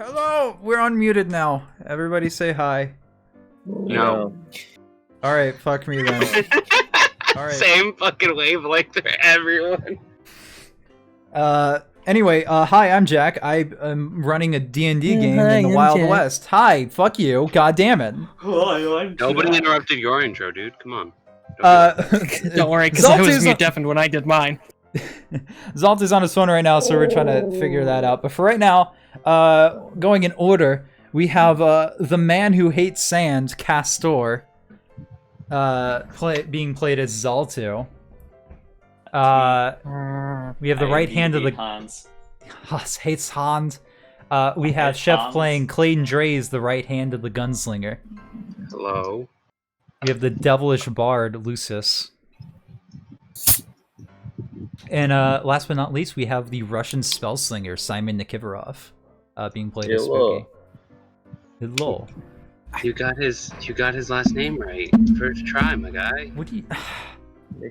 Hello! We're unmuted now. Everybody say hi. No. Alright, fuck me then. Alright. Same fucking wavelength for everyone. Anyway, hi, I'm Jack. I am running a D&D game in the Wild West. Hi, fuck you. God damn it. Nobody interrupted your intro, dude. Come on. Don't worry, because I was mute deafened when I did mine. Zaltu's on his phone right now, so we're trying to figure that out. But for right now, going in order, we have the man who hates sand, Castor, being played as Zaltu. We have the right hand of the Hans. Hates Hans. We have Chef playing Clayton Draze, the right hand of the gunslinger. Hello. We have the devilish bard, Lucius. And last but not least, we have the Russian spellslinger, Simon Nikiforov, being played as Spooky. Hello. You got his last name right. First try, my guy. What do you...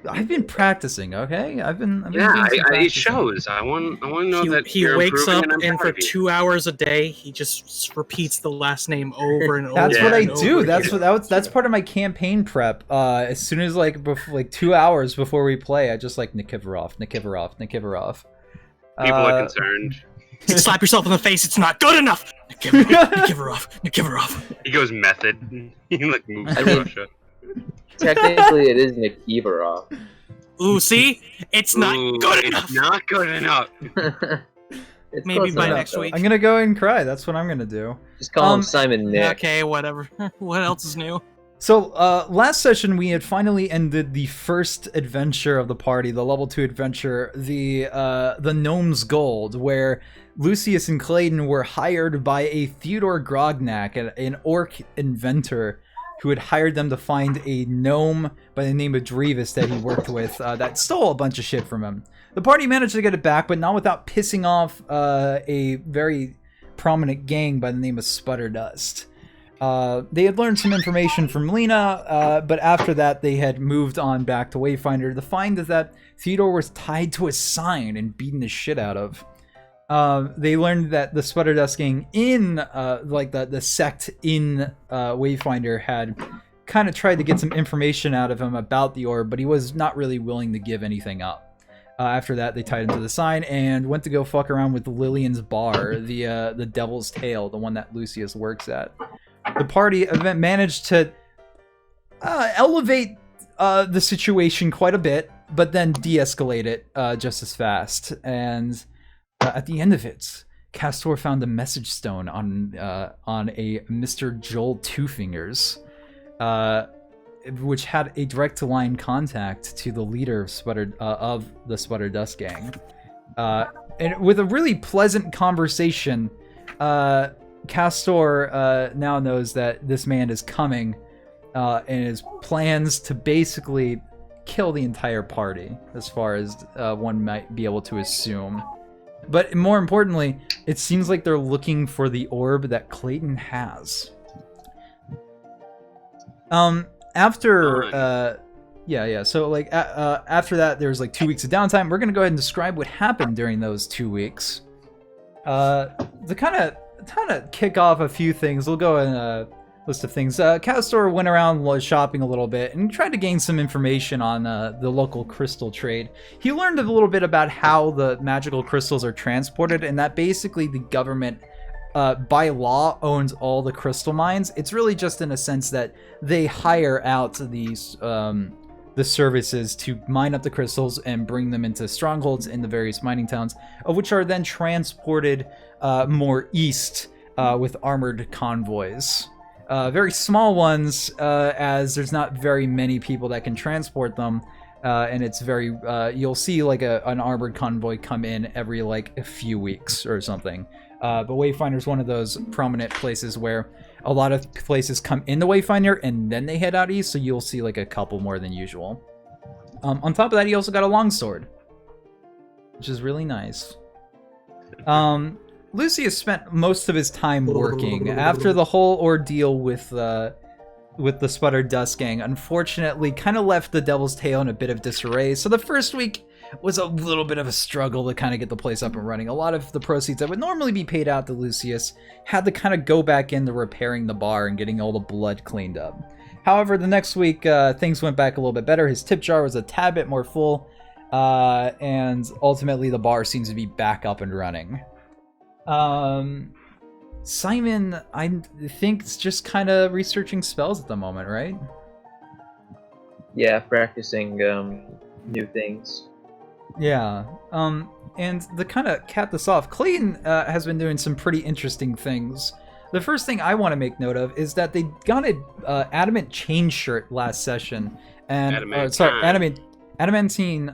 I've been practicing, okay? I've been yeah, it shows. I want to know that he wakes up and for 2 hours a day he just repeats the last name over and over. That's what I do. Again. That's part of my campaign prep. As soon as like 2 hours before we play, I just like Nikiforov. People are concerned. Slap yourself in the face. It's not good enough. Nikiforov. He goes method. He like moves to Russia. Technically, it is Nikiforov. Ooh, see? It's not good enough. It's not good enough. Maybe by next week. I'm gonna go and cry. That's what I'm gonna do. Just call him Simon Nick. Okay, whatever. What else is new? So, last session we had finally ended the first adventure of the party, the level 2 adventure, the Gnome's Gold, where Lucius and Clayton were hired by a Theodore Grognak, an orc inventor, who had hired them to find a gnome by the name of Draze that he worked with that stole a bunch of shit from him. The party managed to get it back, but not without pissing off a very prominent gang by the name of Spudder. They had learned some information from Lena, but after that they had moved on back to Wayfinder to find that Theodore was tied to a sign and beaten the shit out of. They learned that the Spudder gang in, the sect in Wayfinder had kind of tried to get some information out of him about the orb, but he was not really willing to give anything up. After that, they tied him to the sign and went to go fuck around with Lillian's bar, the Devil's Tail, the one that Lucius works at. The party event managed to elevate the situation quite a bit, but then de-escalate it just as fast. And at the end of it, Castor found a message stone on a Mr. Joel Twofingers, which had a direct line contact to the leader of the Spudder Dust Gang. And with a really pleasant conversation, Castor now knows that this man is coming, and his plans to basically kill the entire party, as far as one might be able to assume. But more importantly, it seems like they're looking for the orb that Clayton has. After that, there's like 2 weeks of downtime. We're gonna go ahead and describe what happened during those 2 weeks. To kind of kick off a few things, we'll go in a list of things. Castor went around shopping a little bit and tried to gain some information on the local crystal trade. He learned a little bit about how the magical crystals are transported, and that basically the government, by law, owns all the crystal mines. It's really just in a sense that they hire out these the services to mine up the crystals and bring them into strongholds in the various mining towns, which are then transported more east with armored convoys. Very small ones, as there's not very many people that can transport them, and it's very, you'll see like an armored convoy come in every like a few weeks or something. But Wayfinder's one of those prominent places where a lot of places come in the Wayfinder and then they head out east, so you'll see like a couple more than usual. On top of that, he also got a longsword, which is really nice. Lucius spent most of his time working. After the whole ordeal with with the Spudder Dust Gang, unfortunately, kind of left the Devil's Tail in a bit of disarray. So the first week was a little bit of a struggle to kind of get the place up and running. A lot of the proceeds that would normally be paid out to Lucius had to kind of go back into repairing the bar and getting all the blood cleaned up. However, the next week, things went back a little bit better. His tip jar was a tad bit more full, and ultimately the bar seems to be back up and running. Simon, I think, is just kind of researching spells at the moment, right? Yeah, practicing new things. Yeah. And to kind of cap this off, Clayton has been doing some pretty interesting things. The first thing I want to make note of is that they got an adamant chain shirt last session, and adamantine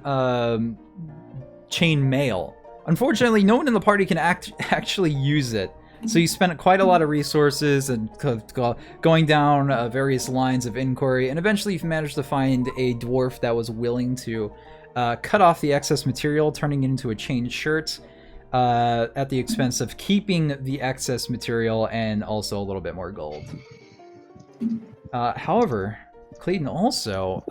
chain mail. Unfortunately, no one in the party can actually use it. So you spent quite a lot of resources and going down various lines of inquiry, and eventually you've managed to find a dwarf that was willing to cut off the excess material, turning it into a chain shirt at the expense of keeping the excess material and also a little bit more gold. However, Clayton also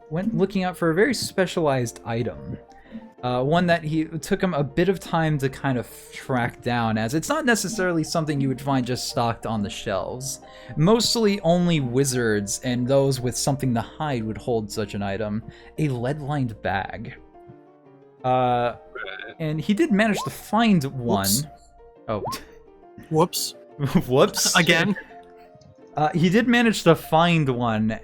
went looking out for a very specialized item. One that took him a bit of time to kind of track down, as it's not necessarily something you would find just stocked on the shelves. Mostly only wizards and those with something to hide would hold such an item, a lead-lined bag. And he did manage to find one. Whoops. Oh. Whoops. Whoops. Again. He did manage to find one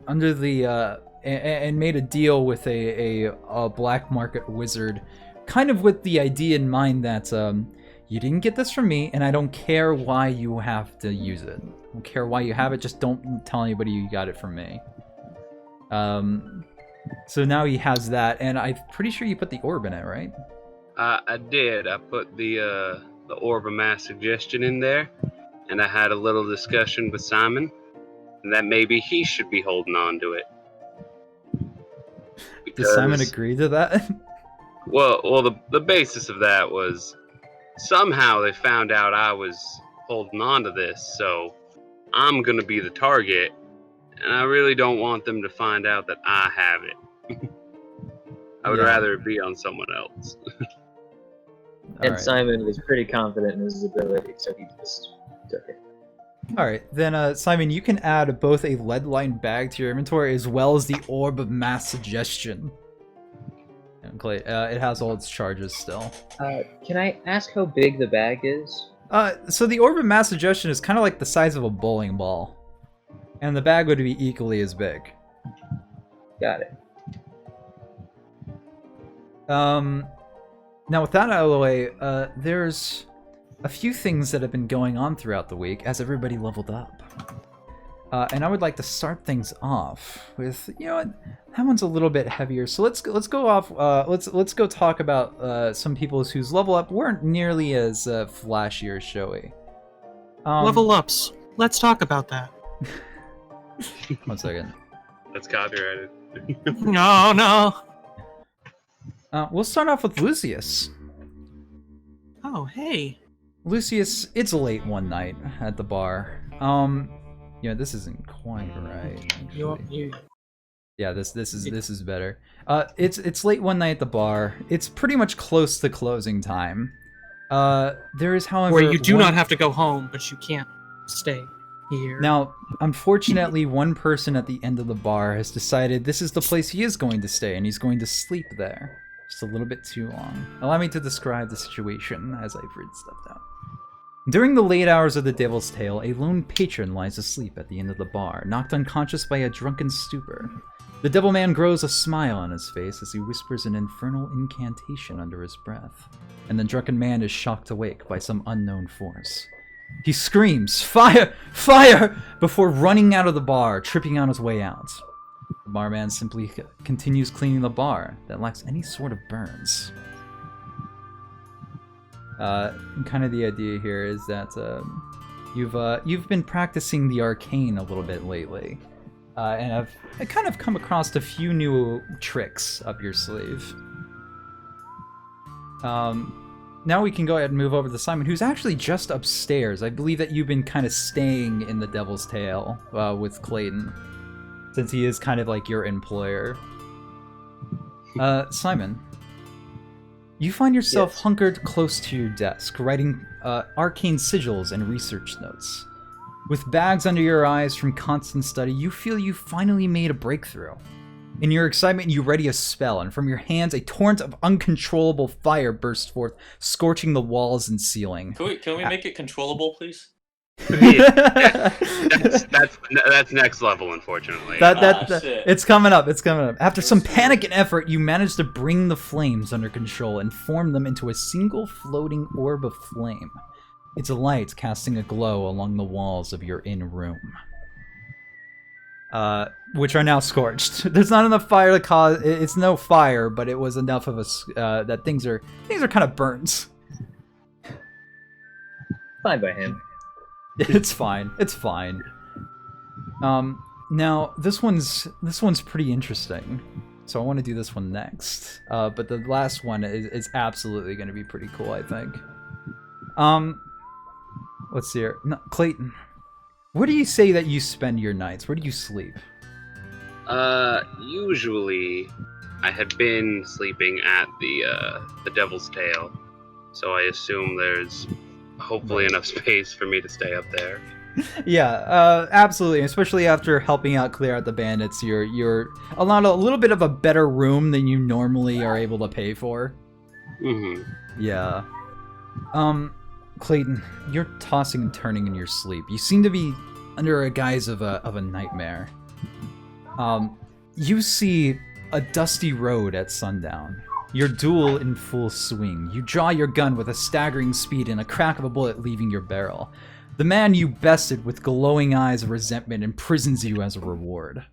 under the... and made a deal with a black market wizard, kind of with the idea in mind that you didn't get this from me, and I don't care why you have to use it. I don't care why you have it, just don't tell anybody you got it from me. So now he has that, and I'm pretty sure you put the orb in it, right? I did. I put the Orb of Mass Suggestion in there, and I had a little discussion with Simon, and that maybe he should be holding on to it. Does Simon agree to that? Well, the basis of that was somehow they found out I was holding on to this, so I'm gonna be the target, and I really don't want them to find out that I have it. I would rather it be on someone else. And right. Simon was pretty confident in his ability, so he just took it. Alright, then Simon, you can add both a lead-lined bag to your inventory as well as the Orb of Mass Suggestion. And Clay, it has all its charges still. Can I ask how big the bag is? So the Orb of Mass Suggestion is kind of like the size of a bowling ball. And the bag would be equally as big. Got it. Now with that out of the way, there's a few things that have been going on throughout the week as everybody leveled up. And I would like to start things off with, you know what, that one's a little bit heavier. So let's go off. Let's go talk about some people whose level up weren't nearly as flashy or showy. Level ups. Let's talk about that. 1 second. That's copyrighted. No. We'll start off with Lucius. Oh, hey. Lucius, it's late one night at the bar. Yeah, this isn't quite right. Actually. Yeah, this is better. It's late one night at the bar. It's pretty much close to closing time. There is, however, where you do not have to go home, but you can't stay here. Now, unfortunately, one person at the end of the bar has decided this is the place he is going to stay, and he's going to sleep there. Just a little bit too long. Allow me to describe the situation as I've read stuff down. During the late hours of the Devil's Tale, a lone patron lies asleep at the end of the bar, knocked unconscious by a drunken stupor. The Devil Man grows a smile on his face as he whispers an infernal incantation under his breath, and the drunken man is shocked awake by some unknown force. He screams, "Fire! Fire!" before running out of the bar, tripping on his way out. The barman simply continues cleaning the bar that lacks any sort of burns. Kind of the idea here is that you've been practicing the arcane a little bit lately, and I've kind of come across a few new tricks up your sleeve. now we can go ahead and move over to Simon, who's actually just upstairs. I believe that you've been kind of staying in the Devil's Tail with Clayton, since he is kind of like your employer. Simon, you find yourself hunkered close to your desk, writing arcane sigils and research notes. With bags under your eyes from constant study, you feel you finally made a breakthrough. In your excitement, you ready a spell, and from your hands, a torrent of uncontrollable fire bursts forth, scorching the walls and ceiling. Can we make it controllable, please? That's next level, unfortunately. It's coming up. It's coming up. After some panic and effort, you manage to bring the flames under control and form them into a single floating orb of flame. Its light casting a glow along the walls of your inn room. Which are now scorched. There's not enough fire to cause. It's no fire, but it was enough of a that things are kind of burns. Fine by him. It's fine. It's fine. Now this one's pretty interesting. So I want to do this one next. But the last one is absolutely going to be pretty cool, I think. Let's see here. No, Clayton. Where do you say that you spend your nights? Where do you sleep? Usually, I had been sleeping at the Devil's Tail, so I assume there's hopefully enough space for me to stay up there. Yeah, absolutely. Especially after helping out clear out the bandits, you're allowed a little bit of a better room than you normally are able to pay for. Mm-hmm. Yeah. Clayton, you're tossing and turning in your sleep. You seem to be under a guise of a nightmare. You see a dusty road at sundown. Your duel in full swing. You draw your gun with a staggering speed and a crack of a bullet leaving your barrel. The man you bested with glowing eyes of resentment imprisons you as a reward.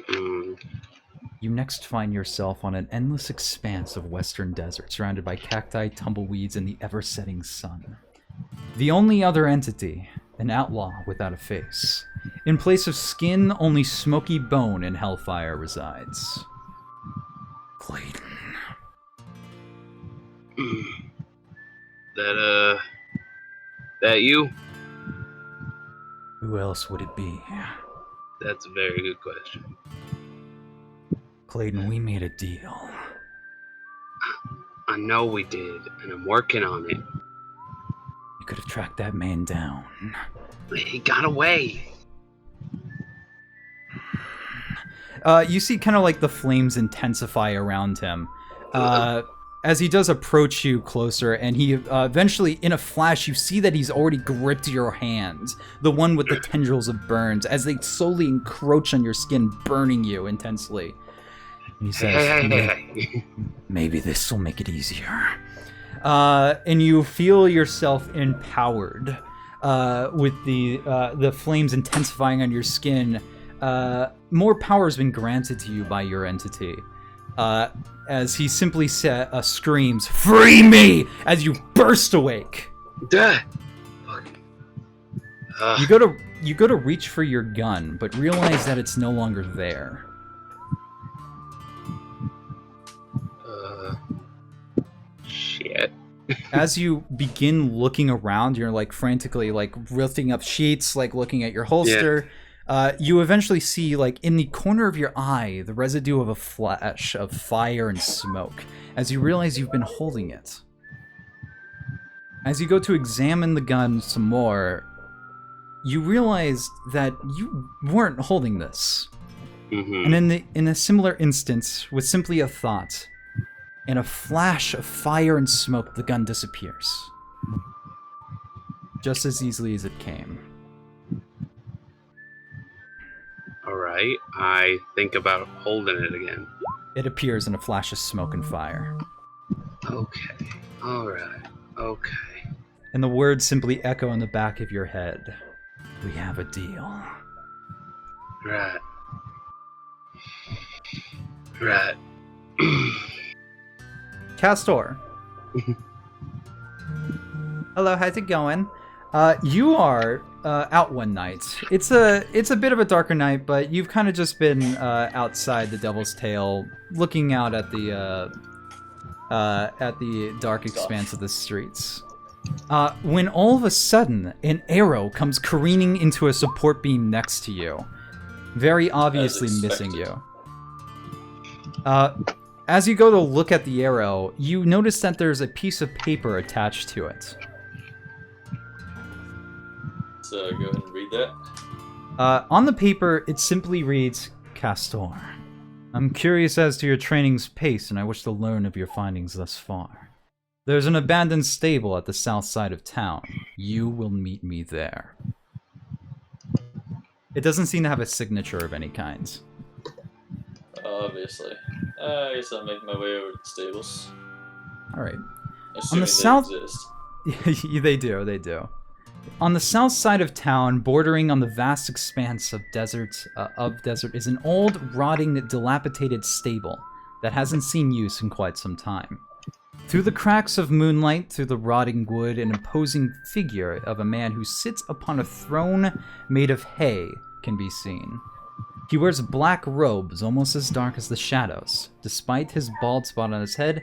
You next find yourself on an endless expanse of western desert, surrounded by cacti, tumbleweeds, and the ever-setting sun. The only other entity, an outlaw without a face. In place of skin, only smoky bone and hellfire resides. Clayton. That you? Who else would it be? That's a very good question. Clayton, we made a deal. I know we did, and I'm working on it. You could have tracked that man down. He got away. You see kind of like the flames intensify around him. As he does approach you closer, and he eventually, in a flash, you see that he's already gripped your hand. The one with the tendrils of burns, as they slowly encroach on your skin, burning you intensely. And he says, maybe this will make it easier. And you feel yourself empowered with the flames intensifying on your skin. More power has been granted to you by your entity. As he simply screams, "Free me!" as you burst awake. Duh. You go to reach for your gun, but realize that it's no longer there. Shit. As you begin looking around, you're like frantically like lifting up sheets, like looking at your holster. Yeah. You eventually see, like, in the corner of your eye, the residue of a flash of fire and smoke, as you realize you've been holding it. As you go to examine the gun some more, you realize that you weren't holding this. Mm-hmm. And in a similar instance, with simply a thought, in a flash of fire and smoke, the gun disappears. Just as easily as it came. Alright, I think about holding it again. It appears in a flash of smoke and fire. Okay, alright, okay. And the words simply echo in the back of your head. We have a deal. Right. Right. Castor. Hello, how's it going? You are out one night. It's a bit of a darker night, but you've kind of just been outside the Devil's Tail, looking out at the at the dark expanse of the streets. When all of a sudden, an arrow comes careening into a support beam next to you, very obviously missing you. As you go to look at the arrow, you notice that there's a piece of paper attached to it. So go ahead and read that. On the paper, it simply reads, Castor. I'm curious as to your training's pace, and I wish to learn of your findings thus far. There's an abandoned stable at the south side of town. You will meet me there. It doesn't seem to have a signature of any kind. Obviously. I guess I'll make my way over to the stables. Alright. Assuming the south- they exist. They do. On the south side of town, bordering on the vast expanse of desert, is an old, rotting, dilapidated stable that hasn't seen use in quite some time. Through the cracks of moonlight, through the rotting wood, an imposing figure of a man who sits upon a throne made of hay can be seen. He wears black robes, almost as dark as the shadows. Despite his bald spot on his head,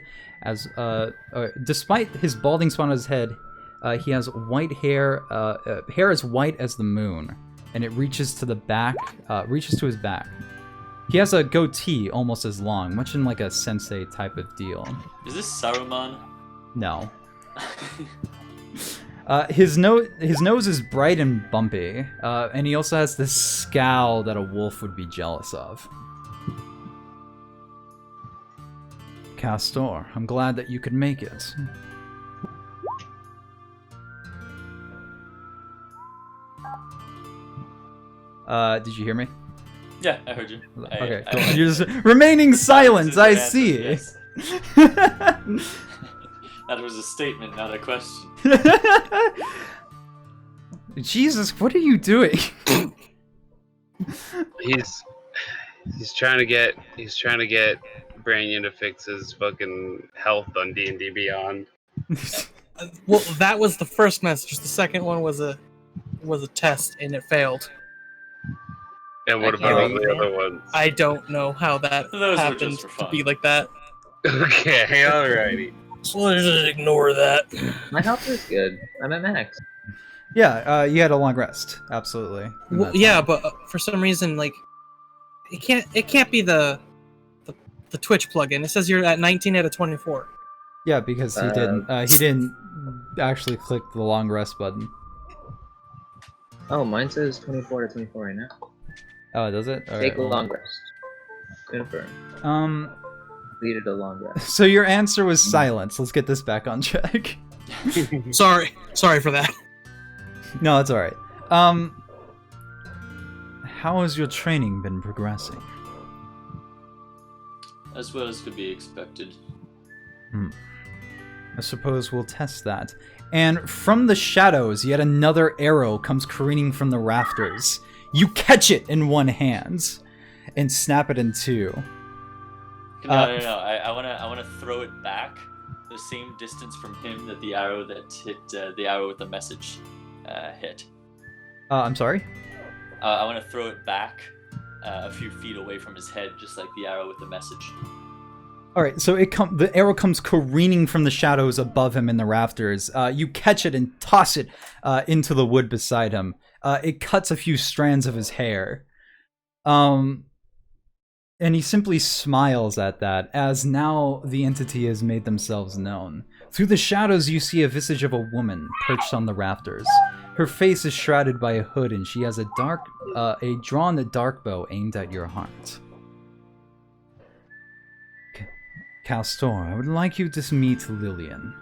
he has white hair, hair as white as the moon, and it reaches to the back, reaches to his back. He has a goatee almost as long, much in like a sensei type of deal. Is this Saruman? No. His nose is bright and bumpy, and he also has this scowl that a wolf would be jealous of. Castor, I'm glad that you could make it. Did you hear me? Yeah, I heard you. Okay, cool. You're just remaining silent, I see. Yes. That was a statement, not a question. Jesus, what are you doing? He's trying to get Branion to fix his fucking health on D&D Beyond. Well, that was the first message. The second one was a test, and it failed. And what about all the other ones? I don't know how that Those were happened just for to be fun. like that. Okay, alrighty. So let's just ignore that. My health is good. I'm at max. Yeah, you had a long rest, absolutely. Well, yeah, but for some reason, like, it can't be the Twitch plugin. It says you're at 19 out of 24. Yeah, because he didn't actually click the long rest button. Oh, mine says 24 to 24 right now. Oh, does it? All Take right, a long rest. Confirm. Completed a long rest. So your answer was silence. Let's get this back on track. Sorry for that. No, it's all right. How has your training been progressing? As well as could be expected. I suppose we'll test that. And from the shadows, yet another arrow comes careening from the rafters. You catch it in one hand and snap it in two. No. I wanna throw it back the same distance from him that the arrow that hit the arrow with the message hit. I'm sorry? I want to throw it back a few feet away from his head, just like the arrow with the message. All right, so the arrow comes careening from the shadows above him in the rafters. You catch it and toss it into the wood beside him. It cuts a few strands of his hair. And he simply smiles at that, as now the entity has made themselves known. Through the shadows, you see a visage of a woman perched on the rafters. Her face is shrouded by a hood, and she has a drawn dark bow aimed at your heart. Castor, I would like you to meet Lillian.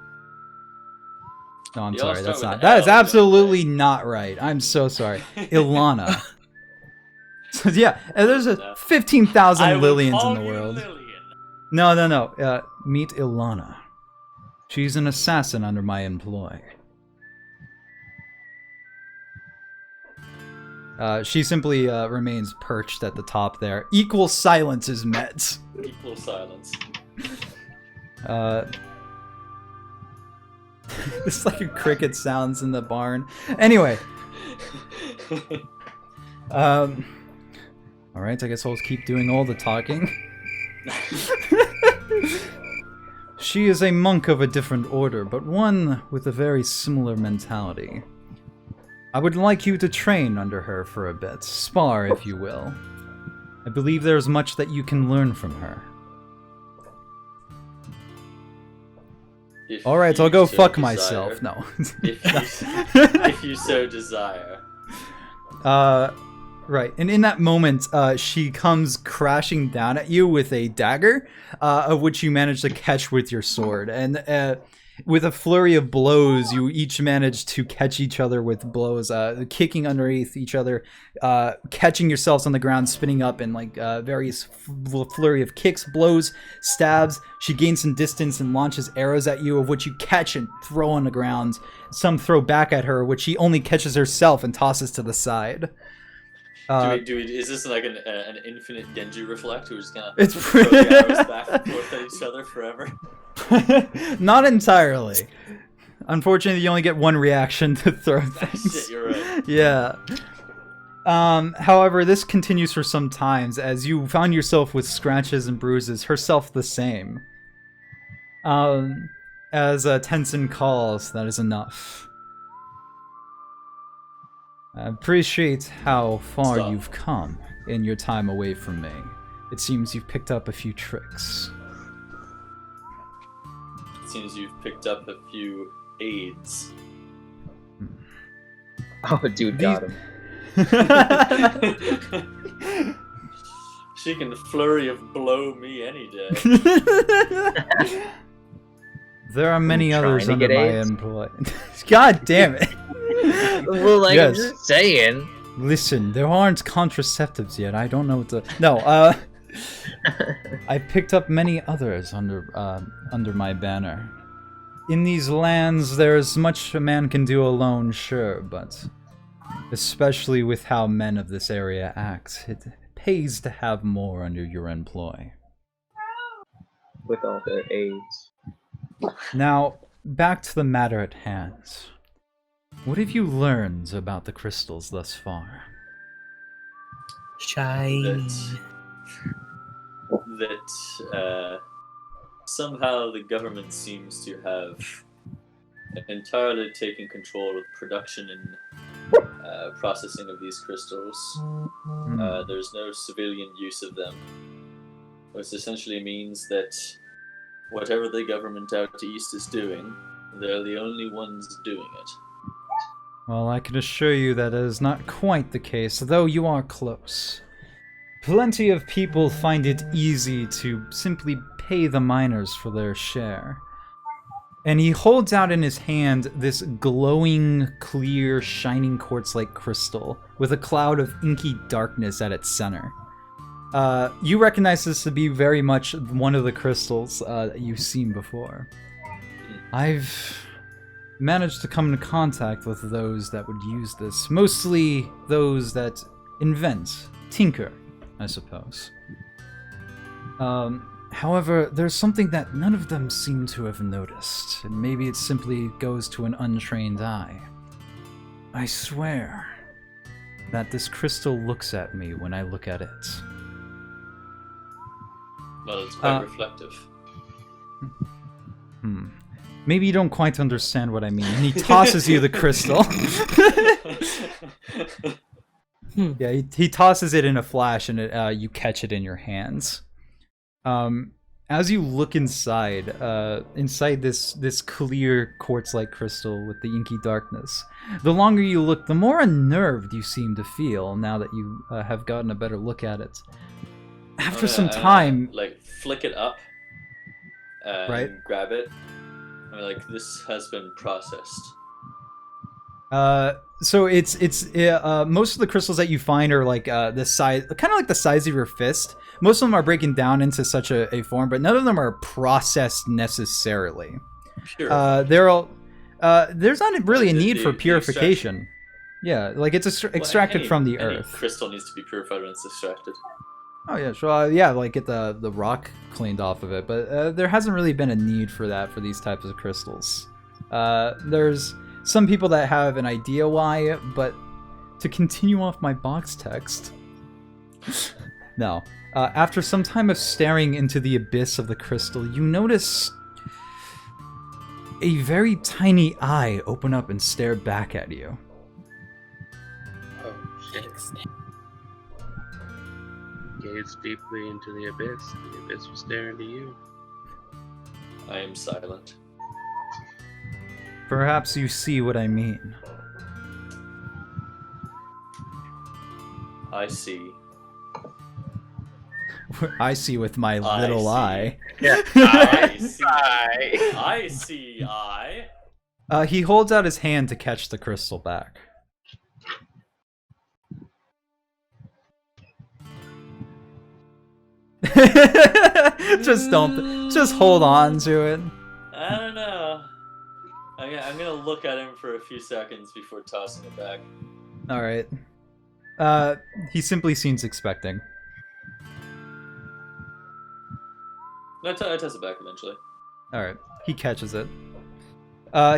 No, I'm sorry, that's not. That is absolutely not right. I'm so sorry. Ilana. So yeah, there's a 15,000 Lillians in the world. No. Meet Ilana. She's an assassin under my employ. She simply remains perched at the top there. Equal silence is met. Equal silence. It's like a cricket sounds in the barn. Anyway. Alright, I guess I'll keep doing all the talking. She is a monk of a different order, but one with a very similar mentality. I would like you to train under her for a bit, spar if you will. I believe there is much that you can learn from her. Alright, I'll go fuck myself. No. if you so desire. Right, and in that moment, she comes crashing down at you with a dagger, of which you manage to catch with your sword. And with a flurry of blows, you each manage to catch each other with blows, kicking underneath each other, catching yourselves on the ground, spinning up in like various flurry of kicks, blows, stabs. She gains some distance and launches arrows at you, of which you catch and throw on the ground. Some throw back at her, which she only catches herself and tosses to the side. Is this like an infinite Genji reflect? We're just gonna it's throw the arrows back and forth at each other forever? Not entirely. Unfortunately, you only get one reaction to throw things. Shit, you're right. Yeah. However, this continues for some times as you found yourself with scratches and bruises, herself the same. As Tenzin calls, that is enough. I appreciate how far you've come in your time away from me. It seems you've picked up a few tricks. It seems you've picked up a few aids. Oh, dude, got him. She can flurry of blow me any day. There are many others under my employ. God damn it. Well, like, yes. I'm just saying. Listen, there aren't contraceptives yet. I don't know what to... No, I picked up many others under my banner. In these lands, there is much a man can do alone, sure, but especially with how men of this area act, it pays to have more under your employ. With all the aids. Now, back to the matter at hand. What have you learned about the crystals thus far? Shiny. That somehow the government seems to have entirely taken control of production and processing of these crystals. There's no civilian use of them, which essentially means that whatever the government out east is doing, they're the only ones doing it. Well, I can assure you that is not quite the case, though you are close. Plenty of people find it easy to simply pay the miners for their share. And he holds out in his hand this glowing, clear, shining quartz-like crystal with a cloud of inky darkness at its center. You recognize this to be very much one of the crystals that you've seen before. I've managed to come into contact with those that would use this, mostly those that invent, tinker, I suppose. However, there's something that none of them seem to have noticed, and maybe it simply goes to an untrained eye. I swear that this crystal looks at me when I look at it. Well, it's quite reflective. Maybe you don't quite understand what I mean. And he tosses you the crystal. Yeah, he tosses it in a flash, and you catch it in your hands. As you look inside this clear quartz-like crystal with the inky darkness, the longer you look, the more unnerved you seem to feel now that you have gotten a better look at it. After some time... like, flick it up, right? And grab it. I mean, like, this has been processed. So it's most of the crystals that you find are like the size, kind of like the size of your fist. Most of them are breaking down into such a form, but none of them are processed necessarily. Sure. There's not really a need for purification. Yeah, like it's extracted from the earth. Crystal needs to be purified when it's extracted. Oh yeah, sure. Yeah, like get the rock cleaned off of it, but there hasn't really been a need for that for these types of crystals. There's some people that have an idea why, but to continue off my box text, no. After some time of staring into the abyss of the crystal, you notice a very tiny eye open up and stare back at you. Oh shit. Gaze deeply into the abyss. The abyss will stare into you. I am silent. Perhaps you see what I mean. I see. I see with my little see. eye. Yeah. I see. I see. He holds out his hand to catch the crystal back. Just hold on to it. I don't know. I'm gonna look at him for a few seconds before tossing it back. Alright. He simply seems expecting. No, I toss it back eventually. Alright. He catches it.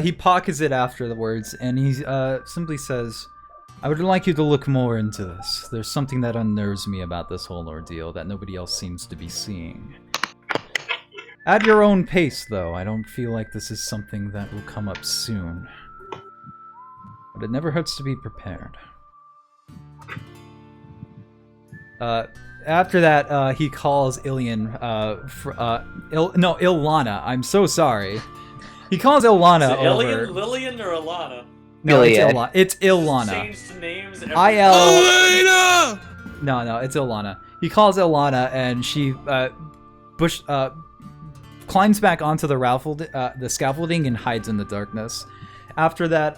He pockets it afterwards, and he simply says, I would like you to look more into this. There's something that unnerves me about this whole ordeal that nobody else seems to be seeing. At your own pace, though. I don't feel like this is something that will come up soon. But it never hurts to be prepared. After that, he calls Illian, Ilana. I'm so sorry. He calls Ilana over. Illian, Lillian, or Alana? No, it's Ilana. Changed names every No, it's Ilana. He calls Ilana, and she climbs back onto the scaffolding and hides in the darkness. After that,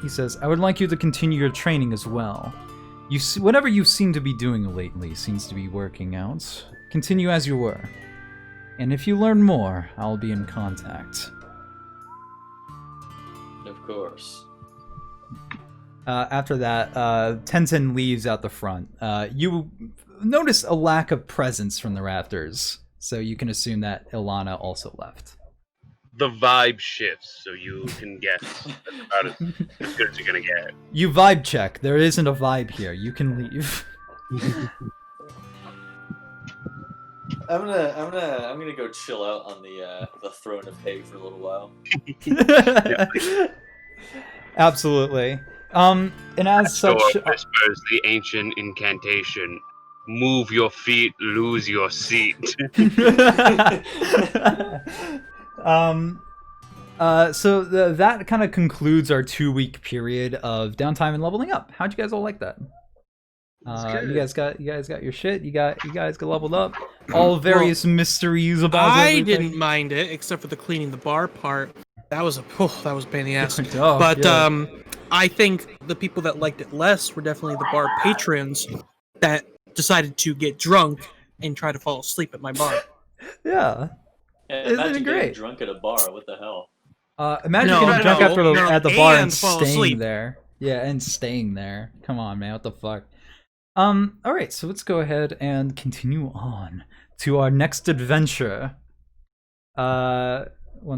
he says, I would like you to continue your training as well. Whatever you seem to be doing lately seems to be working out. Continue as you were. And if you learn more, I'll be in contact. Of course. After that, Tenzin leaves out the front. You notice a lack of presence from the rafters, so you can assume that Ilana also left. The vibe shifts, so you can guess about as good as you're gonna get. You vibe check. There isn't a vibe here. You can leave. I'm gonna go chill out on the throne of hay for a little while. Absolutely. And as such, whispers the ancient incantation: "Move your feet, lose your seat." So that kind of concludes our 2-week period of downtime and leveling up. How'd you guys all like that? You guys got your shit. You guys got leveled up. All various mysteries about. I everything. didn't mind it except for the cleaning the bar part. That was a pain in the ass. Oh, but yeah. I think the people that liked it less were definitely the bar patrons that decided to get drunk and try to fall asleep at my bar. Yeah. Imagine Isn't it great? getting drunk at a bar. What the hell? Imagine getting drunk at the bar and fall staying asleep. there. Yeah, and staying there. Come on, man. What the fuck? Alright, so let's go ahead and continue on to our next adventure. 1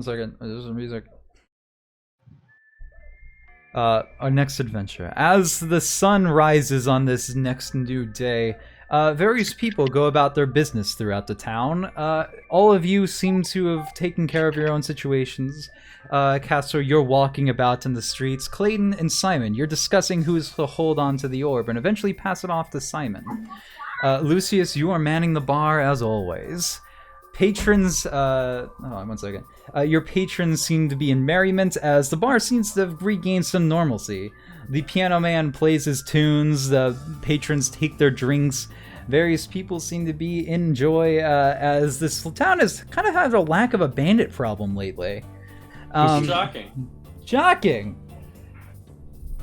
second. There's some music. Our next adventure. As the sun rises on this next new day, various people go about their business throughout the town. All of you seem to have taken care of your own situations. Castor, you're walking about in the streets. Clayton and Simon, you're discussing who's to hold on to the orb and eventually pass it off to Simon. Lucius, you are manning the bar as always. Patrons, hold on 1 second. Your patrons seem to be in merriment as the bar seems to have regained some normalcy. The piano man plays his tunes, the patrons take their drinks. Various people seem to be in joy as this town has kind of had a lack of a bandit problem lately. Shocking!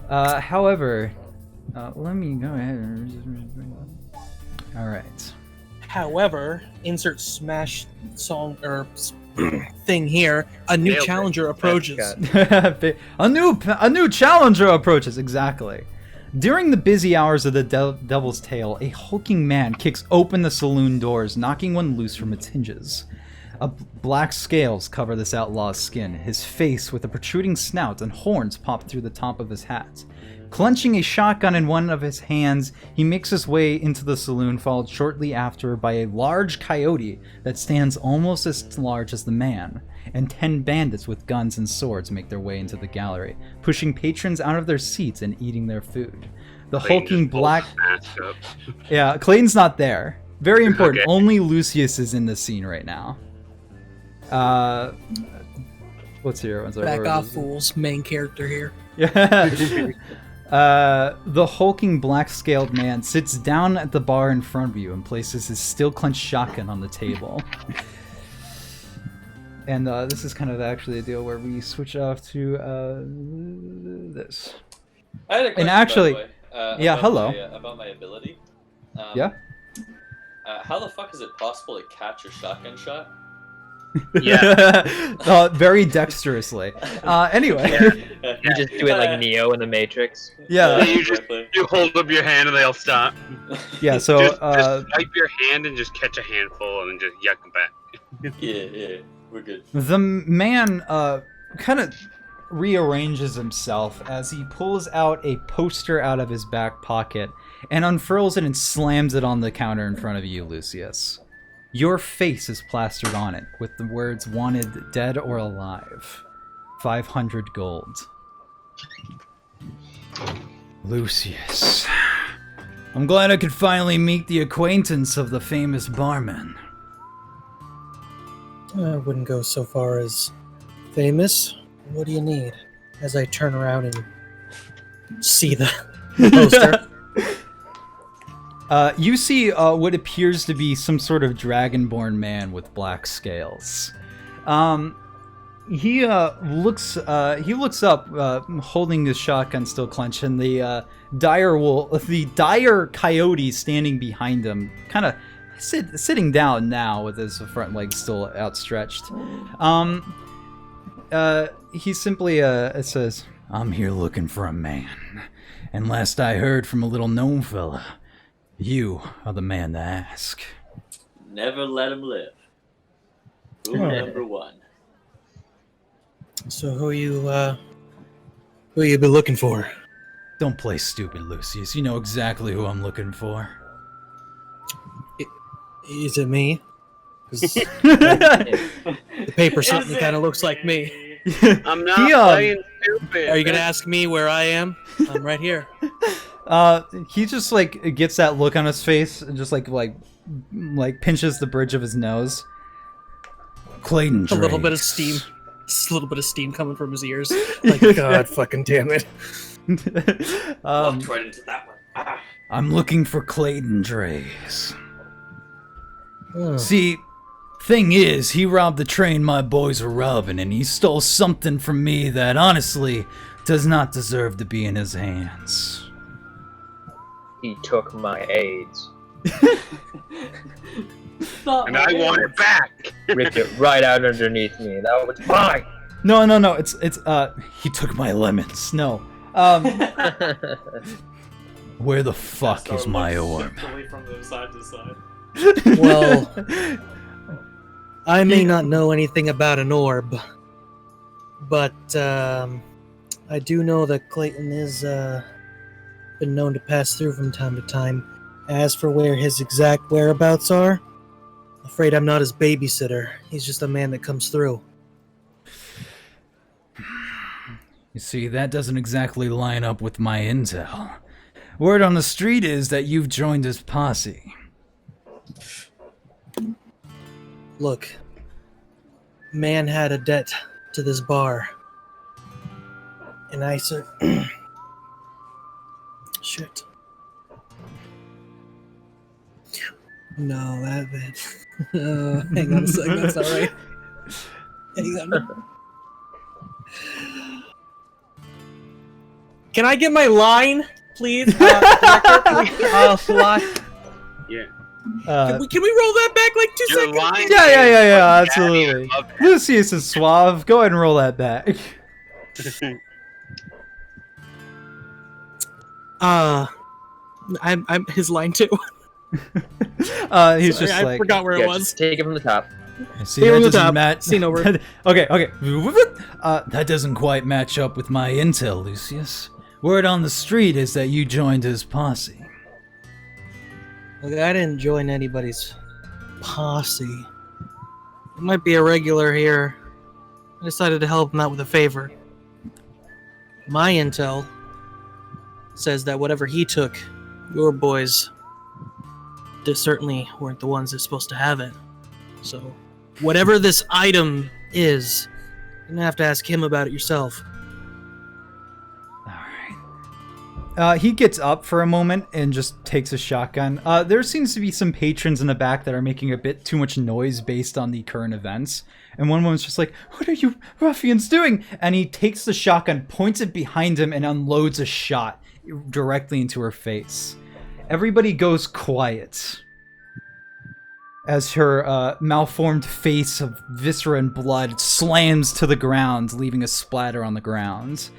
However, let me go ahead. Alright. However, insert smash song or thing here. A new challenger approaches. a new challenger approaches, exactly. During the busy hours of the Devil's Tail, a hulking man kicks open the saloon doors, knocking one loose from its hinges. Black scales cover this outlaw's skin. His face, with a protruding snout and horns, pop through the top of his hat. Clenching a shotgun in one of his hands, he makes his way into the saloon, followed shortly after by a large coyote that stands almost as large as the man. and 10 bandits with guns and swords make their way into the gallery, pushing patrons out of their seats and eating their food. The hulking black... Yeah, Clayton's not there. Very important. Okay. Only Lucius is in the scene right now. What's here? Back off, fools. Main character here. Yeah. The hulking black-scaled man sits down at the bar in front of you and places his still-clenched shotgun on the table. And this is kind of actually a deal where we switch off to this. I had a question, and actually, by the way, hello. About my ability. Yeah? How the fuck is it possible to catch a shotgun shot? Yeah. Very dexterously. Anyway. You just do it like Neo in the Matrix. Yeah. You hold up your hand and they'll stop. Yeah, so... just swipe your hand and just catch a handful and then just yuck them back. Yeah, we're good. The man kind of rearranges himself as he pulls out a poster out of his back pocket and unfurls it and slams it on the counter in front of you, Lucius. Your face is plastered on it with the words "Wanted, dead or alive." 500 gold. Lucius. I'm glad I could finally meet the acquaintance of the famous barman. I wouldn't go so far as famous. What do you need? As I turn around and see the poster. You see what appears to be some sort of dragonborn man with black scales. He looks up, holding his shotgun still clenched, and the dire coyote standing behind him, kind of sitting down now with his front legs still outstretched. He simply says, "I'm here looking for a man, and last I heard from a little gnome fella, you are the man to ask." Never let him live. Rule number 1. So who you been looking for? Don't play stupid, Lucius. You know exactly who I'm looking for. Is it me? The paper certainly kind of looks like me. I'm not playing stupid. Are you gonna ask me where I am? I'm right here. He just like gets that look on his face and just like pinches the bridge of his nose. Clayton Draze. A little bit of steam. Just a little bit of steam coming from his ears. Like, God fucking damn it. Walked right into that one. Ah. I'm looking for Clayton Draze. Oh. See, thing is, he robbed the train my boys were robbing, and he stole something from me that honestly does not deserve to be in his hands. He took my AIDS. And I want it back. Ripped it right out underneath me. That was mine. No. It's he took my lemons. No. Where the fuck Castor is my orb? From the side to side. Well, I may not know anything about an orb, but I do know that Clayton is been known to pass through from time to time. As for where his exact whereabouts are, afraid I'm not his babysitter. He's just a man that comes through. You see, that doesn't exactly line up with my intel. Word on the street is that you've joined his posse. Look, man had a debt to this bar. And I said... Shit. No, that bad. Hang on a second, that's not right. Hang on. Can I get my line, please? Line. Yeah. Can we roll that back like 2 Your seconds? line Yeah, absolutely. Lucius is suave. Go ahead and roll that back. I'm his line too. He's just I like, forgot where it was. Just take it from the top. See, that doesn't match. Scene over. Okay. That doesn't quite match up with my intel, Lucius. Word on the street is that you joined his posse. Look, I didn't join anybody's posse. I might be a regular here I decided to help him out with a favor. My intel says that whatever he took, your boys certainly weren't the ones that's supposed to have it. So, whatever this item is, you're gonna have to ask him about it yourself. He gets up for a moment and just takes a shotgun. There seems to be some patrons in the back that are making a bit too much noise based on the current events. And one woman's just like, "What are you ruffians doing?" And he takes the shotgun, points it behind him, and unloads a shot directly into her face. Everybody goes quiet as her malformed face of viscera and blood slams to the ground, leaving a splatter on the ground.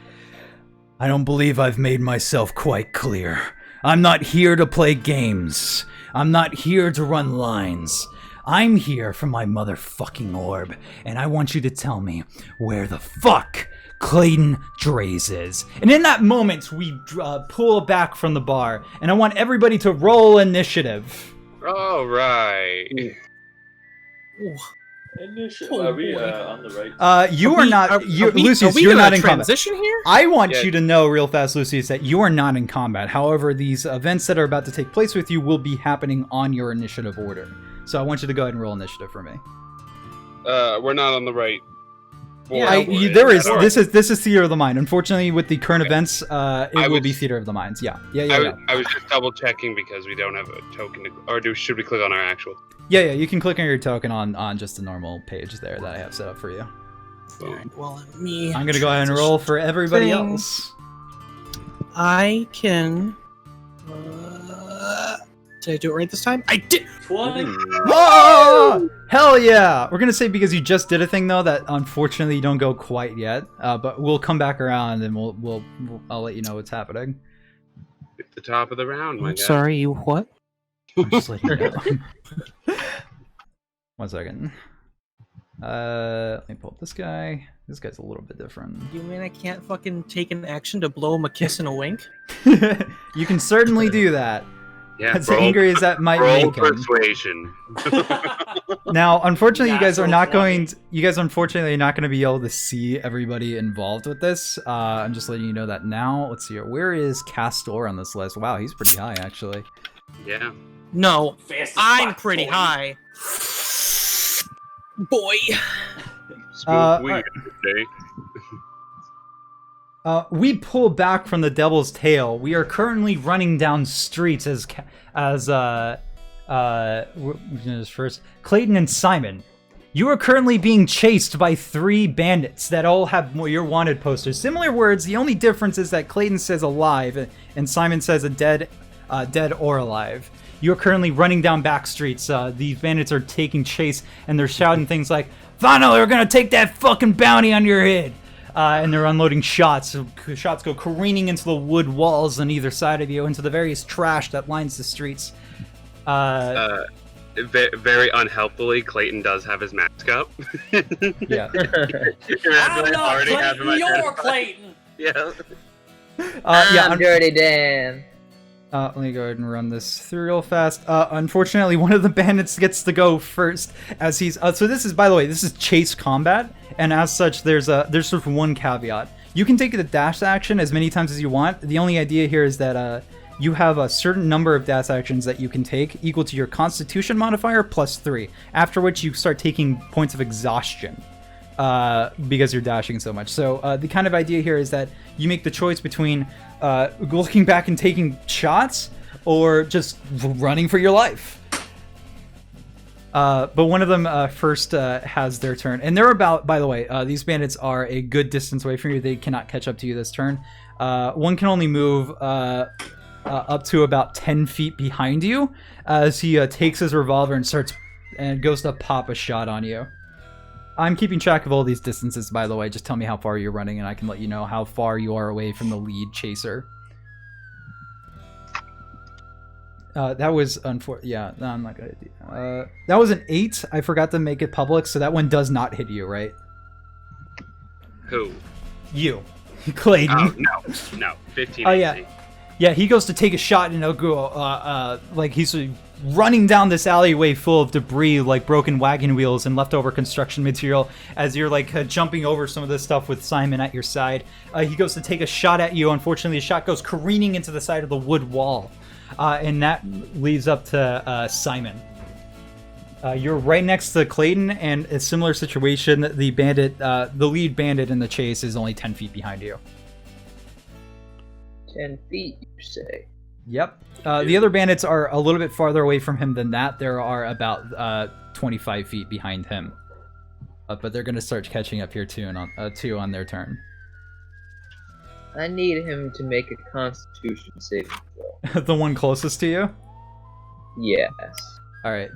I don't believe I've made myself quite clear. I'm not here to play games. I'm not here to run lines. I'm here for my motherfucking orb, and I want you to tell me where the fuck Clayton Draze is. And in that moment, we pull back from the bar, and I want everybody to roll initiative. All right. Initiative. Are we on the right? Lucius, you're not in combat. Transition here? I want you to know real fast, Lucius, that you are not in combat. However, these events that are about to take place with you will be happening on your initiative order. So I want you to go ahead and roll initiative for me. We're not on the right. This is theater of the mind. Unfortunately, with the current events, it will be theater of the minds. Yeah. I was just double checking because we don't have a token should we click on our actual? Yeah, you can click on your token on just the normal page there that I have set up for you. Alright, well, I'm gonna go ahead and roll for everybody else. I can. Did I do it right this time? I did! 20! Oh! Hell yeah! We're gonna say because you just did a thing though that unfortunately you don't go quite yet, but we'll come back around and I'll let you know what's happening. At the top of the round, my guy. Sorry, you what? I'm just letting you know. 1 second. Let me pull up this guy. This guy's a little bit different. You mean I can't fucking take an action to blow him a kiss and a wink? You can certainly do that. Yeah, as angry as that might make him. Persuasion. Now, unfortunately, you guys are not going to be able to see everybody involved with this. I'm just letting you know that now. Let's see here. Where is Castor on this list? Wow, he's pretty high, actually. Yeah. No, I'm pretty high. Boy. We pull back from the Devil's Tail. We are currently running down streets as first Clayton and Simon. You are currently being chased by 3 bandits that all have your wanted posters. Similar words. The only difference is that Clayton says alive and Simon says dead or alive. You're currently running down back streets. These bandits are taking chase and they're shouting things like, "Finally, we're gonna take that fucking bounty on your head!" And they're unloading shots. Shots go careening into the wood walls on either side of you, into the various trash that lines the streets. Very unhelpfully, Clayton does have his mask up. Yeah. I'm not Clayton, you're Clayton! Yeah. I'm Dirty Dan. Let me go ahead and run this through real fast. Unfortunately, one of the bandits gets to go first as he's... so this is, by the way, this is chase combat, and as such, there's sort of one caveat. You can take the dash action as many times as you want. The only idea here is that you have a certain number of dash actions that you can take equal to your Constitution modifier plus 3, after which you start taking points of exhaustion because you're dashing so much. So the kind of idea here is that you make the choice between looking back and taking shots or just running for your life. But one of them first has their turn. And they're about, by the way, these bandits are a good distance away from you. They cannot catch up to you this turn. One can only move up to about 10 feet behind you as he takes his revolver and goes to pop a shot on you. I'm keeping track of all these distances, by the way. Just tell me how far you're running and I can let you know how far you are away from the lead chaser. That was yeah, no, I'm not gonna do that was an 8. I forgot to make it public, so that one does not hit you, right? Who? You. Clayton. Oh, no. 15. Oh, yeah. Yeah, he goes to take a shot and he'll go, like he's running down this alleyway full of debris, like broken wagon wheels and leftover construction material, as you're like jumping over some of this stuff with Simon at your side. He goes to take a shot at you. Unfortunately, the shot goes careening into the side of the wood wall, and that leads up to Simon. You're right next to Clayton, and a similar situation. The lead bandit in the chase is only 10 feet behind you. 10 feet, you say? Yep. The other bandits are a little bit farther away from him than that. There are about 25 feet behind him. But they're going to start catching up here too on their turn. I need him to make a Constitution saving throw. The one closest to you? Yes. All right.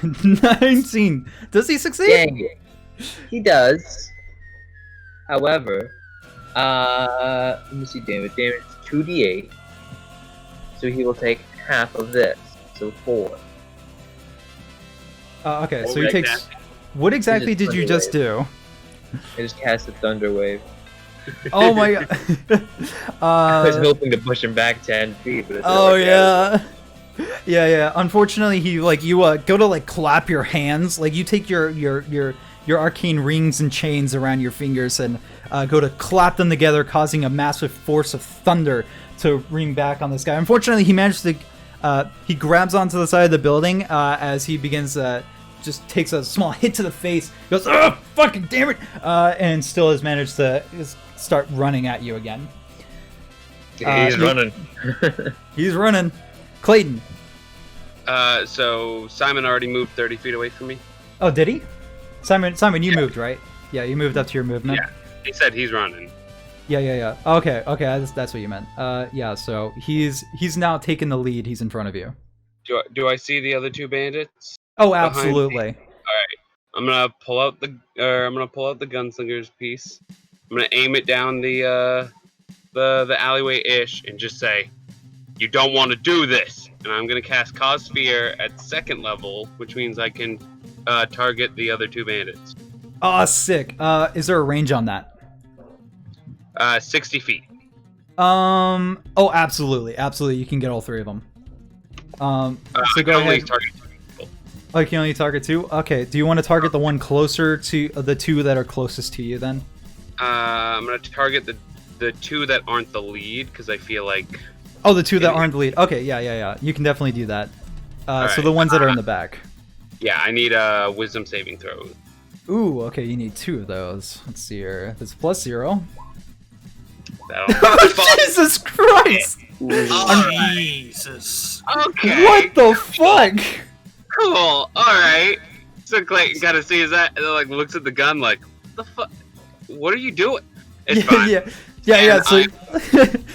19. Does he succeed? Dang it. He does. However, let me see damage. Damage is 2d8. So he will take half of this. So 4. Okay, so he takes... What exactly did you just do? I just cast a Thunder Wave. Oh my god. I was hoping to push him back 10 feet, but it's Yeah. Unfortunately, he you go to clap your hands, you take your arcane rings and chains around your fingers and go to clap them together, causing a massive force of thunder to ring back on this guy. Unfortunately, he managed to he grabs onto the side of the building as he begins just takes a small hit to the face, goes, "Oh, fucking damn it!" And still has managed to start running at you again. He's running. He's running. Clayton. So Simon already moved 30 feet away from me. Oh, did he? Simon, you moved, right? Yeah, you moved up to your movement. Yeah, he said he's running. Yeah. Okay, that's what you meant. Yeah, so he's now taking the lead. He's in front of you. Do I see the other two bandits? Oh, absolutely. All right, I'm gonna pull out the gunslinger's piece. I'm gonna aim it down the alleyway ish and just say, "You don't want to do this." And I'm gonna cast Cause Fear at 2nd level, which means I can target the other two bandits. Oh, sick. Is there a range on that? 60 feet. Oh, absolutely. You can get all 3 of them. So go ahead. Target 2 people. Oh, you can only target 2? Okay, do you want to target the one closer to the 2 that are closest to you then? I'm gonna target the 2 that aren't the lead, because I feel like... Oh, the 2 that aren't the lead. Okay, yeah. You can definitely do that. So the ones that are in the back. Yeah, I need a wisdom saving throw. Ooh, okay, you need 2 of those. Let's see here. That's +0. Jesus Christ! Jesus. Okay. What the fuck? Cool. Alright. So Clayton kind of sees that and then looks at the gun what the fuck? What are you doing? It's fine. Yeah. So,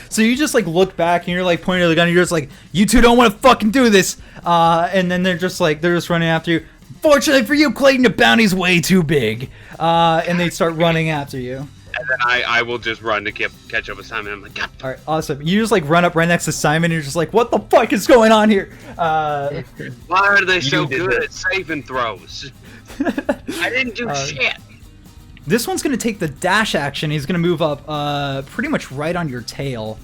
so you just look back and you're pointing at the gun and you're just you two don't want to fucking do this. And then they're just running after you. Fortunately for you, Clayton, the bounty's way too big. And they start running after you. And then I will just run to catch up with Simon. I'm like, God. All right, awesome. You just run up right next to Simon and you're just what the fuck is going on here? Why are they so good at saving throws? I didn't do shit. This one's going to take the dash action. He's going to move up pretty much right on your tail.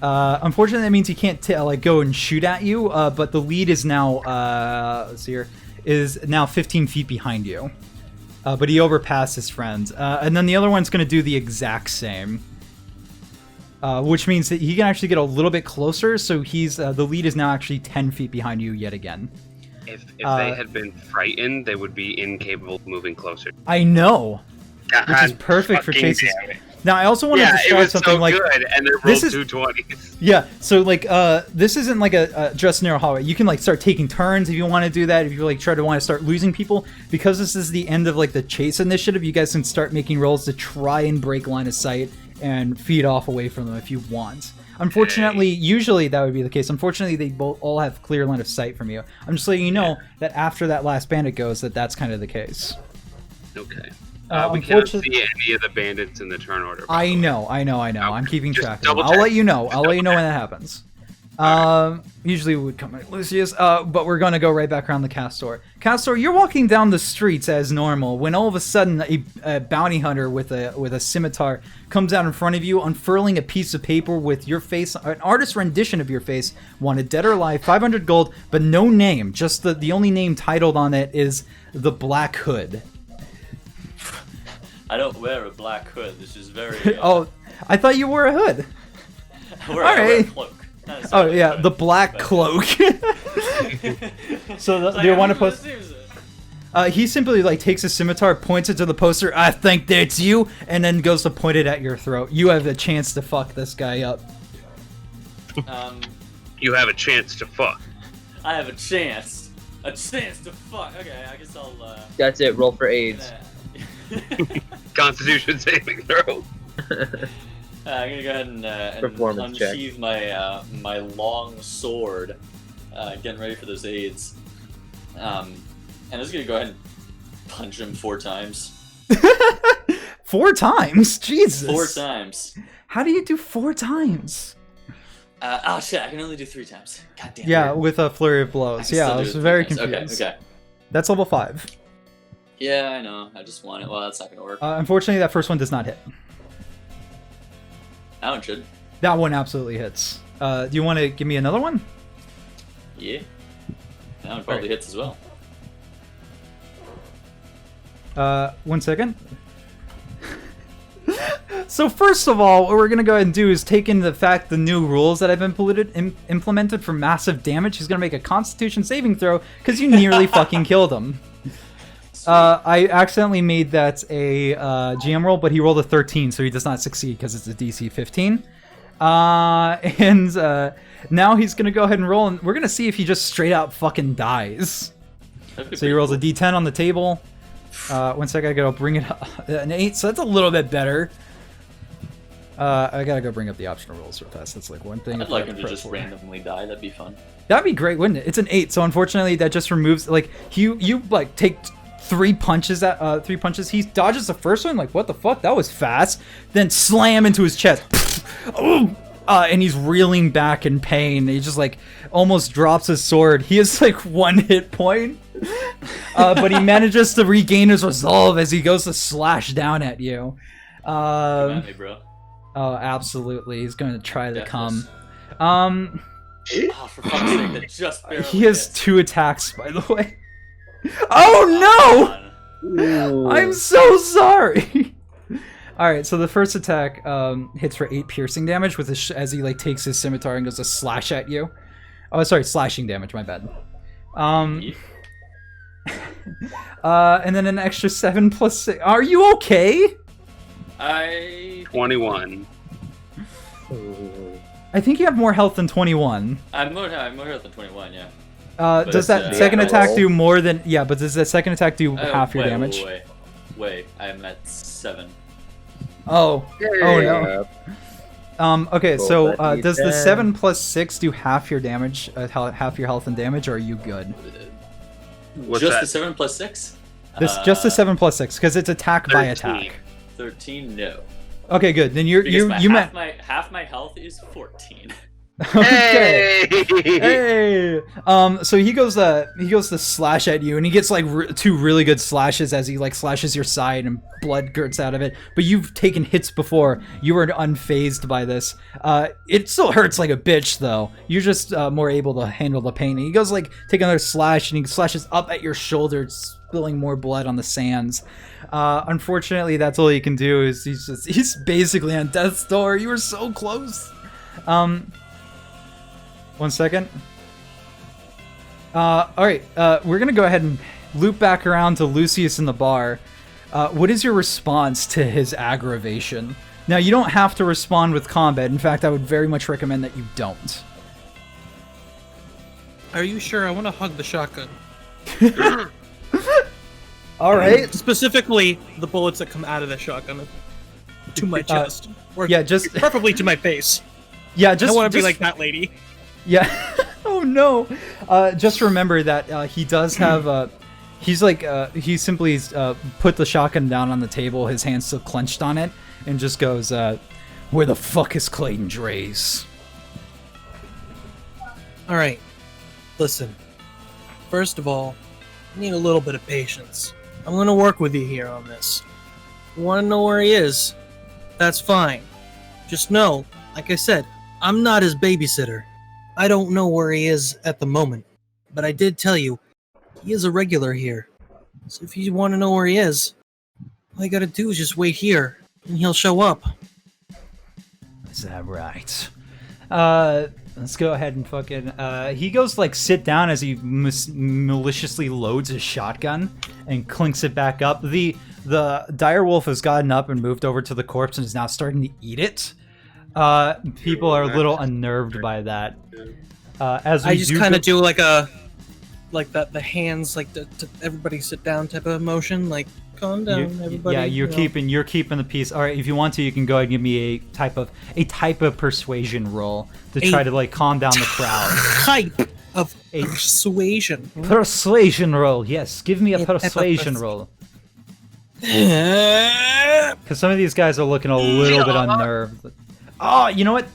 Unfortunately, that means he can't go and shoot at you, but the lead is now, let's see here, is now 15 feet behind you. But he overpassed his friend. And then the other one's going to do the exact same. Which means that he can actually get a little bit closer, so he's the lead is now actually 10 feet behind you yet again. If they had been frightened, they would be incapable of moving closer. I know. Which is perfect for chases. Now, I also want to describe something good, and they rolled 220s. Yeah, so this isn't a just narrow hallway. You can start taking turns if you want to do that. If you want to start losing people, because this is the end of the chase initiative. You guys can start making rolls to try and break line of sight and feed off away from them if you want. Unfortunately, usually that would be the case. Unfortunately, they all have clear line of sight from you. I'm just letting you know that after that last bandit goes, that's kind of the case. Okay. We can't see any of the bandits in the turn order. I know. I'm keeping track of them. I'll let you know. When that happens. Usually we would come at Lucius, but we're gonna go right back around the Castor. Castor, you're walking down the streets as normal when all of a sudden a bounty hunter with a scimitar comes out in front of you, unfurling a piece of paper with your face, an artist's rendition of your face, wanted dead or alive, 500 gold, but no name. Just the only name titled on it is the Black Hood. I don't wear a black hood. This is very. Oh, I thought you wore a hood. I wear a cloak. Oh yeah, the black cloak. So do you want to post? He simply like takes a scimitar, points it to the poster. I think that's you, and then goes to point it at your throat. You have a chance to fuck this guy up. You have a chance to fuck. I have a chance to fuck. Okay, I guess I'll. That's it. Roll for AIDS. Constitution saving throw. I'm gonna go ahead and unsheathe my long sword, getting ready for those aids. And I'm just gonna go ahead and punch him 4 times. 4 times? Jesus. 4 times. How do you do 4 times? Oh shit! I can only do 3 times. God damn. Yeah, with a flurry of blows. Yeah, I was very confused. Okay. That's level 5. Yeah, I know. I just want it. Well, that's not gonna work. Unfortunately, that first one does not hit. That one should. That one absolutely hits. Do you want to give me another one? Yeah. That one probably hits as well. 1 second. So first of all, what we're going to go ahead and do is take into the fact the new rules that I've implemented for massive damage. He's going to make a Constitution saving throw because you nearly fucking killed him. I accidentally made that a GM roll, but he rolled a 13, so he does not succeed because it's a DC 15. And now he's going to go ahead and roll, and we're going to see if he just straight out fucking dies. So he rolls a D10 on the table. 1 second, I gotta bring it up. An 8, so that's a little bit better. I gotta go bring up the optional rolls real fast. That's like one thing. I'd like him to just randomly die. That'd be fun. That'd be great, wouldn't it? It's an 8, so unfortunately that just removes, like, you like take 3 punches at 3 punches. He dodges the first one, like, what the fuck? That was fast. Then slam into his chest. And he's reeling back in pain. He just like almost drops his sword. He has like 1 hit point. But he manages to regain his resolve as he goes to slash down at you. Come at me, bro. Oh, absolutely. He's going to try to come. Oh, for fuck's sake, that just barely He has hit. 2 attacks, by the way. Oh no! I'm so sorry. All right, so the first attack hits for 8 piercing damage with his as he like takes his scimitar and goes to slash at you. Oh, sorry, slashing damage. My bad. And then an extra 7 plus 6. Are you okay? 21. I think you have more health than 21. I'm more health than 21, yeah. Does that second attack do more than... Yeah, but does that second attack do half your damage? Wait, I'm at 7. Oh. Oh, no. Okay, so does the 7 plus 6 do half your damage, half your health and damage, or are you good? What's just that? the 7 plus 6? Just the 7 plus 6, because it's attack 13. by attack. 13, no. Okay, good. Then half my health is 14. Okay. Hey. So he goes to slash at you, and he gets like 2 really good slashes as he like slashes your side, and blood gurts out of it. But you've taken hits before. You were unfazed by this. It still hurts like a bitch, though. You're just more able to handle the pain. And he goes like take another slash, and he slashes up at your shoulder, spilling more blood on the sands. Unfortunately, that's all he can do. Is he's basically on death's door. You were so close. 1 second. Alright, we're gonna go ahead and loop back around to Lucius in the bar. What is your response to his aggravation? Now, you don't have to respond with combat. In fact, I would very much recommend that you don't. Are you sure? I want to hug the shotgun. Alright. Specifically, the bullets that come out of the shotgun to my chest. Or yeah, just... preferably to my face. Yeah, just... I want to be like that lady. Yeah. Oh no. Just remember that he does have he's like he simply put the shotgun down on the table, his hands still clenched on it, and just goes, where the fuck is Clayton Draze? Alright, listen. First of all, I need a little bit of patience. I'm gonna work with you here on this. You wanna know where he is? That's fine. Just know, like I said, I'm not his babysitter. I don't know where he is at the moment, but I did tell you, he is a regular here. So if you want to know where he is, all you gotta do is just wait here, and he'll show up. Is that right? Let's go ahead and fucking... he goes, like, sit down as he maliciously loads his shotgun and clinks it back up. The direwolf has gotten up and moved over to the corpse and is now starting to eat it. People are a little unnerved by that. As we I just kind of do like a... Like that, the hands, like to everybody sit down type of motion, like calm down, everybody. Yeah, you're keeping the peace. All right, if you want to, you can go ahead and give me a type of persuasion roll to try to like calm down the crowd. Type of persuasion. Persuasion roll, yes. Give me a persuasion roll. Because some of these guys are looking a little bit unnerved. Oh, you know what?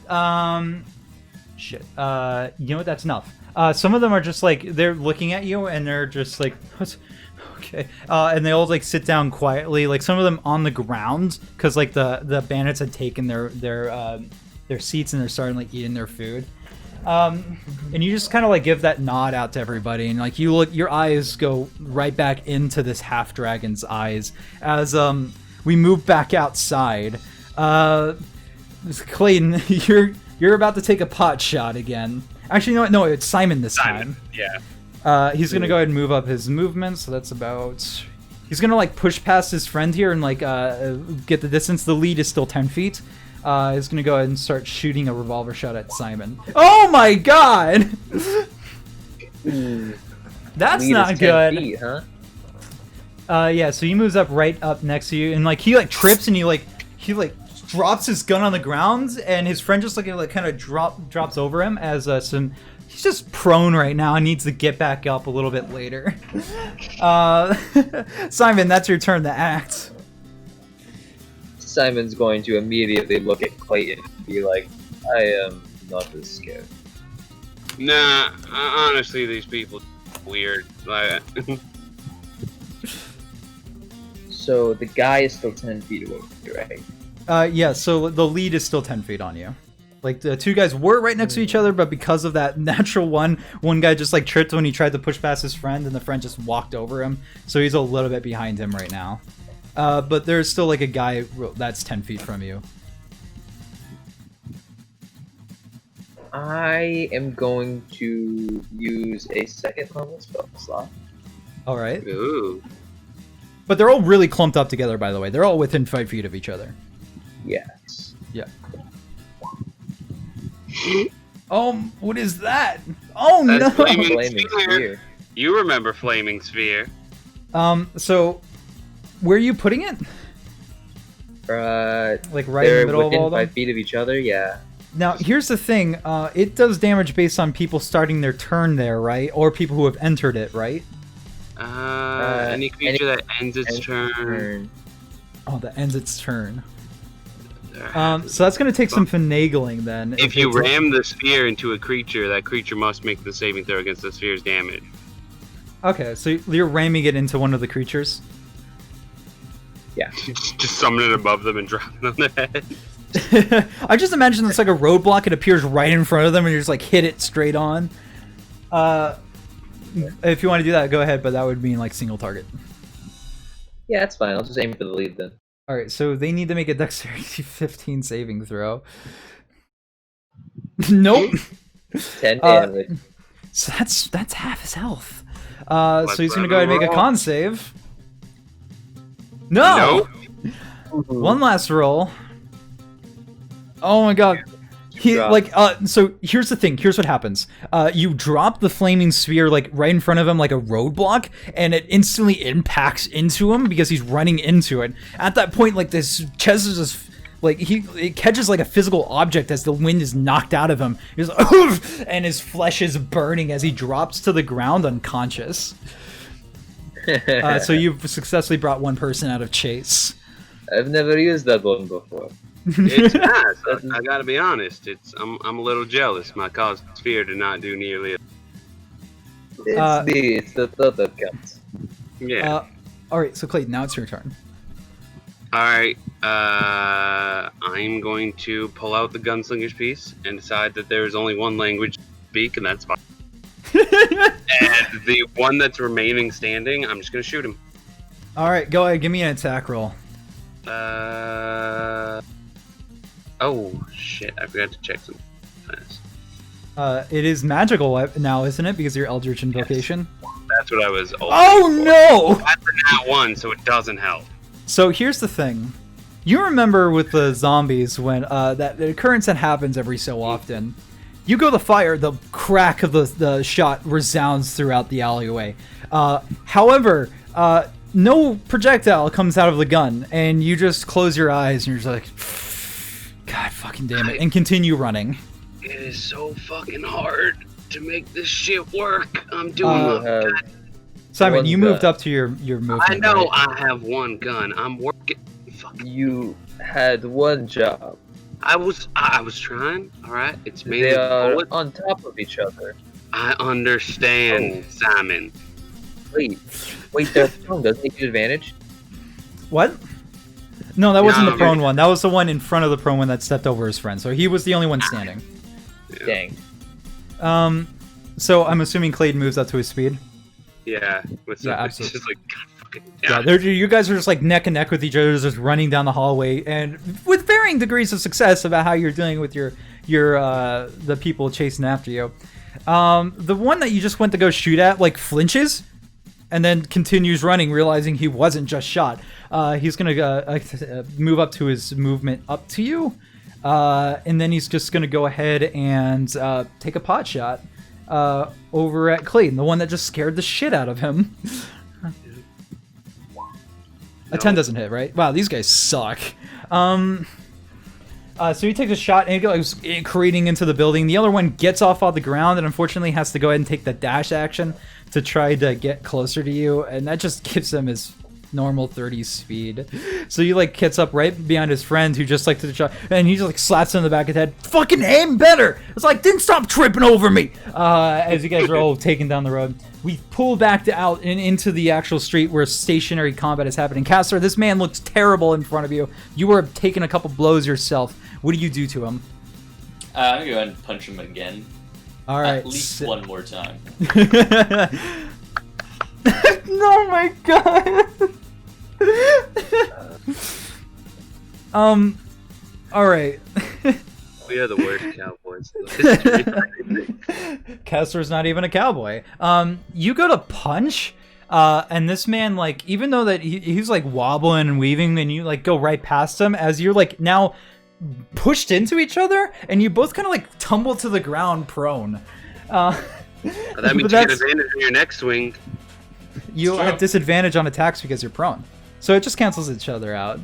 Shit. You know what? That's enough. Some of them are just like, they're looking at you and they're just like, what's... Okay. And they all like sit down quietly. Like some of them on the ground because like the bandits had taken their seats and they're starting like eating their food. And you just kind of like give that nod out to everybody and like you look, your eyes go right back into this half dragon's eyes as we move back outside. Clayton, you're about to take a pot shot again. Actually, you know what? No, it's Simon this time. Yeah. He's gonna go ahead and move up his movement, so that's about... He's gonna, like, push past his friend here and, like, get the distance. The lead is still 10 feet. He's gonna go ahead and start shooting a revolver shot at Simon. Oh my god! That's Lead not is 10 good. feet, huh? Yeah, so he moves up right up next to you, and, like, he, like, trips and he drops his gun on the ground, and his friend just like kind of drops over him as he's just prone right now and needs to get back up a little bit later. Simon, that's your turn to act. Simon's going to immediately look at Clayton and be like, I am not this scared. Nah, honestly, these people are weird. Like, So the guy is still 10 feet away from you, right? Yeah, so the lead is still 10 feet on you. Like, the two guys were right next to each other, but because of that natural one guy just, like, tripped when he tried to push past his friend, and the friend just walked over him. So he's a little bit behind him right now. But there's still, like, a guy that's 10 feet from you. I am going to use a second level spell slot. All right. ooh. But they're all really clumped up together, by the way. They're all within 5 feet of each other. Yes. Yeah. What is that? Oh, That's no! Flaming Sphere. You remember Flaming Sphere. So, where are you putting it? Like right in the middle of all of them? 5 feet of each other, yeah. Now, here's the thing. It does damage based on people starting their turn there, right? Or people who have entered it, right? Any creature that ends its turn. Oh, that ends its turn. So that's going to take some finagling then. If you ram the sphere into a creature, that creature must make the saving throw against the sphere's damage. Okay, so you're ramming it into one of the creatures? Yeah. Just summon it above them and drop it on their head. I just imagine it's like a roadblock. It appears right in front of them and you just like hit it straight on. If you want to do that, go ahead, but that would mean like single target. Yeah, that's fine. I'll just aim for the lead then. Alright, so they need to make a dexterity 15 saving throw. Nope. 10 damage. So that's half his health. So he's gonna go ahead and make a con save. No! Nope. One last roll. Oh my god. So here's the thing. Here's what happens. You drop the flaming sphere like right in front of him like a roadblock, and it instantly impacts into him because he's running into it. At that point, like this chest is just like it catches like a physical object as the wind is knocked out of him. He's like, oof, and his flesh is burning as he drops to the ground unconscious. So you've successfully brought one person out of chase. I've never used that one before. It's nice. I gotta be honest. I'm a little jealous. My cause fear did not do nearly. It's the thought that counts. Yeah. All right, so Clayton, now it's your turn. All right. I'm going to pull out the gunslinger's piece and decide that there is only one language to speak, and that's fine. And the one that's remaining standing, I'm just gonna shoot him. All right, go ahead. Give me an attack roll. Oh shit! I forgot to check some. It is magical now, isn't it? Because of your Eldritch Invocation. That's what I was. Oh no! That's for that one, so it doesn't help. So here's the thing. You remember with the zombies when that occurrence that happens every so often. You go to fire, the crack of the shot resounds throughout the alleyway. However, no projectile comes out of the gun, and you just close your eyes and you're just like, God fucking damn it, and continue running. It is so fucking hard to make this shit work. I'm doing Simon, one you gun. moved up to your movement. I know right? I have one gun. I'm working. Fuck. You had one job. I was trying. All right, it's mainly They are bullets. on top of each other. I understand, Oh. Simon. Wait, they're prone. Does it give you advantage? What? No, that wasn't No, the prone one. That was the one in front of the prone one that stepped over his friend. So he was the only one standing. Dang. So I'm assuming Clayton moves up to his speed. Yeah, with Yeah, some, absolutely. It's just like God fucking. Yeah, you guys are just like neck and neck with each other, just running down the hallway, and with varying degrees of success about how you're dealing with your the people chasing after you. The one that you just went to go shoot at like flinches, and then continues running, realizing he wasn't just shot. He's gonna move up to his movement up to you, and then he's just gonna go ahead and take a pot shot over at Clayton, the one that just scared the shit out of him. A 10 doesn't hit, right? Wow, these guys suck. So he takes a shot and he goes careening into the building. The other one gets off the ground and unfortunately has to go ahead and take the dash action to try to get closer to you, and that just gives him his normal 30 speed. So he like gets up right behind his friend who just like took the shot, and he just like slaps him in the back of the head. Fucking aim better! It's like, didn't stop tripping over me! As you guys are all taking down the road. We pull back out and into the actual street where stationary combat is happening. Castor, this man looks terrible in front of you. You were taking a couple blows yourself. What do you do to him? I'm gonna go ahead and punch him again. All right. At least one more time. Oh my god. All right. We are the worst cowboys in history. Castor's not even a cowboy. You go to punch, and this man, like, even though that he's like wobbling and weaving, and you like go right past him as you're like now pushed into each other, and you both kind of like tumble to the ground prone. That means you get advantage in your next swing. You have disadvantage on attacks because you're prone, so it just cancels each other out.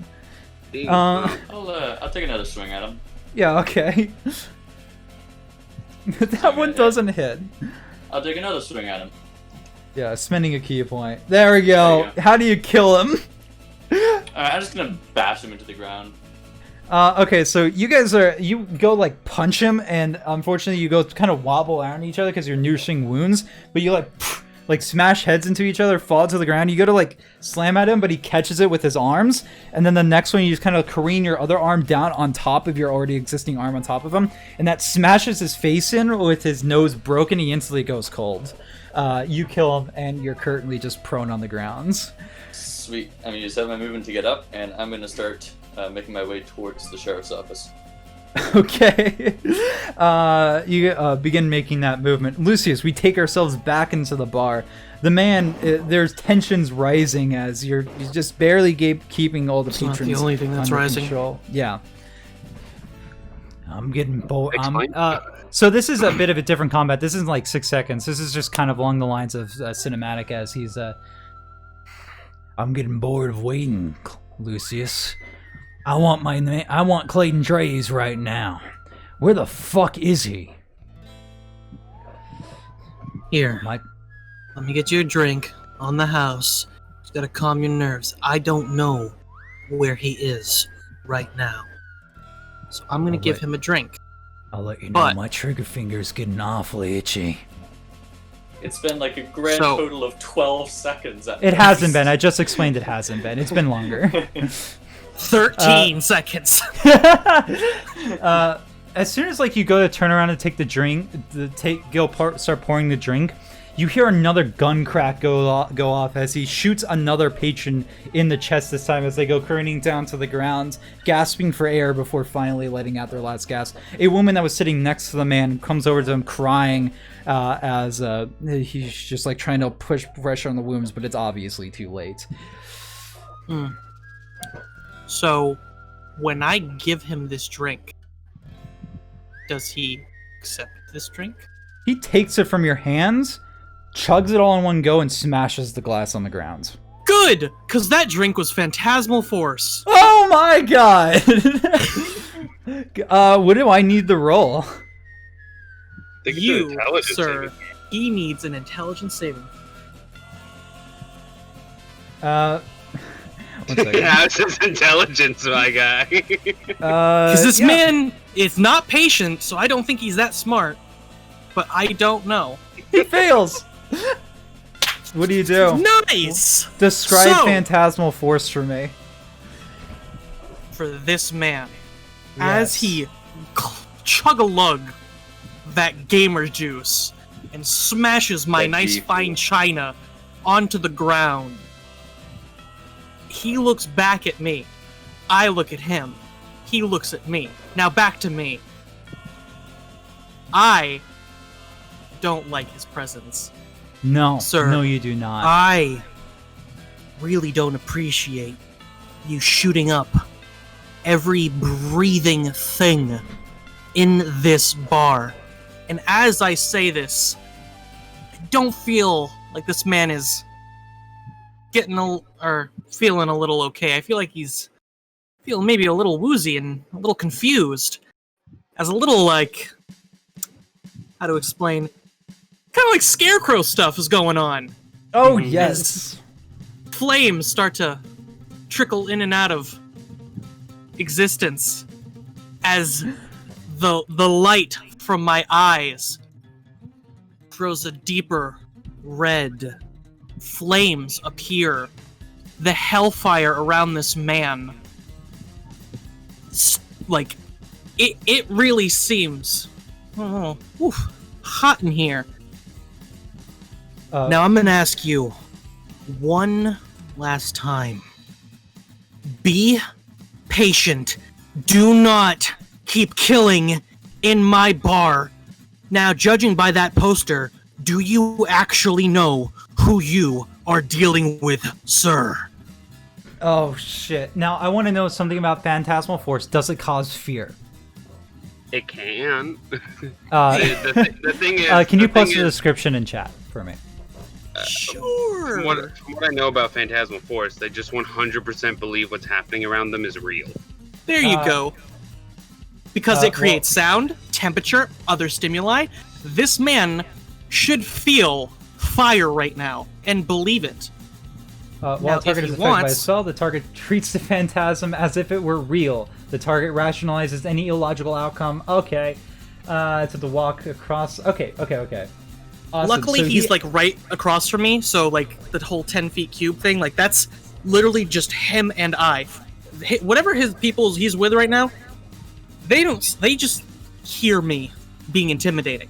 I'll take another swing at him. Yeah, okay. That one doesn't hit. I'll take another swing at him. Yeah, spending a key point. There we go. There you go. How do you kill him? I'm just gonna bash him into the ground. Okay, so you go like punch him, and unfortunately you go kind of wobble around each other because you're nursing wounds, but you like smash heads into each other, fall to the ground. You go to like slam at him, but he catches it with his arms, and then the next one you just kind of careen your other arm down on top of your already existing arm on top of him, and that smashes his face in with his nose broken. He instantly goes cold. You kill him, and you're currently just prone on the grounds. Sweet. I'm gonna use my movement to get up, and I'm gonna start making my way towards the sheriff's office. Okay. You begin making that movement. Lucius, we take ourselves back into the bar. The man, there's tensions rising as you're just barely keeping all the It's patrons not the only thing that's under rising. control. Yeah. I'm getting bored. Explain. So this is a bit of a different combat. This isn't like 6 seconds. This is just kind of along the lines of cinematic as he's... I'm getting bored of waiting, Lucius. I want Clayton Draze right now. Where the fuck is he? Here, Mike. let me get you a drink on the house. Just gotta calm your nerves. I don't know where he is right now. So I'm gonna give him a drink. I'll let you know But- my trigger finger's getting awfully itchy. It's been like a grand total of 12 seconds. It hasn't been. I just explained it hasn't been. It's been longer. 13 seconds. As soon as like you go to turn around and take the drink, start pouring the drink, you hear another gun crack go off as he shoots another patron in the chest this time as they go careening down to the ground, gasping for air before finally letting out their last gasp. A woman that was sitting next to the man comes over to him crying as he's just like trying to push pressure on the wounds, but it's obviously too late. So, when I give him this drink, does he accept this drink? He takes it from your hands, chugs it all in one go, and smashes the glass on the ground. Good! Because that drink was Phantasmal Force. Oh my god! What do I need to roll? You, sir, he needs an intelligence saving. One second. How's his intelligence, my guy? Because this man is not patient, so I don't think he's that smart. But I don't know. He fails! What do you do? Nice! Describe So- Phantasmal Force for me. For this man, Yes. as he chug-a-lug that gamer juice and smashes my That nice beef. fine china onto the ground, he looks back at me. I look at him. He looks at me. Now back to me. I don't like his presence. No, Sir. no you do not. I really don't appreciate you shooting up every breathing thing in this bar. And as I say this, I don't feel like this man is feeling a little okay. I feel like he's feeling maybe a little woozy and a little confused. As a little like, how to explain, kind of like scarecrow stuff is going on. Oh, yes. Flames start to trickle in and out of existence as the light from my eyes throws a deeper red. Flames appear. The hellfire around this man, like, it really seems hot in here. Now I'm gonna ask you one last time. Be patient. Do not keep killing in my bar. Now, judging by that poster, do you actually know who you are dealing with, sir? Oh, shit. Now, I want to know something about Phantasmal Force. Does it cause fear? It can. The thing is, can you the post thing the is- description in chat for me? Sure. From what I know about Phantasmal Force, they just 100% believe what's happening around them is real. There you go. Because it creates sound, temperature, other stimuli. This man should feel fire right now and believe it. While Now, the target if is he affected by a wants- spell, the target treats the phantasm as if it were real. The target rationalizes any illogical outcome. Okay. To the walk across. Okay. Awesome. Luckily, So he's like right across from me, so like the whole 10 feet cube thing, like that's literally just him and I. Whatever his people he's with right now, they just hear me being intimidating.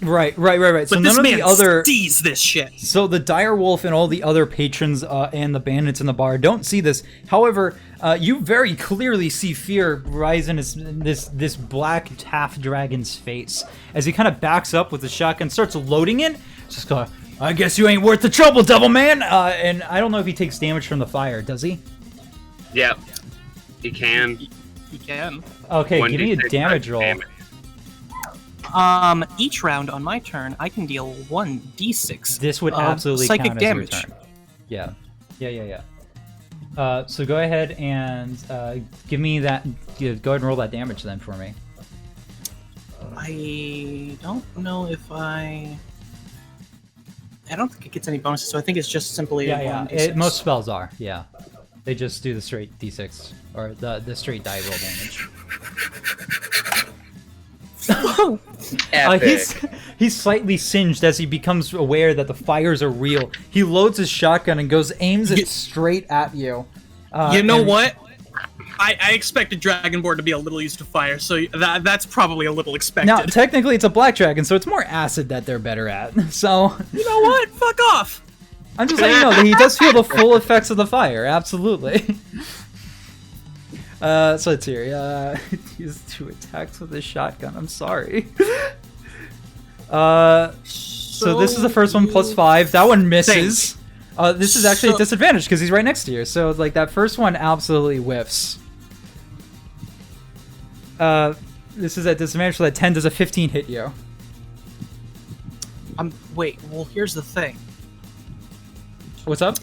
Right. So But none this of man the other. sees this shit. So the direwolf and all the other patrons and the bandits in the bar don't see this. However, you very clearly see fear rise in this black half dragon's face as he kind of backs up with the shotgun, starts loading it. Just go, I guess you ain't worth the trouble, devil man. And I don't know if he takes damage from the fire, does he? Yeah, he can. He can. Okay, give me a 1d6 damage roll. damage. Each round on my turn, I can deal 1d6. This would absolutely psychic count damage. as your turn. Yeah. So go ahead and give me that. Go ahead and roll that damage then for me. I don't know if I don't think it gets any bonuses, so I think it's just simply Yeah. 1d6. Most spells are. Yeah, they just do the straight d6 or the straight die roll damage. Epic. He's slightly singed as he becomes aware that the fires are real. He loads his shotgun and aims it straight at you. You know what? I expected Dragonborn to be a little used to fire, so that's probably a little expected. Now, technically, it's a black dragon, so it's more acid that they're better at. So, you know what? Fuck off. I'm just letting you know that he does feel the full effects of the fire. Absolutely. So let's hear. Use 2 attacks with his shotgun. I'm sorry. So this is the first one +5. That one misses. This is actually a disadvantage because he's right next to you. So like that first one absolutely whiffs. This is at disadvantage, so that 10 does a 15 hit you. Wait, well, here's the thing. What's up?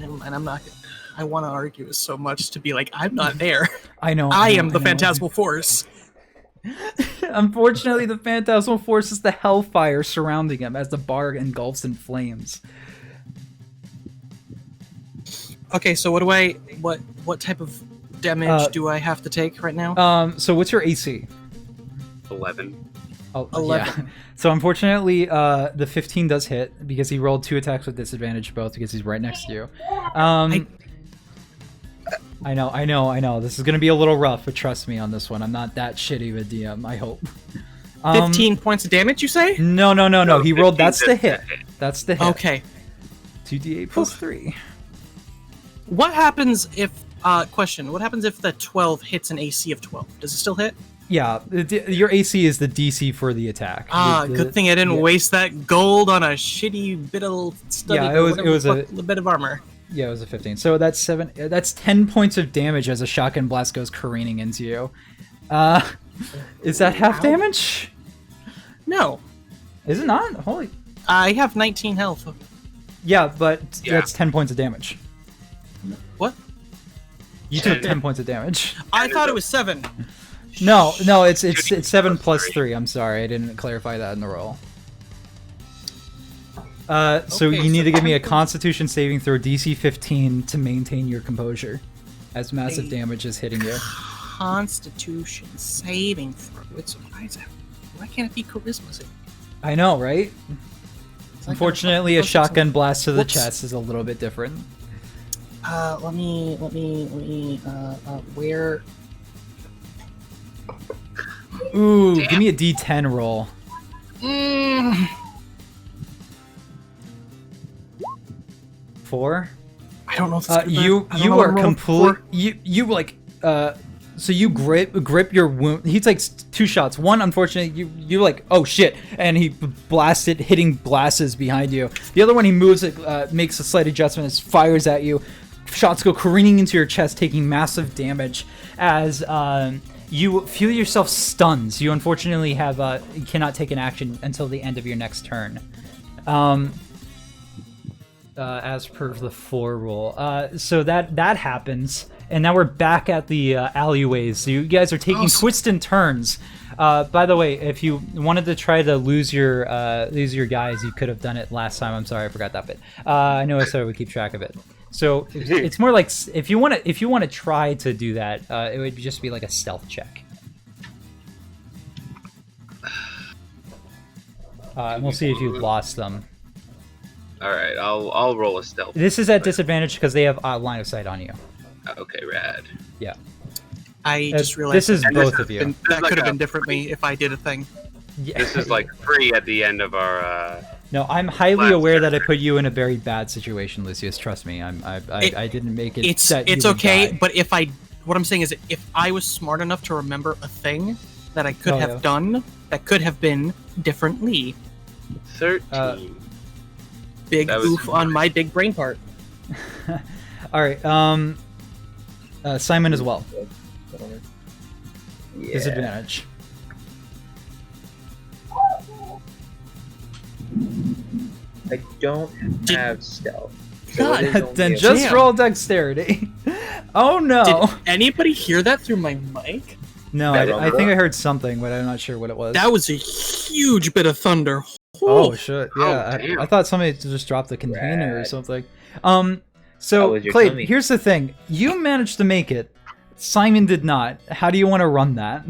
And I'm not. I want to argue this so much to be like, I'm not there. I know. I am the Phantasmal Force. Unfortunately, the Phantasmal Force is the hellfire surrounding him as the bar engulfs in flames. Okay, so what type of damage do I have to take right now? So what's your AC? 11. Oh, 11. Yeah. So unfortunately, the 15 does hit because he rolled 2 attacks with disadvantage both because he's right next to you. I know. This is gonna be a little rough, but trust me on this one. I'm not that shitty of a DM. I hope. 15 points of damage, you say? No. He rolled. That's the hit. That's the hit. Okay. 2d8 plus 3. What happens if? Question. What happens if the 12 hits an AC of 12? Does it still hit? Yeah, your AC is the DC for the attack. Good thing I didn't waste that gold on a shitty bit of study. Yeah, it was a bit of armor. Yeah, it was a 15. So that's 7. That's 10 points of damage as a shotgun blast goes careening into you. Is that half damage? No. Is it not? Holy. I have 19 health. Yeah, but that's 10 points of damage. What? You took 10 points of damage. I thought it was 7. No, it's 7 plus 3. I'm sorry, I didn't clarify that in the roll. So you need to give me a Constitution saving throw DC 15 to maintain your composure, as massive damage is hitting you. Constitution saving throw. Why can't it be charisma? I know, right? Unfortunately, a shotgun blast to the chest is a little bit different. Let me. Where? Ooh, give me a D10 roll. 4. I don't know if it's you are complete. You like so you grip your wound. He takes 2 shots. One, unfortunately, you like, oh shit, and he blasts it, hitting blasts behind you. The other one, he moves it, makes a slight adjustment, it fires at you. Shots go careening into your chest, taking massive damage as you feel yourself stunned. You unfortunately have you cannot take an action until the end of your next turn. As per the 4 rule. So that happens, and now we're back at the alleyways. So you guys are taking twists and turns. By the way, if you wanted to try to lose your guys, you could have done it last time. I'm sorry, I forgot that bit. I know I said we keep track of it. So it's more like if you want to try to do that, it would just be like a stealth check. And we'll see if you've lost them. All right, I'll roll a stealth. This is at disadvantage because they have line of sight on you. Okay, rad. Yeah. I just realized this is both of you. That could have been differently if I did a thing. Yeah. This is like free at the end of our. No, I'm highly aware that I put you in a very bad situation, Lucius. Trust me, I didn't make it. It's okay, but what I'm saying is, if I was smart enough to remember a thing that I could have done, that could have been differently. 13. Big oof on my big brain part. All right, Simon as well. Yeah. Disadvantage. I don't have stealth. So it is only Then a- just roll dexterity. Oh no! Did anybody hear that through my mic? No, I think I heard something, but I'm not sure what it was. That was a huge bit of thunder. Oh shit! Oh, Yeah, damn. I thought somebody just dropped the container or something. So, was your Clayton, tummy. here's the thing. You managed to make it. Simon did not. How do you want to run that?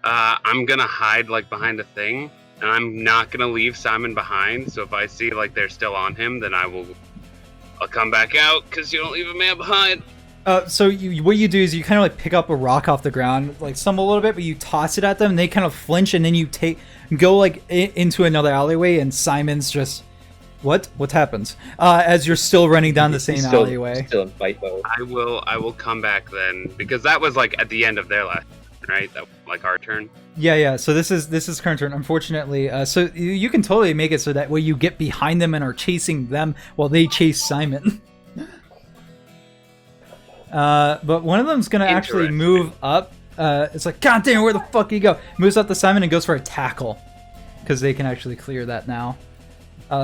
I'm gonna hide like behind a thing, and I'm not gonna leave Simon behind. So if I see like they're still on him, then I'll come back out because you don't leave a man behind. So what you do is you kind of like pick up a rock off the ground, like stumble a little bit, but you toss it at them, and they kind of flinch, and then you go like into another alleyway, and Simon's just, what happens? As you're still running down the same alleyway. Still in fight mode. I will come back then because that was like at the end of their last, right? That like our turn. Yeah. So this is current turn, unfortunately. So you can totally make it so that way you get behind them and are chasing them while they chase Simon. But one of them's gonna actually move up. It's like, God damn, where the fuck do you go? Moves up to Simon and goes for a tackle, because they can actually clear that now.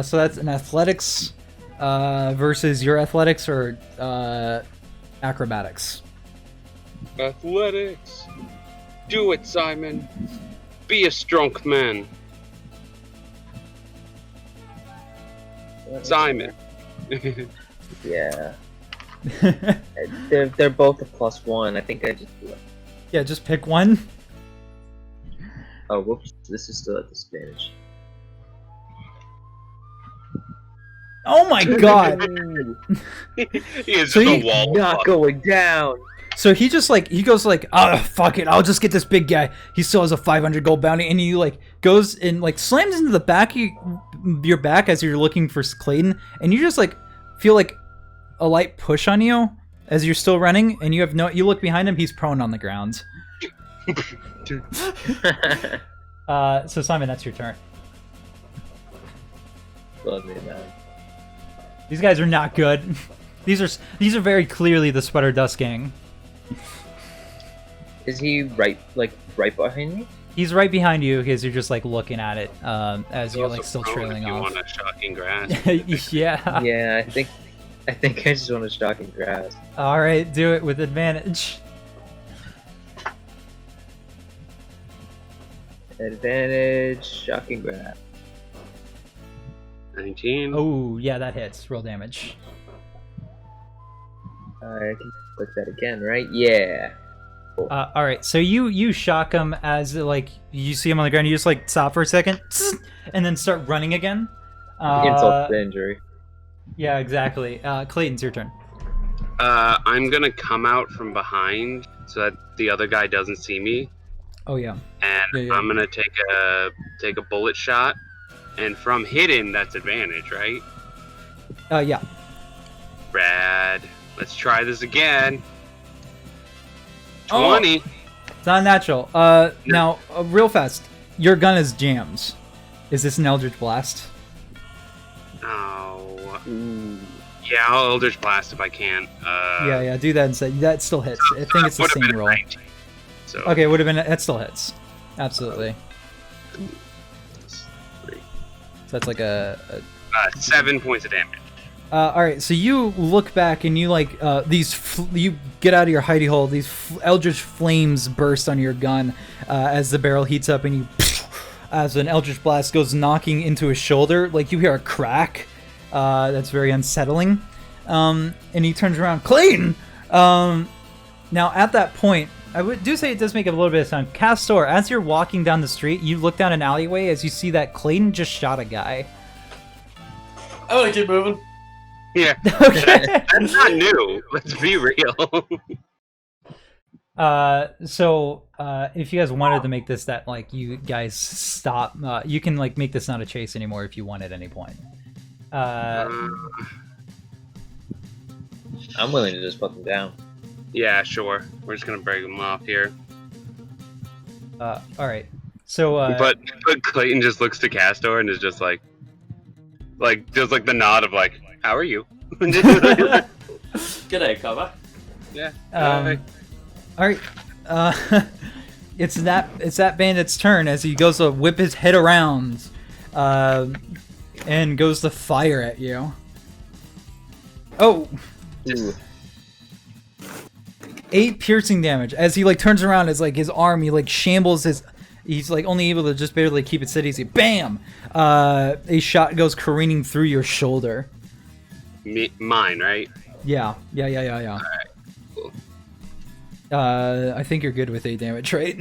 So that's an athletics versus your athletics or acrobatics. Athletics. Do it, Simon. Be a strong man. Simon. Yeah. They're both a +1. I think I just do it. Yeah, just pick one. Oh, whoops. This is still at disadvantage. Oh my god! He is So just he- a wall. Not going down. So he just like, he goes like, oh fuck it, I'll just get this big guy. He still has a 500 gold bounty, and he like goes and like slams into the back of your back as you're looking for Clayton, and you just like feel like a light push on you as you're still running, and you look behind him, he's prone on the ground. So Simon, that's your turn. Love me, man. These guys are not good. These are very clearly the Spudder Dust Gang. Is he right behind me? He's right behind you because you're just like looking at it as you're like still trailing if you off. want a shocking grass. Yeah. Yeah, I think I just want to stalking grass. All right, do it with advantage. Advantage, shocking grass. 19. Oh, yeah, that hits. Roll damage. I can click that again, right? Yeah. All right, so you shock him as like you see him on the ground. You just like stop for a second, and then start running again. Insult to injury. Yeah, exactly. Clayton's your turn. I'm gonna come out from behind so that the other guy doesn't see me, Oh yeah. and Yeah. I'm gonna take a bullet shot. And from hidden, that's advantage, right? Yeah. Rad. Let's try this again. Oh. 20. It's not natural. Now, real fast. Your gun is jams. Is this an Eldritch Blast? Oh. Ooh. Yeah, I'll Eldritch Blast if I can. Yeah, do that instead. That still hits. I think it's the would've same been a roll. 19, so Okay, it would have been. That still hits. Absolutely. So that's like a 7 points of damage. all right, so you look back and you like you get out of your hidey hole. These eldritch flames burst on your gun as the barrel heats up, and you, as an eldritch blast goes knocking into his shoulder, like you hear a crack. That's very unsettling. And he turns around, Clayton. Now at that point, I do say it does make a little bit of sound. Castor, as you're walking down the street, you look down an alleyway as you see that Clayton just shot a guy. I want to keep moving. Yeah. Okay. That's not new. Let's be real. So if you guys wanted to make this that like you guys stop, you can like make this not a chase anymore if you want at any point. I'm willing to just put them down. Yeah, sure. We're just gonna break them off here. All right. So But Clayton just looks to Castor and is just like does like the nod of like, how are you? G'day, cover. Yeah. all right. It's that bandit's turn as he goes to whip his head around, and goes to fire at you. Oh. Ooh. 8 piercing damage as he like turns around. As like his arm, he like shambles his. He's like only able to just barely keep it steady. He's like, bam! A shot goes careening through your shoulder. Mine, right? Yeah. Alright, cool. I think you're good with 8 damage, right?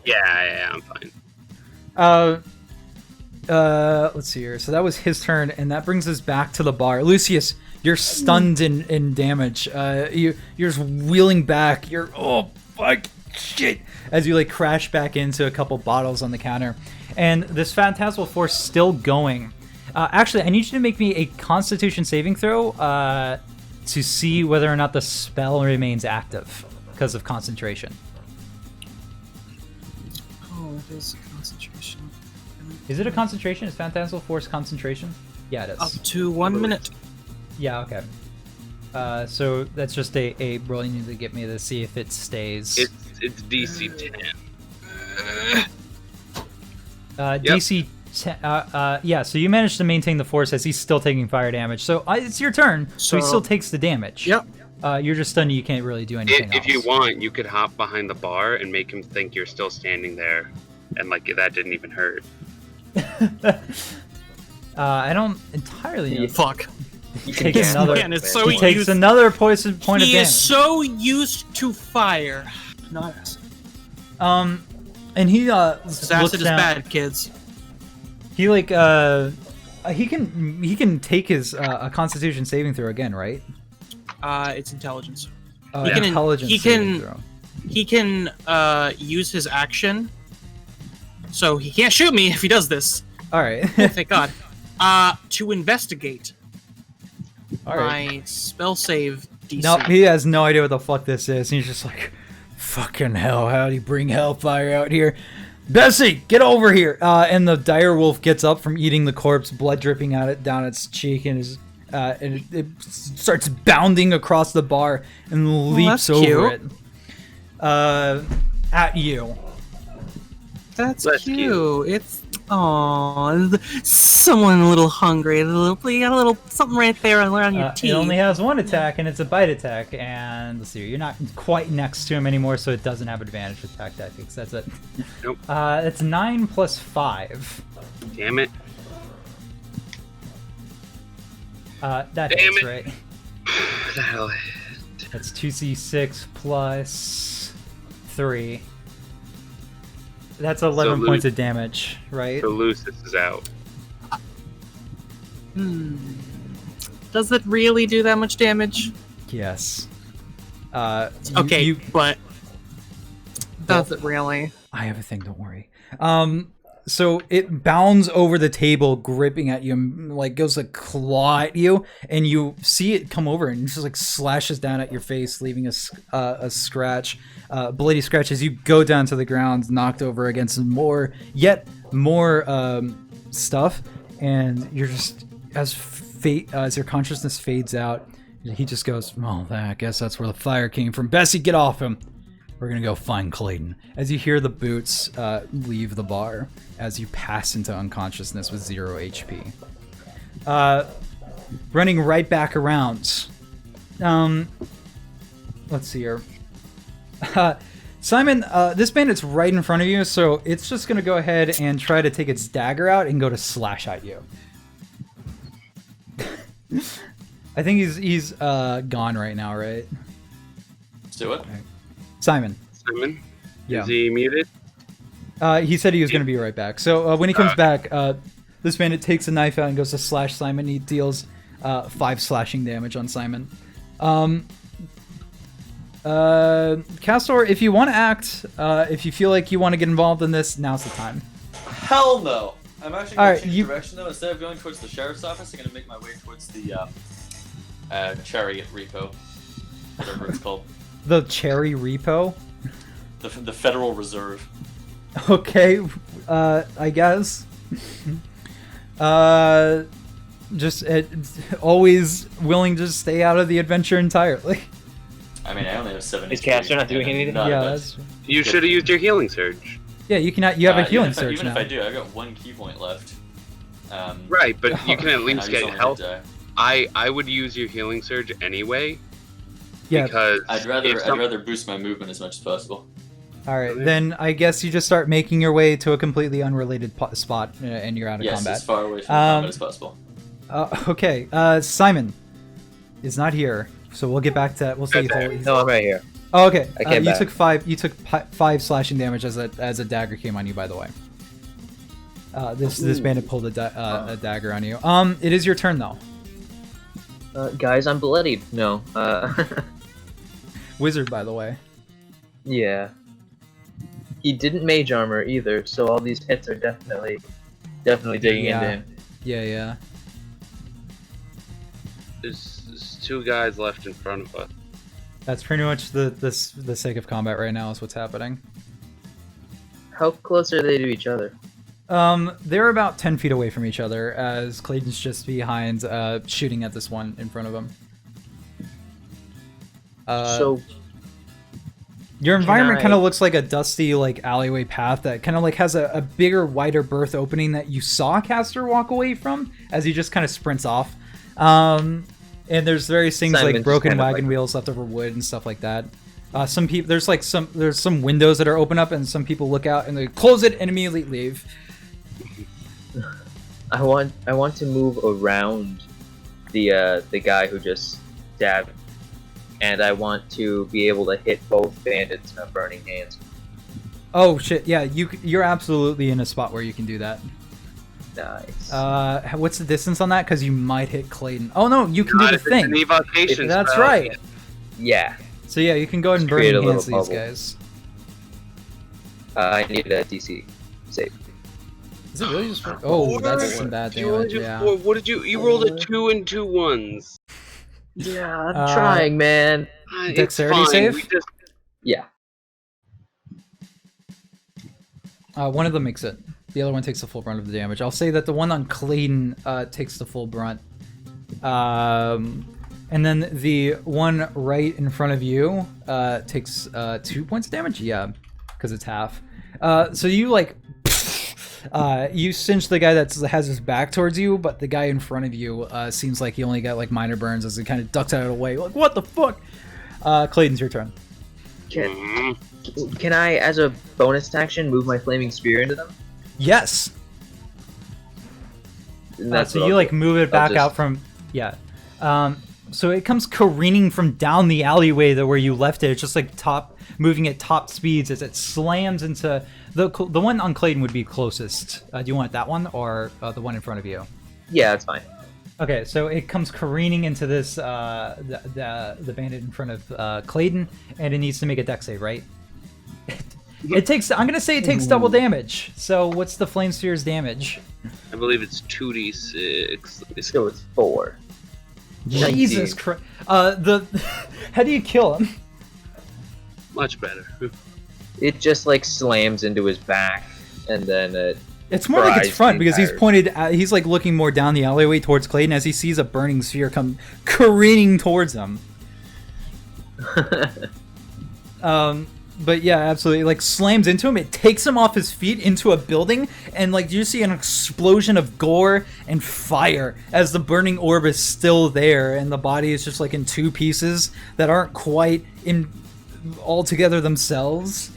Yeah, I'm fine. Let's see here. So that was his turn, and that brings us back to the bar. Lucius, you're stunned in damage. You're just wheeling back. You're fuck shit as you like crash back into a couple bottles on the counter, and this phantasmal force still going. Actually, I need you to make me a Constitution saving throw to see whether or not the spell remains active because of concentration. Oh, it is concentration. Is it a concentration? Is Phantasmal Force concentration? Yeah, it is. Up to 1 minute. Yeah, okay. So that's just a roll you need to get me to see if it stays. It's DC 10. DC 10. Yeah, so you managed to maintain the force as he's still taking fire damage. So it's your turn, so he still takes the damage. Yep. You're just stunned, you can't really do anything If else. you want, you could hop behind the bar and make him think you're still standing there, and like that didn't even hurt. I don't entirely know. Fuck. He takes another. Man, it's so He takes used- another poison point of He damage. is so used to fire. Nice. And he This looks acid is down. bad, kids. He like he can take his a Constitution saving throw again, right? It's intelligence. Oh, He can- intelligence he saving can- throw. He can use his action, so he can't shoot me if he does this. All right. Oh, thank God. To investigate All right. my spell save DC. No, he has no idea what the fuck this is. He's just like, fucking hell, how do you bring hellfire out here? Bessie, get over here! And the dire wolf gets up from eating the corpse, blood dripping out it down its cheek, and it starts bounding across the bar and leaps that's over cute. it. At you. That's That's cute. cute. It's someone a little hungry. You got a little something right there around your It teeth. only has one attack, and it's a bite attack. And let's see, you're not quite next to him anymore, so it doesn't have advantage with attack tactics. That's it. Nope. It's 9 plus 5. Damn it. That Damn hits, it. right? What the hell? That's 2c6 plus 3. That's 11 So points of damage, right? So Lucius is out. Does it really do that much damage? Yes. Okay, You, but does it really? I have a thing, don't worry. So it bounds over the table, gripping at you, and like goes to claw at you, and you see it come over and just like slashes down at your face, leaving a scratch, bloody scratch as you go down to the ground, knocked over against yet more stuff, and you're just as your consciousness fades out, he just goes, "Oh, I guess that's where the fire came from. Bessie, get off him. We're gonna go find Clayton." As you hear the boots leave the bar, as you pass into unconsciousness with 0 HP. Running right back around. Let's see here. Simon, this bandit's right in front of you, so it's just gonna go ahead and try to take its dagger out and go to slash at you. I think he's gone right now, right? Let's do it. Simon. Simon? Yeah. Is he muted? He said he was going to be right back. So when he comes back, this bandit takes a knife out and goes to slash Simon. He deals 5 slashing damage on Simon. Castor, if you want to act, if you feel like you want to get involved in this, now's the time. Hell no! I'm actually All going right, to change you- direction though. Instead of going towards the sheriff's office, I'm going to make my way towards the chariot repo, whatever it's called, The cherry repo. the Federal Reserve. Okay, I guess. Just always willing to stay out of the adventure entirely. I mean, I only have 7. Is Castor not doing anything? Yeah, that's, You should have used your healing surge. yeah. You can. You have a healing surge even now. if I do, I got 1 key point left. Right, but you can at and least I get just only health. die. I would use your healing surge anyway. Yeah. Because I'd rather if some- boost my movement as much as possible. All right, then I guess you just start making your way to a completely unrelated spot, and you're out of Yes, combat. as far away from combat as possible. Okay, Simon is not here So we'll get back to. We'll say. No, I'm right here. Oh, okay. I came you back. took 5. You took 5 slashing damage as a dagger came on you. By the way. This bandit pulled a dagger on you. It is your turn though. Guys, I'm bloodied. No. Wizard, by the way. Yeah. He didn't mage armor either, so all these hits are definitely digging into him. Yeah. There's 2 guys left in front of us. That's pretty much the sake of combat right now is what's happening. How close are they to each other? They're about 10 feet away from each other as Clayton's just behind, shooting at this one in front of him. So your environment I- kind of looks like a dusty like alleyway path that kind of like has a bigger, wider berth opening that you saw Castor walk away from as he just kind of sprints off. And there's various things Simon's like broken kind of wagon like- wheels, leftover wood, and stuff like that. Some people there's some windows that are open up, and some people look out and they close it and immediately leave. I want to move around the guy who just stabbed, and I want to be able to hit both bandits in a burning hands. Oh shit! Yeah, you're absolutely in a spot where you can do that. Nice. What's the distance on that? Because you might hit Clayton. Oh no, you can do the It's an thing. evocation That's spell. right. Yeah. So yeah, you can go ahead and Let's create burn a hands little these bubble. guys. I need a DC save. Is it really just? Oh, that's some bad You rolled damage. a Yeah. 4. What did you rolled a 2 and 2 1s. Yeah, I'm trying, man. It's Dexterity fine. save? We just- Yeah. One of them makes it. The other one takes the full brunt of the damage. I'll say that the one on Clayton takes the full brunt. And then the one right in front of you takes 2 points of damage. Yeah, because it's half. So you like you cinch the guy that has his back towards you, but the guy in front of you seems like he only got like minor burns as he kind of ducks out of the way. Like, what the fuck? Clayton's your turn. Can I, as a bonus action, move my flaming spear into them? Yes. And So what you I'll like do. move it I'll back just- out from so it comes careening from down the alleyway where you left it. It's just like moving at top speeds as it slams into the one on Clayton would be closest. Do you want that one or the one in front of you? Yeah, that's fine. Okay, so it comes careening into this the bandit in front of Clayton, and it needs to make a dex save, right? It takes. I'm gonna say it takes double damage. So what's the flame sphere's damage? I believe it's 2d6. So it's 4. Jesus 19. Christ! How do you kill him? Much better. It just like slams into his back, and then it. It's more like it's fries front the because he's entire- pointed. He's like looking more down the alleyway towards Clayton as he sees a burning sphere come careening towards him. But yeah, absolutely. Like slams into him. It takes him off his feet into a building, and like you see an explosion of gore and fire as the burning orb is still there, and the body is just like in 2 pieces that aren't quite in all together themselves.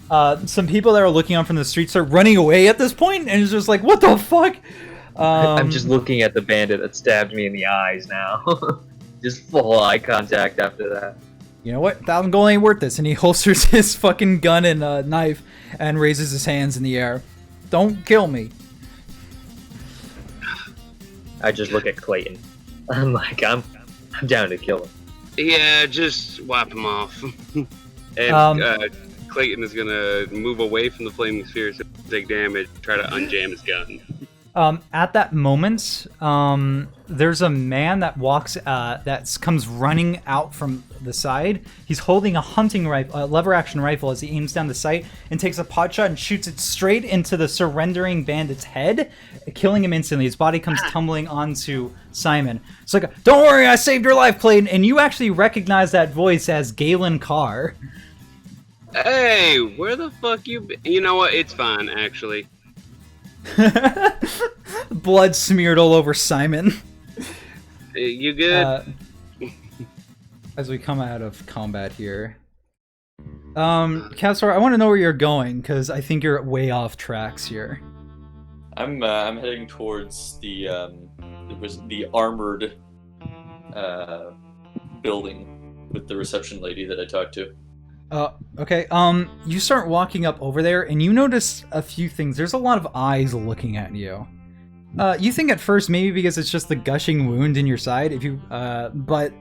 Some people that are looking on from the street start running away at this point, and it's just like, what the fuck? I'm just looking at the bandit that stabbed me in the eyes now. Just full eye contact after that. You know what? 1,000 gold ain't worth this. And he holsters his fucking gun and knife and raises his hands in the air. Don't kill me. I just look at Clayton. I'm like, I'm down to kill him. Yeah, just wipe him off. And Clayton is gonna move away from the flaming sphere to take damage, try to unjam his gun. At that moment, there's a man that walks, that comes running out from the side. He's holding a hunting rifle, a lever-action rifle, as he aims down the sight and takes a pot shot and shoots it straight into the surrendering bandit's head, killing him instantly. His body comes tumbling onto Simon. It's like, don't worry, I saved your life, Clayton. And you actually recognize that voice as Galen Carr. Hey, where the fuck you been? You know what? It's fine, actually. Blood smeared all over Simon. You good? As we come out of combat here. Castor, I want to know where you're going, because I think you're way off tracks here. I'm heading towards the armored building with the reception lady that I talked to. Okay. You start walking up over there, and you notice a few things. There's a lot of eyes looking at you. You think at first maybe because it's just the gushing wound in your side, but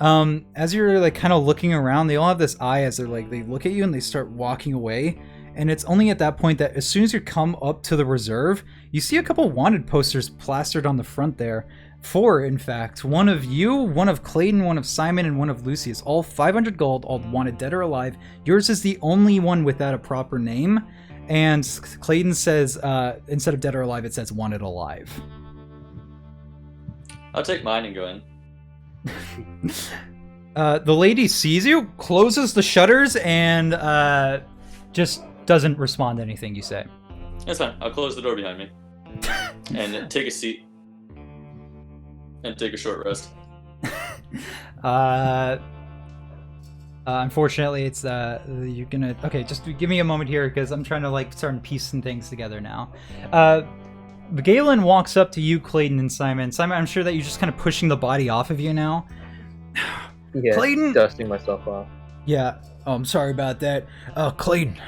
as you're like kind of looking around, they all have this eye as they're like, they look at you and they start walking away. And it's only at that point that as soon as you come up to the reserve, you see a couple wanted posters plastered on the front there. 4, in fact. One of you, one of Clayton, one of Simon, and one of Lucius. All 500 gold, all wanted dead or alive. Yours is the only one without a proper name. And Clayton says, instead of dead or alive, it says wanted alive. I'll take mine and go in. The lady sees you, closes the shutters, and just doesn't respond to anything you say. That's fine. I'll close the door behind me. And take a seat. And take a short rest. Unfortunately, it's you're gonna. Okay, just give me a moment here because I'm trying to like start to piece some things together now. Galen walks up to you, Clayton, and Simon. Simon, I'm sure that you're just kind of pushing the body off of you now. Yeah, Clayton, dusting myself off. Yeah. Oh, I'm sorry about that. Clayton,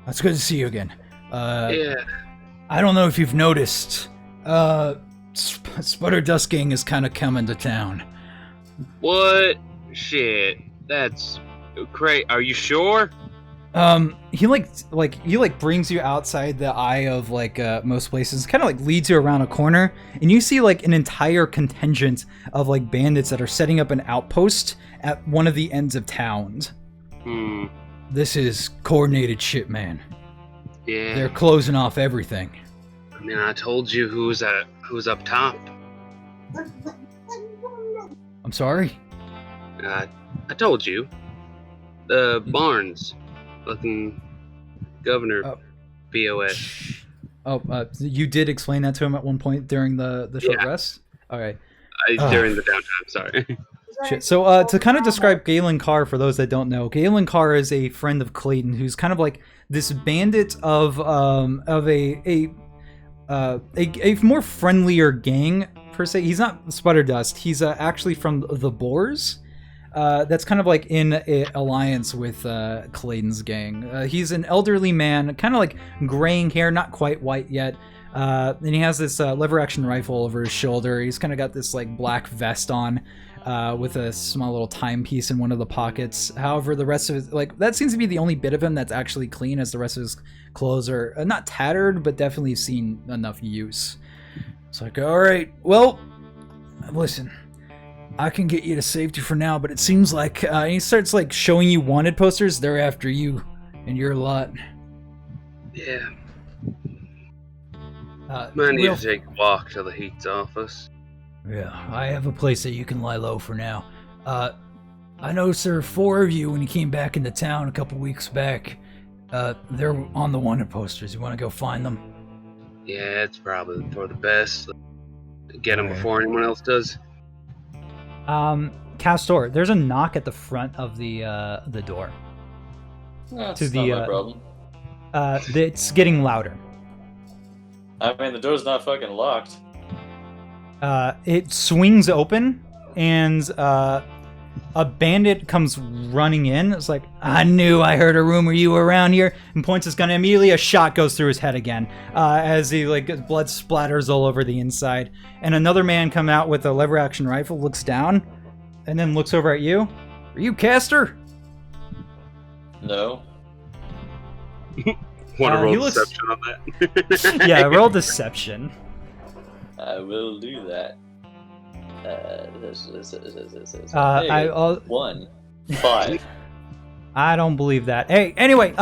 it's good to see you again. Yeah. I don't know if you've noticed. Spudder Dust Gang is kind of coming to town. What? Shit. That's great. Are you sure? He brings you outside the eye of most places, kind of like leads you around a corner, and you see like an entire contingent of like bandits that are setting up an outpost at one of the ends of town. This is coordinated shit, man. Yeah. They're closing off everything. I mean, I told you who's up top. I'm sorry? I told you. The Barnes. Fucking Governor BOS. You did explain that to him at one point during the short rest? Alright. During the downtime, sorry. Shit. So to kind of describe Galen Carr for those that don't know, Galen Carr is a friend of Clayton who's kind of like this bandit of a more friendlier gang per se. He's not Spudder Dust. He's actually from the Boars. That's kind of like in a alliance with Clayton's gang. He's an elderly man, kind of like graying hair, not quite white yet. And he has this lever action rifle over his shoulder. He's kind of got this like black vest on with a small little timepiece in one of the pockets. However, the rest of his, that seems to be the only bit of him that's actually clean, as the rest of his clothes are not tattered, but definitely seen enough use. It's like, all right, well, listen, I can get you to safety for now, but it seems like he starts like showing you wanted posters. They're after you and your lot. Yeah. Might need to take a walk till the heat's off us. Yeah, I have a place that you can lie low for now. I noticed there were 4 of you when you came back into town a couple weeks back. They're on the wanted posters. You want to go find them? Yeah, it's probably for the best. Get them before anyone else does. Castor, there's a knock at the front of the door. That's not my problem. It's getting louder. I mean, the door's not fucking locked. It swings open, and a bandit comes running in. It's like, I knew I heard a rumor you were around here, and points his gun. Immediately, a shot goes through his head again, as he blood splatters all over the inside. And another man come out with a lever action rifle, looks down, and then looks over at you. Are you Castor? No. Want to roll deception on that? Yeah, roll deception. I will do that. I'll 1, 5. I don't believe that. Hey, anyway,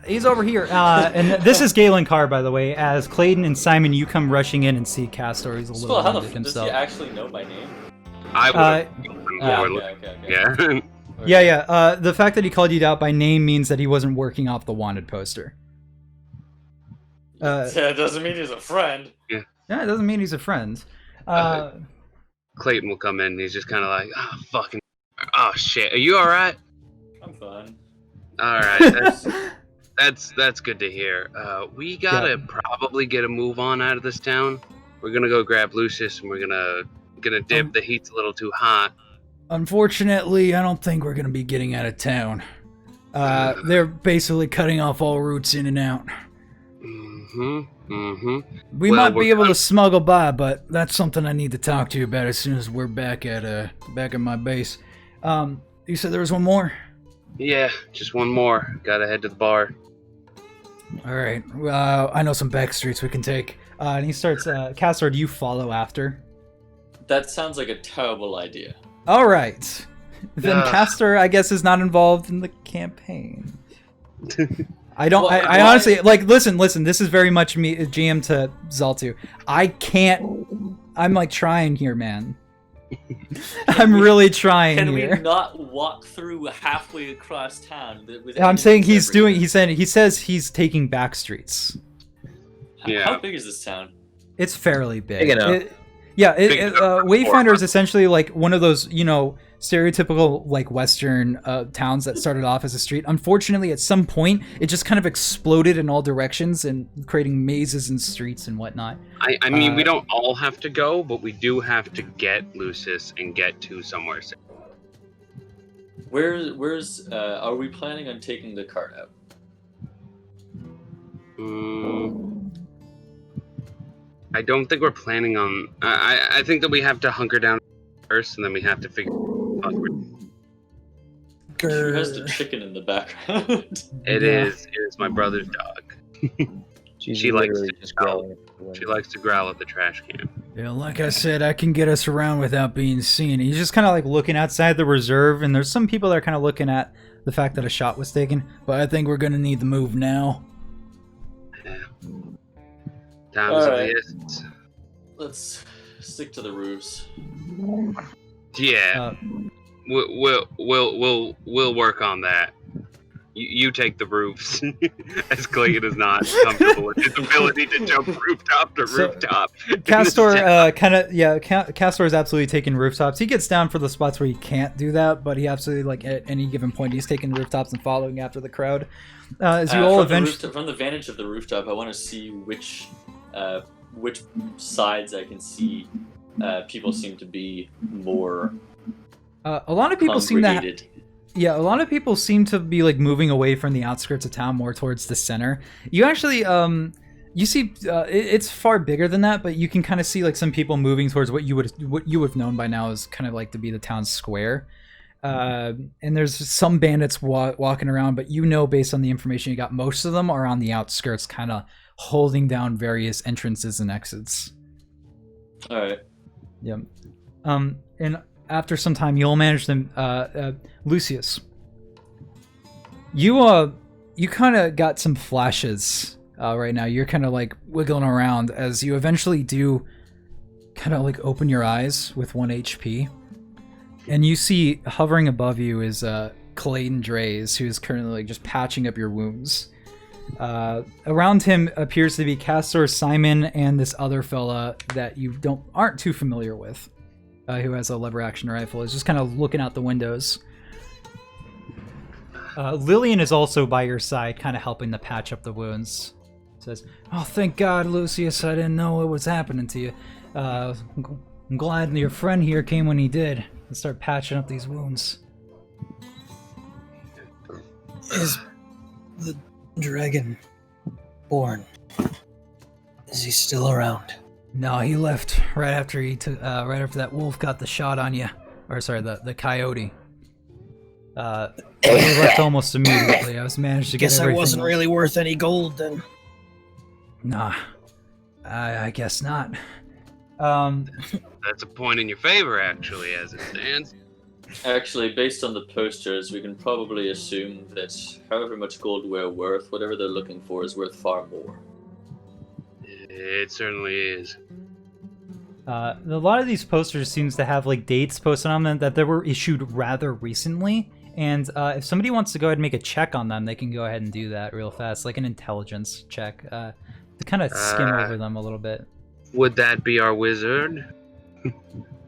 he's over here. And this is Galen Carr, by the way. As Clayton and Simon, you come rushing in and see Castor. He's a little How wounded himself. does he actually know my name? I would. Okay. Yeah. Yeah. The fact that he called you out by name means that he wasn't working off the wanted poster. That doesn't mean he's a friend. Yeah. Yeah, it doesn't mean he's a friend. Clayton will come in and he's just kind of like, oh shit, are you all right? I'm fine. All right, that's good to hear. We gotta probably get a move on out of this town. We're gonna go grab Lucius and we're gonna dip. The heat's a little too hot. Unfortunately, I don't think we're gonna be getting out of town. They're basically cutting off all routes in and out. We might be able to smuggle by, but that's something I need to talk to you about as soon as we're back at my base. You said there was one more? Yeah, just one more. Gotta head to the bar. All right. I know some back streets we can take. And he starts. Castor, do you follow after? That sounds like a terrible idea. All right. Then Castor, I guess, is not involved in the campaign. I don't. I honestly like. Listen. This is very much me, GM to Zaltu. I can't. I'm like trying here, man. I'm really trying here. Can we not walk through halfway across town? I'm saying he's doing. He says he's taking back streets. Yeah. How big is this town? It's fairly big. Big enough. Wayfinder is essentially like one of those, stereotypical like Western towns that started off as a street. Unfortunately, at some point, it just kind of exploded in all directions and creating mazes and streets and whatnot. I mean, we don't all have to go, but we do have to get Lucius and get to somewhere safe. Where's are we planning on taking the cart out? I don't think we're planning on. I think that we have to hunker down first, and then we have to figure. Who has the chicken in the background? It is my brother's dog. She likes to just growl. She likes to growl at the trash can. Yeah, like I said, I can get us around without being seen. He's just kind of like looking outside the reserve, and there's some people that are kind of looking at the fact that a shot was taken. But I think we're gonna need the move now. Time's of the essence. Let's stick to the roofs. Yeah, we'll work on that. You take the roofs, as Clayton is not comfortable with his ability to jump rooftop to rooftop. Castor, Castor is absolutely taking rooftops. He gets down for the spots where he can't do that, but he absolutely, like, at any given point, he's taking rooftops and following after the crowd. As you all eventually, from the vantage of the rooftop, I want to see which sides I can see. People seem to be more. A lot of people seem to. Yeah, a lot of people seem to be like moving away from the outskirts of town more towards the center. You actually, you see, it's far bigger than that, but you can kind of see like some people moving towards what you would have known by now is kind of like to be the town square. And there's some bandits walking around, but based on the information you got, most of them are on the outskirts, kind of holding down various entrances and exits. All right. Yeah. And after some time, you'll manage them. Lucius, you kind of got some flashes right now. You're kind of like wiggling around as you eventually do kind of like open your eyes with 1 HP. And you see hovering above you is Clayton Draze, who is currently like just patching up your wounds. Around him appears to be Castor, Simon, and this other fella that you aren't too familiar with, who has a lever action rifle. Is just kind of looking out the windows. Lillian is also by your side, kind of helping to patch up the wounds. Says, "Oh, thank God, Lucius! I didn't know what was happening to you. I'm glad your friend here came when he did and start patching up these wounds." Is the dragon born? Is he still around? No, he left right after right after that wolf got the shot on you, or sorry, the coyote. He left almost immediately. I was managed to get Guess everything. I wasn't really worth any gold then. Nah, I guess not. That's a point in your favor, actually, as it stands. Actually, based on the posters, we can probably assume that however much gold we're worth, whatever they're looking for is worth far more. It certainly is. A lot of these posters seems to have like dates posted on them that they were issued rather recently. And if somebody wants to go ahead and make a check on them, they can go ahead and do that real fast, like an intelligence check, to kind of skim over them a little bit. Would that be our wizard?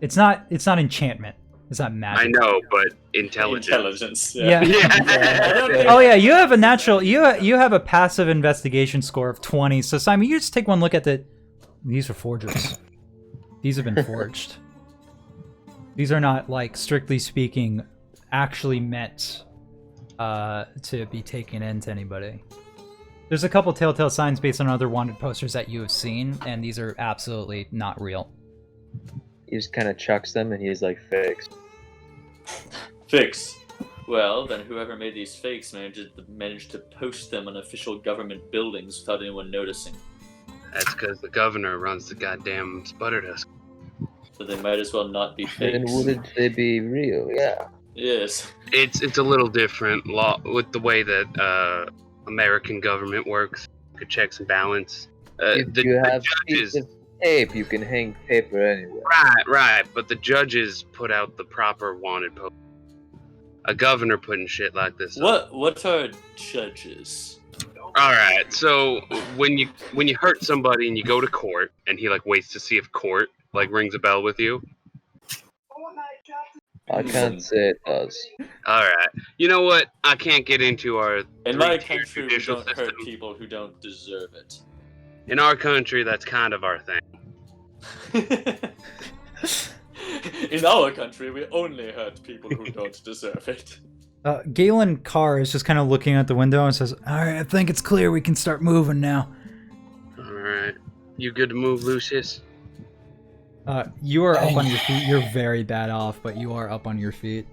It's not enchantment. It's not magic. I know, but intelligence. Yeah. Yeah. Oh yeah, you have a natural. You have a passive investigation score of 20. So Simon, you just take one look at the. These are forgers. These have been forged. These are not, like, strictly speaking, actually meant to be taken into anybody. There's a couple telltale signs based on other wanted posters that you have seen, and these are absolutely not real. He just kind of chucks them, and he's like, "Fix." Fix. Well, then whoever made these fakes managed to post them on official government buildings without anyone noticing. That's because the governor runs the goddamn Spudder desk. So they might as well not be fakes. Then wouldn't they be real? Yeah. Yes. It's a little different law with the way that American government works. Good checks and balance. If you have a piece of tape, you can hang paper anywhere. Right. But the judges put out the proper wanted post. A governor putting shit like this up. What are judges? All right. So when you hurt somebody and you go to court, and he like waits to see if court like rings a bell with you. I can't say it does. All right. You know what? I can't get into our In my three-tier country, we judicial don't system. hurt people who don't deserve it. In our country, that's kind of our thing. In our country, we only hurt people who don't deserve it. Galen Carr is just kind of looking out the window and says, "All right, I think it's clear we can start moving now." All right. You good to move, Lucius? You are up on your feet. You're very bad off, but you are up on your feet.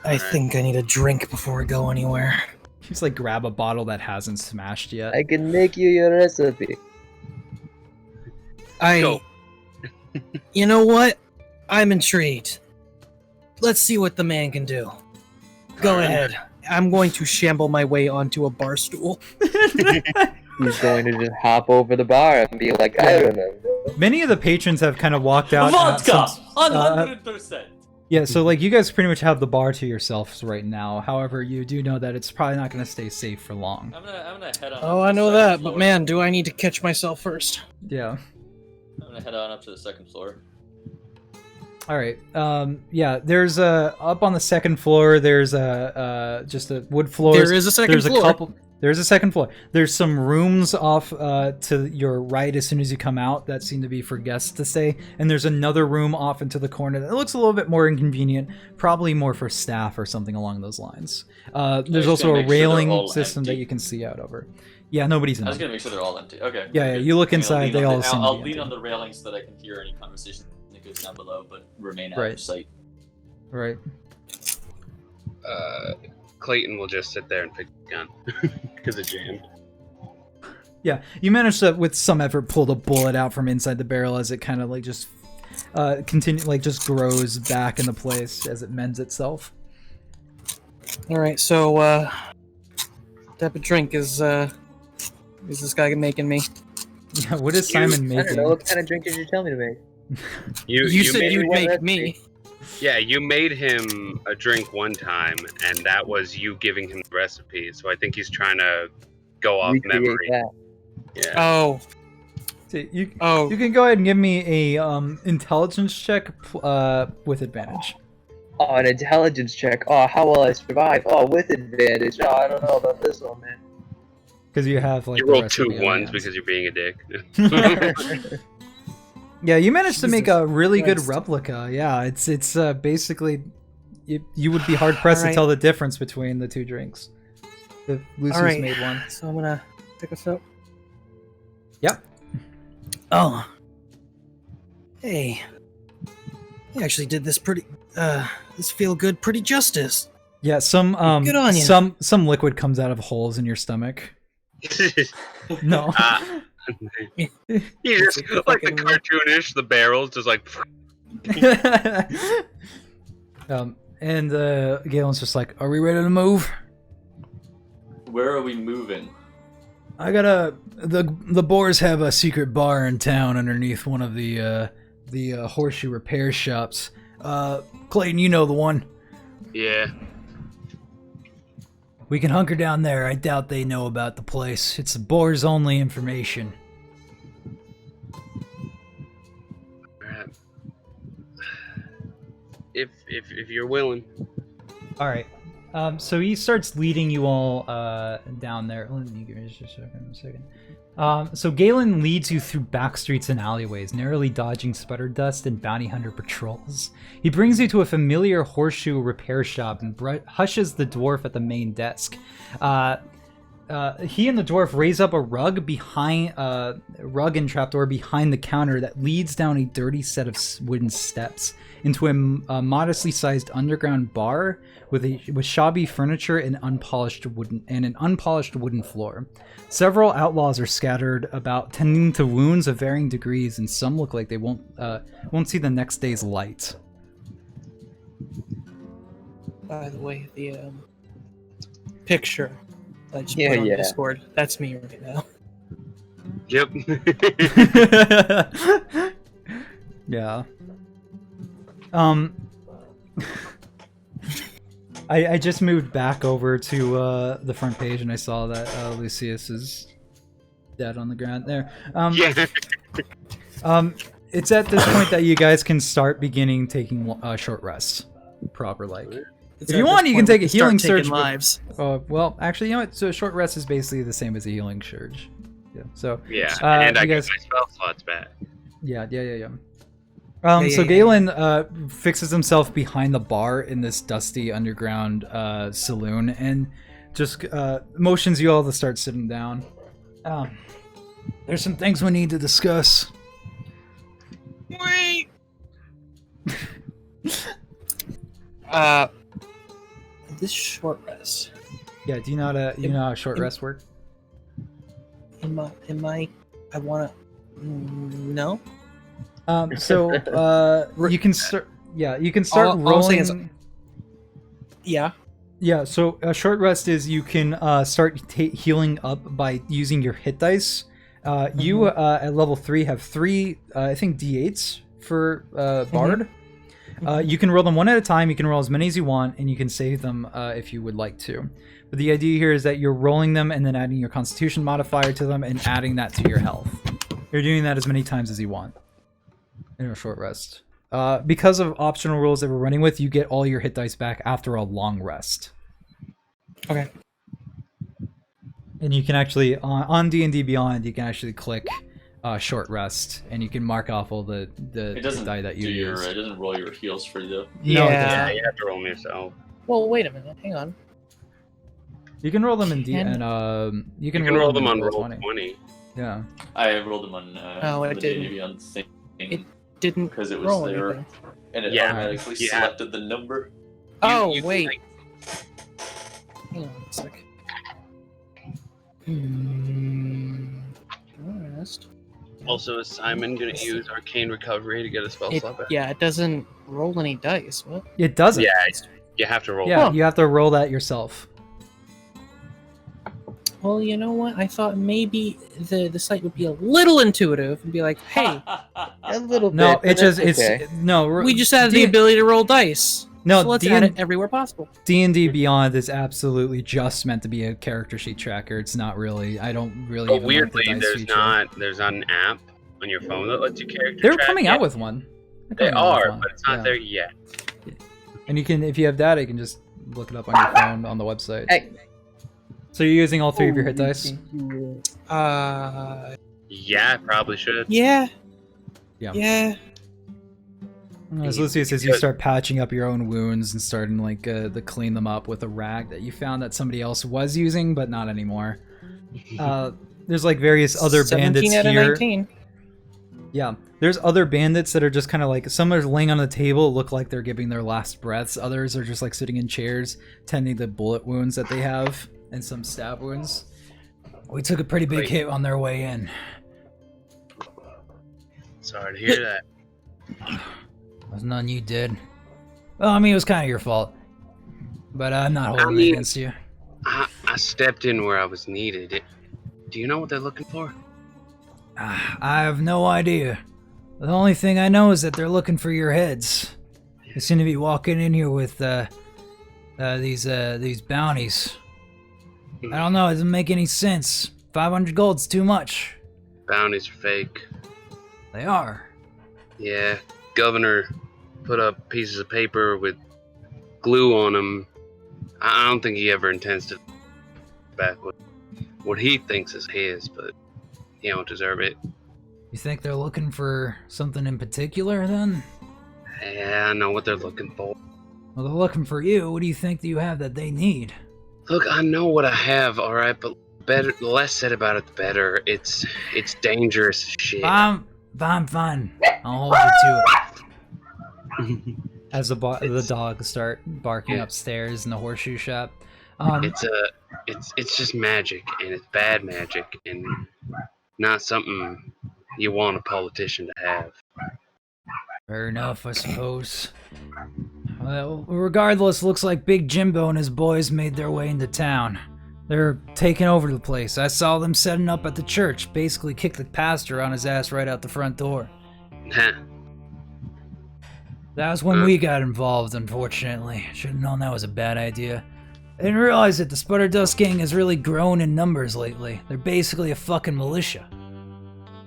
I think I need a drink before we go anywhere. You just like grab a bottle that hasn't smashed yet. I can make you your recipe. Go. You know what? I'm intrigued. Let's see what the man can do. Go ahead. I'm going to shamble my way onto a bar stool. He's going to just hop over the bar and be like, "I remember." Many of the patrons have kind of walked out. Vodka! since- 100%! Yeah, so like you guys pretty much have the bar to yourselves right now. However, you do know that it's probably not going to stay safe for long. I'm gonna head on. Oh, up I to know the that, second but floor. man, do I need to catch myself first. Yeah. I'm gonna head on up to the second floor. All right. Yeah. There's up on the second floor. There's just a wood floor. There is a second floor. There's a second floor. There's some rooms off to your right as soon as you come out that seem to be for guests to stay, and there's another room off into the corner that looks a little bit more inconvenient, probably more for staff or something along those lines. There's just also gonna a make sure they're railing all system that empty. you can see out over. Yeah, nobody's in I was them. gonna make sure they're all empty. Okay. Yeah, good. you look I'll inside, lean they on all the- seem to I'll be lean empty. on the railing so that I can hear any conversation that goes down below, but remain out Right. of sight. Right. Clayton will just sit there and pick the gun because it jammed. Yeah, you managed to, with some effort, pull the bullet out from inside the barrel as it kind of like just just grows back into place as it mends itself. All right, so what type of drink is this guy making me? Yeah, what is Simon I don't making? know. What kind of drink did you tell me to make? You said made, you'd make recipe. me. Yeah, you made him a drink one time, and that was you giving him the recipe. So I think he's trying to go off Recreate memory. that. Yeah. Oh, So you oh, can go ahead and give me a intelligence check with advantage. Oh, an intelligence check. Oh, how will I survive? Oh, with advantage. Oh, I don't know about this one, man. Because you have like You the rolled recipe 2 on ones hand. because you're being a dick. Yeah, you managed to make a really good Christ. replica. Yeah, it's basically you would be hard pressed to Alright. tell the difference between the two drinks. If Lucy's Alright. made one. so I'm gonna pick us up. Yep. Oh, hey, you actually did this pretty. This feel good, pretty justice. Yeah, some Good on ya. some liquid comes out of holes in your stomach. No. He just like the Fucking- cartoonish, the barrels just like. And Galen's just like, "Are we ready to move?" Where are we moving? I the Boars have a secret bar in town underneath one of the horseshoe repair shops. Clayton, you know the one. Yeah. We can hunker down there. I doubt they know about the place. It's the Boars only information. Alright. If you're willing. All right. So he starts leading you all down there. Let me give me just a second. So Galen leads you through back streets and alleyways, narrowly dodging Spudder dust and bounty hunter patrols. He brings you to a familiar horseshoe repair shop and hushes the dwarf at the main desk. He and the dwarf raise up a rug and trapdoor behind the counter that leads down a dirty set of wooden steps into a modestly sized underground bar with shabby furniture and an unpolished wooden floor. Several outlaws are scattered about, tending to wounds of varying degrees, and some look like they won't see the next day's light. By the way, the picture I just put on Discord, that's me right now. Yep. Yeah. I just moved back over to the front page and I saw that Lucius is dead on the ground there. Yeah. It's at this point that you guys can start beginning taking short rests, proper like. If you want, you can take a healing surge. Lives. Well, actually, you know what? So a short rest is basically the same as a healing surge. Yeah. So. Yeah. And I get my spell slots back. Yeah. So Galen fixes himself behind the bar in this dusty underground saloon and just motions you all to start sitting down. There's some things we need to discuss. Wait. This short rest. Yeah. Do you know how short rests work? I wanna. No. You can start. Yeah, you can start rolling. Yeah. Yeah. So a short rest is you can start healing up by using your hit dice. You at level 3 have 3, I think D8s for Bard. You can roll them one at a time. You can roll as many as you want, and you can save them if you would like to. But the idea here is that you're rolling them and then adding your Constitution modifier to them and adding that to your health. You're doing that as many times as you want in a short rest. Because of optional rules that we're running with, you get all your hit dice back after a long rest. Okay. And you can actually, on D&D Beyond, you can actually click short rest, and you can mark off all the die that you use. It doesn't roll your heals for you, though. Yeah, you have to roll them yourself. Well, wait a minute. Hang on. You can roll them in you can roll them on Roll20. Yeah. I rolled them on it the didn't. D&D Beyond thing. It didn't because it was roll there, anything. and it automatically selected the number. Oh, wait. Hang on a sec. Rest. Also, is Simon going to use Arcane Recovery to get a spell slot back? Yeah, it doesn't roll any dice. What? It doesn't. Yeah, you have to roll. Yeah, you have to roll that yourself. Well, you know what? I thought maybe the site would be a little intuitive and be like, "Hey, A little bit. No, but okay. we just added the ability to roll dice. No, so let's add it everywhere possible." D&D Beyond is absolutely just meant to be a character sheet tracker. It's not really. I don't really. But even weirdly, like the dice there's not an app on your phone that lets you character They're track coming it. out with one. They are, but it's not there yet. And you can, if you have data, you can just look it up on your phone on the website. Hey. So you're using all 3 of your hit dice? Yeah, I probably should. Yeah. Yeah. As Lucius says, you start patching up your own wounds and starting to clean them up with a rag that you found that somebody else was using, but not anymore. There's various other bandits 17 out of here. 19. Yeah, there's other bandits that are just kind of some are laying on the table, look like they're giving their last breaths. Others are just sitting in chairs, tending to bullet wounds that they have and some stab wounds. We took a pretty big hit on their way in. Sorry to hear that. It was none you did. Well, I mean, it was kind of your fault. But I'm not holding it against you. I stepped in where I was needed. Do you know what they're looking for? I have no idea. The only thing I know is that they're looking for your heads. They seem to be walking in here with these bounties. I don't know, it doesn't make any sense. 500 gold's too much. Bounties are fake. They are. Yeah, governor put up pieces of paper with glue on them. I don't think he ever intends to back what he thinks is his, but He don't deserve it. You think they're looking for something in particular, then? Yeah, I know what they're looking for. Well, they're looking for you. What do you think that you have that they need? Look, I know what I have, all right, but the less said about it, the better. It's dangerous as shit. Fine. I'll hold you to it. As the dogs start barking upstairs in the horseshoe shop. It's just magic, and it's bad magic, and not something you want a politician to have. Fair enough, I suppose. Well, regardless, looks like Big Jimbo and his boys made their way into town. They're taking over the place. I saw them setting up at the church, basically kicked the pastor on his ass right out the front door. Huh. That was when we got involved, unfortunately. Should've known that was a bad idea. I didn't realize that the Spudder Dust Gang has really grown in numbers lately. They're basically a fucking militia.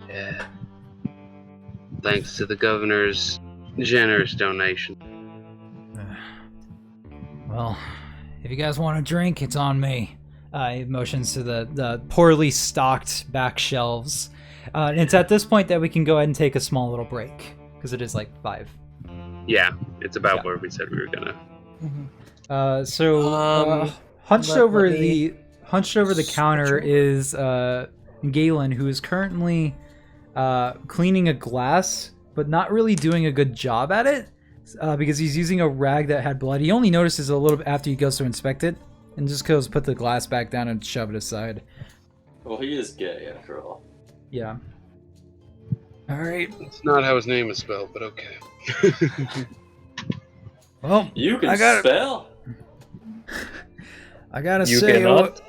Yeah. Thanks to the governor's generous donation. Well, if you guys want a drink, it's on me. He motions to the poorly stocked back shelves. And it's at this point that we can go ahead and take a small little break, because it is like 5. Yeah, it's about where we said we were gonna. Hunched over the counter is Galen, who is currently cleaning a glass, but not really doing a good job at it, because he's using a rag that had blood. He only notices a little bit after he goes to inspect it, and just goes put the glass back down and shove it aside. Well, he is gay after all. Yeah. All right. It's not how his name is spelled, but okay. Well, you can spell. I gotta you say, cannot.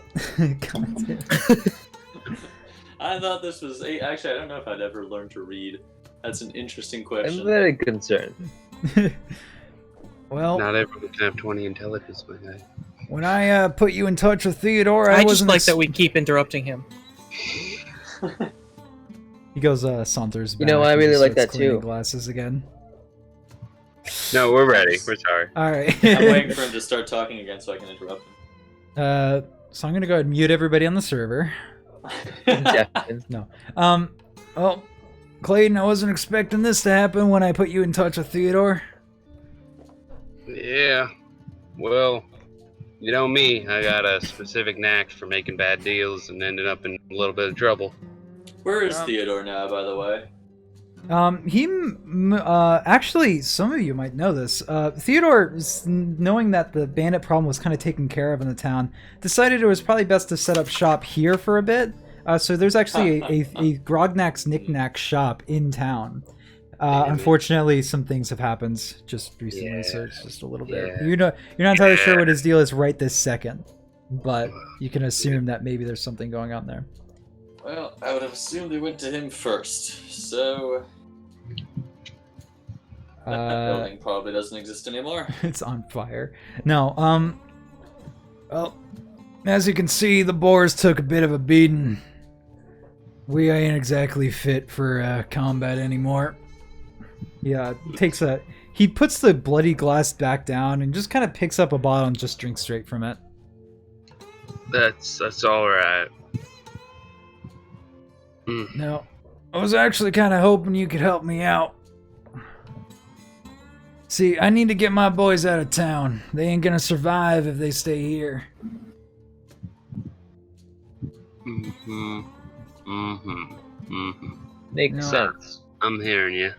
I thought this was actually. I don't know if I'd ever learned to read. That's an interesting question. I'm very concerned. Well, not everyone can have 20 intelligence, my guy. When I put you in touch with Theodore, I just like that we keep interrupting him. He goes saunters back. You know, I really like that too. Glasses again. No, we're ready. We're sorry. All right. I'm waiting for him to start talking again so I can interrupt him. So I'm gonna go ahead and mute everybody on the server. No. Oh, Clayton, I wasn't expecting this to happen when I put you in touch with Theodore. Yeah. Well, you know me. I got a specific knack for making bad deals and ending up in a little bit of trouble. Where is Theodore now, by the way? Actually, some of you might know this. Theodore, knowing that the bandit problem was kind of taken care of in the town, decided it was probably best to set up shop here for a bit. So there's actually a Grognak's Knickknack shop in town. Unfortunately, some things have happened just recently, so it's just a little bit. You're not entirely sure what his deal is right this second, but you can assume that maybe there's something going on there. Well, I would have assumed they went to him first, so that building probably doesn't exist anymore. It's on fire. No, well, as you can see, the boars took a bit of a beating. We ain't exactly fit for combat anymore. Yeah, he puts the bloody glass back down and just kind of picks up a bottle and just drinks straight from it. That's all right. No, I was actually kind of hoping you could help me out. See, I need to get my boys out of town. They ain't gonna survive if they stay here. Makes sense. I'm hearing you.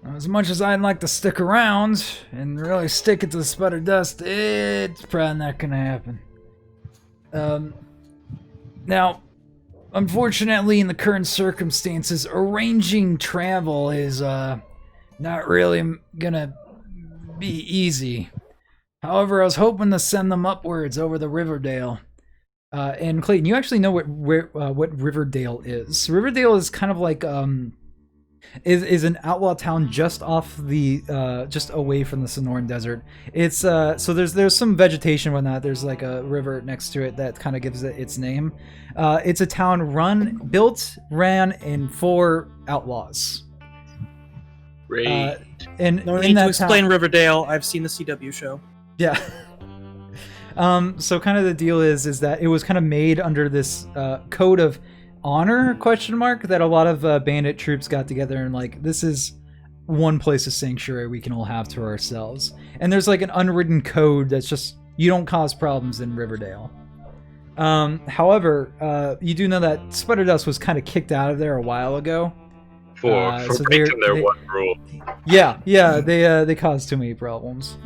As much as I'd like to stick around and really stick it to the Spudder Dust, it's probably not gonna happen. Now, unfortunately, in the current circumstances, arranging travel is not really gonna be easy. However, I was hoping to send them upwards over the Riverdale. And Clayton, you actually know what Riverdale is. Riverdale is kind of like is an outlaw town just off the just away from the Sonoran Desert. It's so there's some vegetation and whatnot. There's like a river next to it that kind of gives it its name. It's a town ran and for outlaws. Right. And No in need that to explain town, Riverdale. I've seen the CW show. yeah. So kind of the deal is that it was kind of made under this code of honor question mark that a lot of bandit troops got together and like, this is one place of sanctuary we can all have to ourselves. And there's like an unwritten code that's just, you don't cause problems in Riverdale. However, you do know that Spudder Dust was kind of kicked out of there a while ago. For so breaking their one rule. Yeah, they caused too many problems.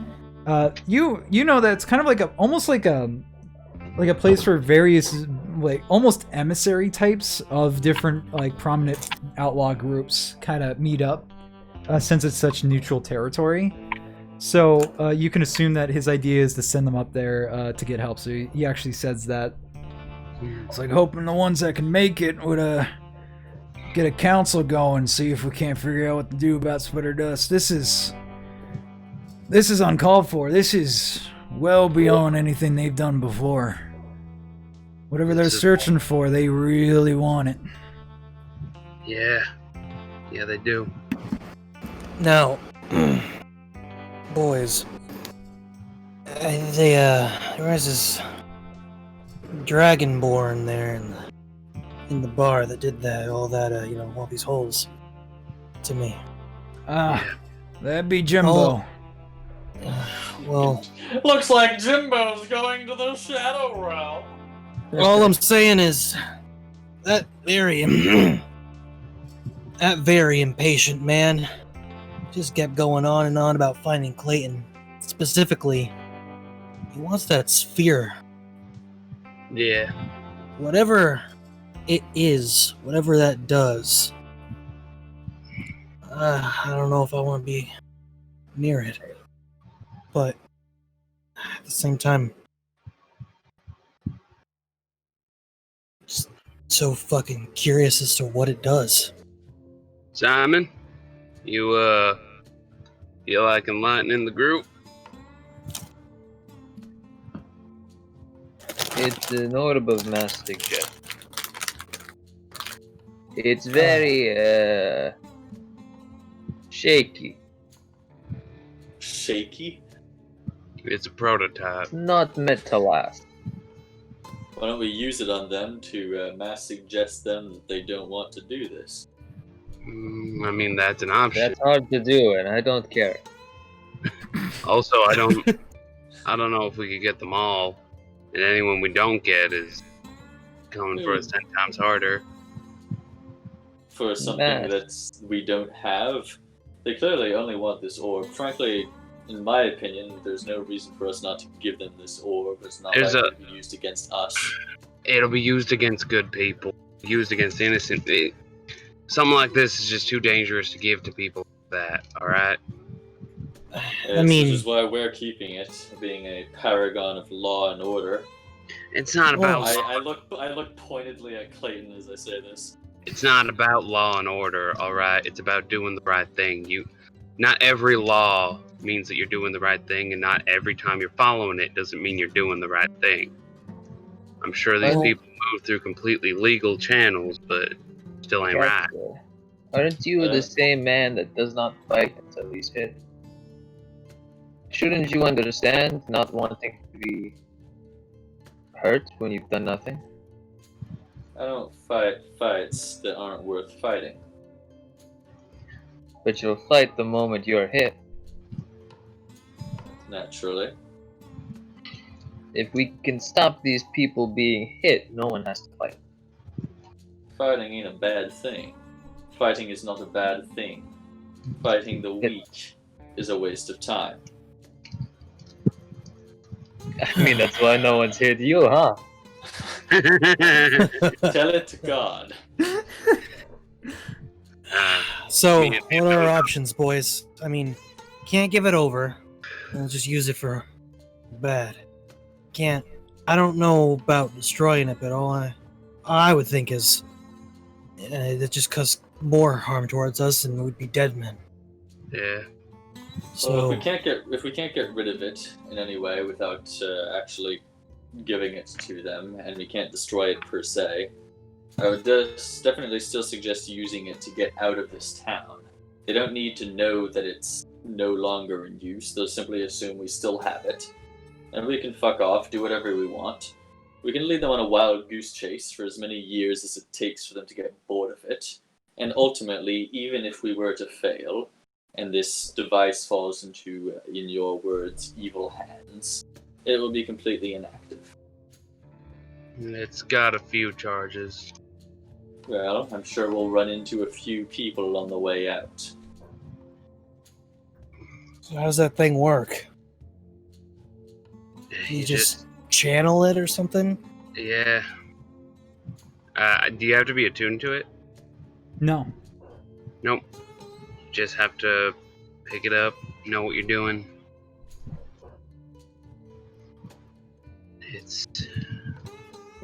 You know that it's kind of like almost like a place for various like almost emissary types of different like prominent outlaw groups kind of meet up, since it's such neutral territory. So you can assume that his idea is to send them up there to get help. So he actually says that it's like hoping the ones that can make it would get a council going, see if we can't figure out what to do about Spudder Dust. This is uncalled for. This is well beyond anything they've done before. Whatever they're searching for, they really want it. Yeah, they do. Now, boys, there was this dragonborn there in the bar that did that, all these holes to me. That'd be Jimbo. Well, Looks like Jimbo's going to the Shadow Realm. all I'm saying is that very impatient man just kept going on and on about finding Clayton. Specifically, he wants that sphere. Yeah. Whatever it is, whatever that does, I don't know if I want to be near it. But at the same time, just so fucking curious as to what it does. Simon, you like enlightening the group? It's an orb of mass suggestion. It's very, shaky. Shaky? It's a prototype. It's not meant to last. Why don't we use it on them to mass suggest them that they don't want to do this? I mean, that's an option. That's hard to do, and I don't care. Also, I don't know if we could get them all, and anyone we don't get is coming for us 10 times harder. For something that we don't have? They clearly only want this orb. Frankly, in my opinion, there's no reason for us not to give them this orb. It's not likely to be used against us. It'll be used against good people, used against innocent. Something like this is just too dangerous to give to people like that, alright? I mean, which is why we're keeping it, being a paragon of law and order. It's not about I look pointedly at Clayton as I say this. It's not about law and order, alright? It's about doing the right thing. Not every law means that you're doing the right thing, and not every time you're following it doesn't mean you're doing the right thing. I'm sure these people move through completely legal channels, but still ain't right. Aren't you the same man that does not fight until he's hit? Shouldn't you understand not wanting to be hurt when you've done nothing? I don't fight fights that aren't worth fighting. But you'll fight the moment you're hit. Naturally. If we can stop these people being hit, no one has to fight. Fighting ain't a bad thing. Fighting is not a bad thing. Fighting the weak is a waste of time. I mean, that's why no one's hit you, huh? Tell it to God. So, what are our options, boys? I mean, can't give it over. We'll just use it for bad. I don't know about destroying it, but all I would think is that just cause more harm towards us, and we'd be dead men. Yeah. So well, if we can't get rid of it in any way without actually giving it to them, and we can't destroy it per se, I would definitely still suggest using it to get out of this town. They don't need to know that it's no longer in use. They'll simply assume we still have it, and we can fuck off, do whatever we want. We can lead them on a wild goose chase for as many years as it takes for them to get bored of it. And ultimately, even if we were to fail, and this device falls into, in your words, evil hands, it will be completely inactive. It's got a few charges. Well, I'm sure we'll run into a few people on the way out. So how does that thing work? You just channel it or something? Yeah. Do you have to be attuned to it? No. Nope. You just have to pick it up, know what you're doing. It's...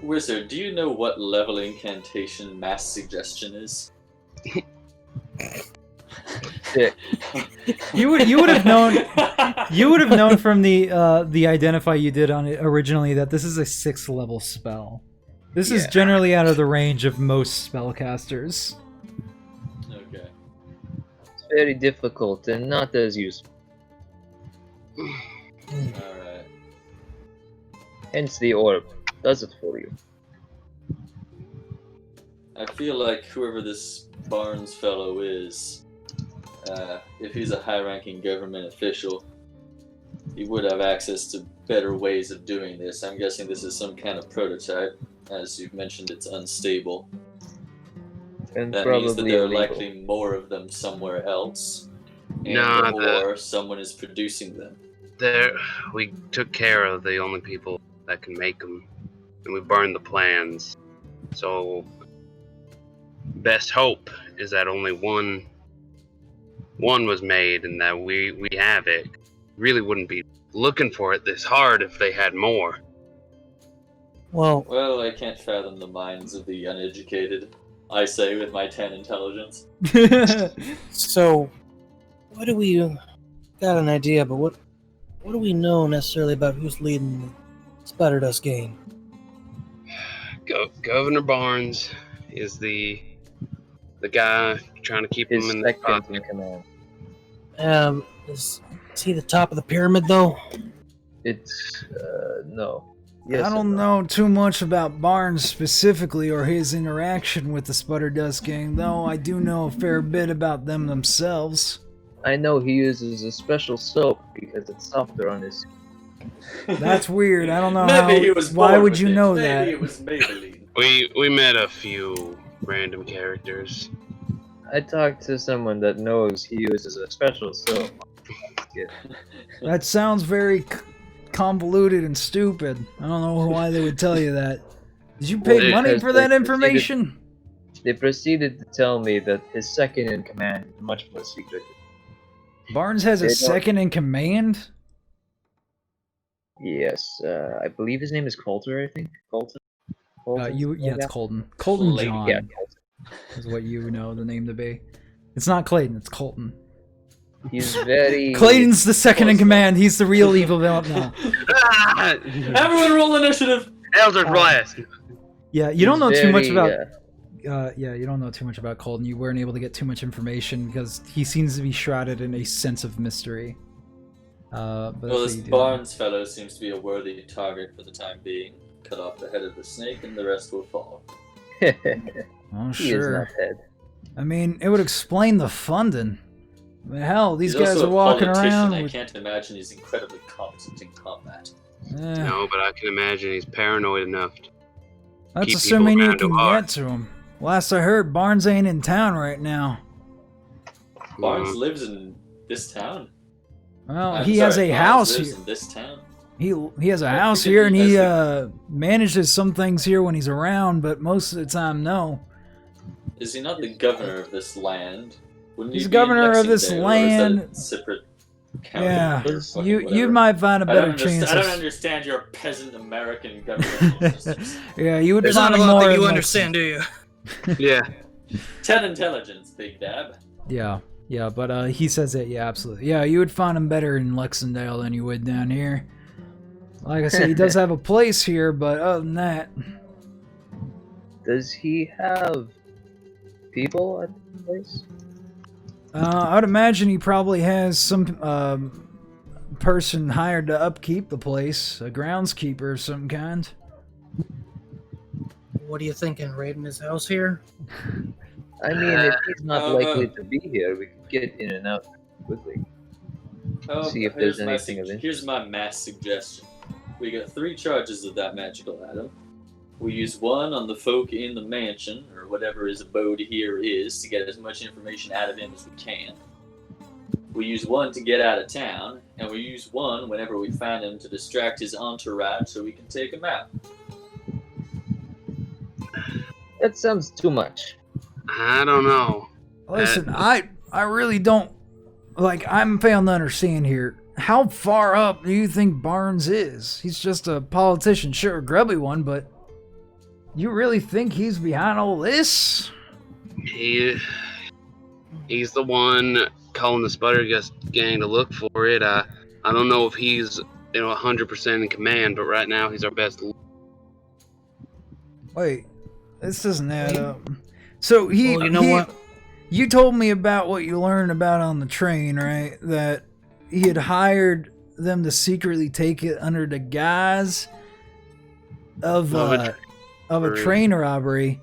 Wizard, do you know what level incantation mass suggestion is? You would have known from the identify you did on it originally that this is a 6th level spell. This is generally out of the range of most spellcasters. Okay. It's very difficult and not as useful. Alright. Hence the orb does it for you. I feel like whoever this Barnes fellow is, if he's a high-ranking government official, he would have access to better ways of doing this. I'm guessing this is some kind of prototype. As you've mentioned, it's unstable. And That probably means that there are illegal. likely more of them somewhere else, Nah, or someone is producing them. We took care of the only people that can make them, and we burned the plans. So, best hope is that only one was made, and that we have it. Really wouldn't be looking for it this hard if they had more. Well, I can't fathom the minds of the uneducated, I say with my 10 intelligence. So, what do we got an idea? But what do we know necessarily about who's leading the Spudder Dust gang? Governor Barnes is the guy trying to keep His him in the second pocket. in command. Is he the top of the pyramid though? It's no. Yes I don't and no. know too much about Barnes specifically or his interaction with the Spudder Dust gang, though I do know a fair bit about them themselves. I know he uses a special soap because it's softer on his. That's weird. I don't know Maybe he was why born would with you it. know Maybe that? it was Maybelline. We met a few random characters. I talked to someone that knows he uses a special soap. That sounds very convoluted and stupid. I don't know why they would tell you that. Did you pay Well, money because for they that information? They proceeded to tell me that his second in command is much more secret. Barnes has a They don't- second in command? Yes, I believe his name is Coulter. I think Colton. It's Colton. Colton Clayton. John Yeah, is what you know the name to be. It's not Clayton, it's Colton. he's very. Clayton's the second in command. He's the real evil villain now. Ah! Everyone roll initiative! Eldritch Blast! Yeah, you don't know he's too much very, about. You don't know too much about Colton. You weren't able to get too much information because he seems to be shrouded in a sense of mystery. But Well, that's this what you do. Barnes fellow seems to be a worthy target for the time being. Cut off the head of the snake and the rest will fall. Oh, he is sure. not dead. I mean, it would explain the funding. I mean, hell, these He's guys also are a walking politician. around I with. can't imagine he's incredibly competent in combat. No, but I can imagine he's paranoid enough. That's keep assuming people you around can him hard. get to him. Last I heard, Barnes ain't in town right now. Barnes lives in this town. Well, I'm he sorry, has a Barnes house lives here. in this town. He has a I house figured here, and he he has manages some things here when he's around, but most of the time, no. Is he not the governor of this land? Wouldn't He's he be governor in of this Lexington, or is that land. a separate county? Yeah, Or fucking you whatever? might find a I better don't chance. I don't of- understand your peasant American governmental systems. Yeah, you would There's find not a him lot more that you in understand, do you? Yeah. 10 intelligence, Big Dab. Yeah, but he says it. Yeah, absolutely. Yeah, you would find him better in Lexingdale than you would down here. Like I said, he does have a place here, but other than that, Does he have people at the place? I'd imagine he probably has some person hired to upkeep the place, a groundskeeper of some kind. what are you thinking? Raiding his house here? I mean, if he's not likely to be here, we could get in and out quickly. See if there's anything of interest. Here's my mass suggestion. We got 3 charges of that magical item. We use 1 on the folk in the mansion, or whatever his abode here is, to get as much information out of him as we can. We use 1 to get out of town, and we use 1 whenever we find him to distract his entourage so we can take him out. That sounds too much. I don't know. Listen, I really don't... Like, I'm failing to understand here. How far up do you think Barnes is? He's just a politician, sure, a grubby one, but... You really think he's behind all this? He's the one calling the Spudder gang to look for it. I don't know if he's 100% in command, but right now he's our best. Wait, this doesn't add up. So what? You told me about what you learned about on the train, right? That he had hired them to secretly take it under the guise of a train robbery.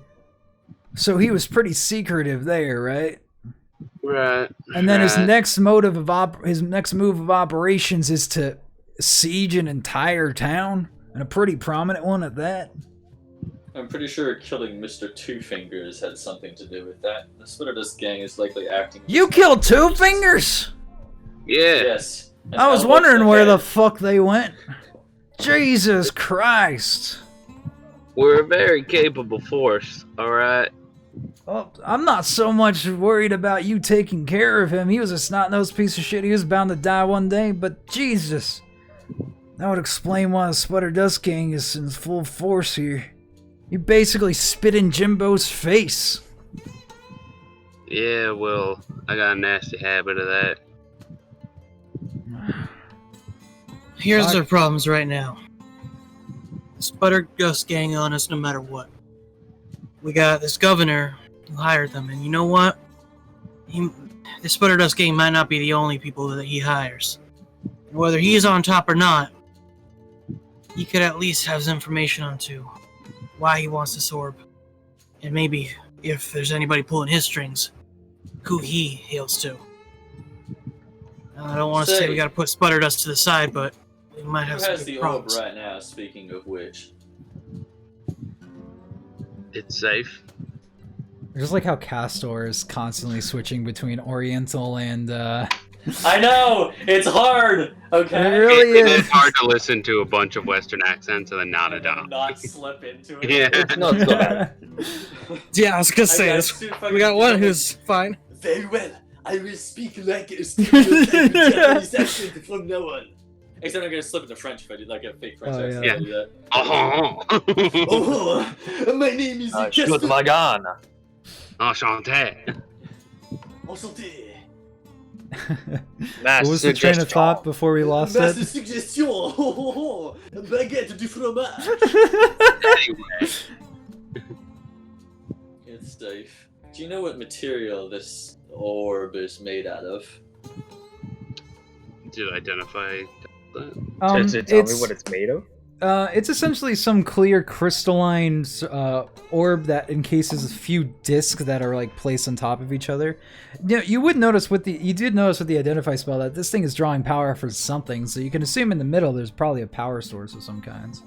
So he was pretty secretive there, right? Right. And then his next move of operations is to siege an entire town, and a pretty prominent one at that. I'm pretty sure killing Mr. Two Fingers had something to do with that. The Spudder gang is likely acting... You killed Two Fingers? Yeah. Yes. And I was wondering where the fuck they went. Jesus Christ. We're a very capable force, alright? Well, I'm not so much worried about you taking care of him. He was a snot-nosed piece of shit. He was bound to die one day, but Jesus. That would explain why the Spudder Dust Gang is in full force here. You basically spit in Jimbo's face. Yeah, well, I got a nasty habit of that. Here's their problems right now. The Spudder Dust Gang on us no matter what. We got this governor who hired them, and you know what? The Spudder Dust Gang might not be the only people that he hires. Whether he's on top or not, he could at least have some information onto why he wants this orb. And maybe, if there's anybody pulling his strings, who he hails to. I don't want to say we gotta put Spudder Dust to the side, but we might have some big problems. Who has the orb right now, speaking of which? It's safe. Just like how Castor is constantly switching between Oriental and, I know! It's hard! Okay? It really is. It's hard to listen to a bunch of Western accents and then not adopt. Not slip into it. Yeah. It's not so bad. Yeah, I was gonna say this. We got one who's fine. Very well. I will speak like a Japanese accent from now on. Except I'm gonna slip into French if I do like a fake French accent. yeah. I do that. Oh, My name is Castor. Shoot my gun. Enchanté. Enchanté. What was the train of thought before we lost Master it? suggestion. Baguette du fromage. Anyway. It's safe. Do you know what material this orb is made out of? Did identify that? Does it tell me what it's made of? It's essentially some clear crystalline orb that encases a few discs that are like placed on top of each other. You did notice with the identify spell that this thing is drawing power for something, so you can assume in the middle there's probably a power source of some kinds.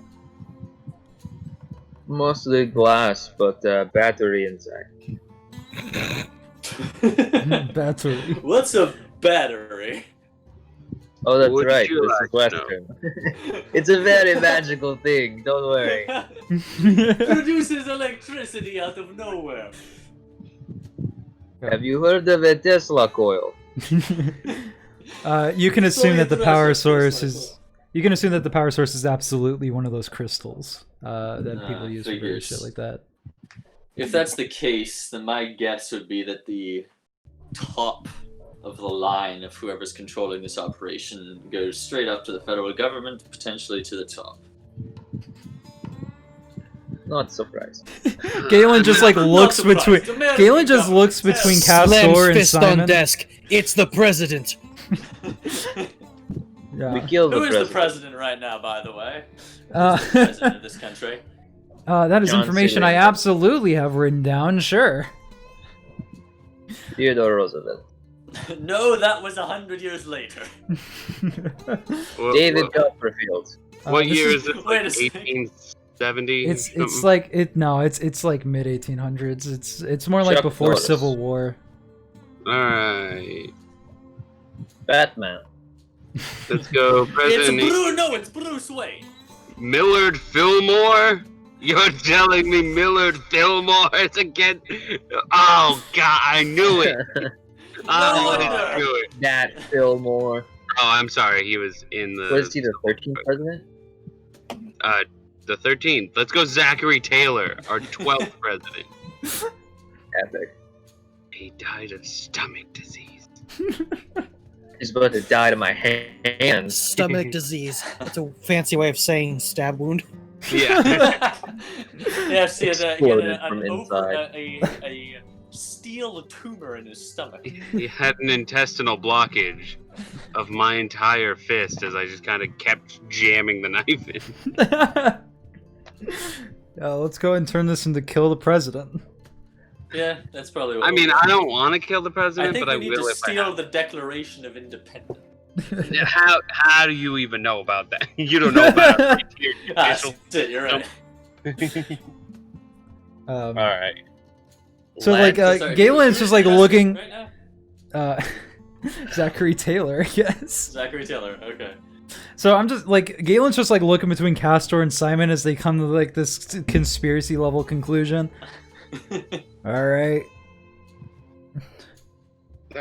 Mostly glass, but battery inside. Battery. What's a battery? Oh, that's Would right. you This like is Western. It's a very magical thing. Don't worry. Produces electricity out of nowhere. Have you heard of a Tesla coil? You can assume that the power source Tesla is. You can assume that the power source is absolutely one of those crystals that people use for figures. shit like that. If that's the case, then my guess would be that the top of the line of whoever's controlling this operation goes straight up to the federal government, potentially to the top. Not surprised. Galen just like looks surprised. between. American Galen just government. looks between Slams Castor and fist Simon. on desk. It's the president. Yeah. We killed Who the is president. the president right now, by the way? Uh, Who's the president of this country? That is John information C. I absolutely have written down, sure. Theodore Roosevelt. No, that was 100 years later. David Copperfield. What this year is- is this? Wait Like a second. 1870? It's like it's like mid 1800s. It's more like Chuck before Norris. Civil War. Alright. Batman. Let's go. President It's Bruce Wayne. Millard Fillmore? You're telling me Millard Fillmore is again? Oh, God, I knew it. I wonder. knew it. That Fillmore. Oh, I'm sorry. He was in the... Was he the 13th president? The 13th. Let's go Zachary Taylor, our 12th president. Epic. He died of stomach disease. He's about to die to my hands. Stomach disease. That's a fancy way of saying stab wound. Yeah. Yes, he had Exploded from a steel tumor in his stomach. He had an intestinal blockage of my entire fist as I just kind of kept jamming the knife in. Let's go and turn this into kill the president. Yeah, that's probably what I mean, I don't want to kill the I president, think but I we need will to if I steal have. the Declaration of Independence. How do you even know about that? You don't know about it. You're That's official. it, you're right. All right. So like Sorry, Galen's who's just like president looking. right now? Zachary Taylor, yes. Zachary Taylor, okay. So I'm just like Galen's just like looking between Castor and Simon as they come to like this conspiracy level conclusion. All right.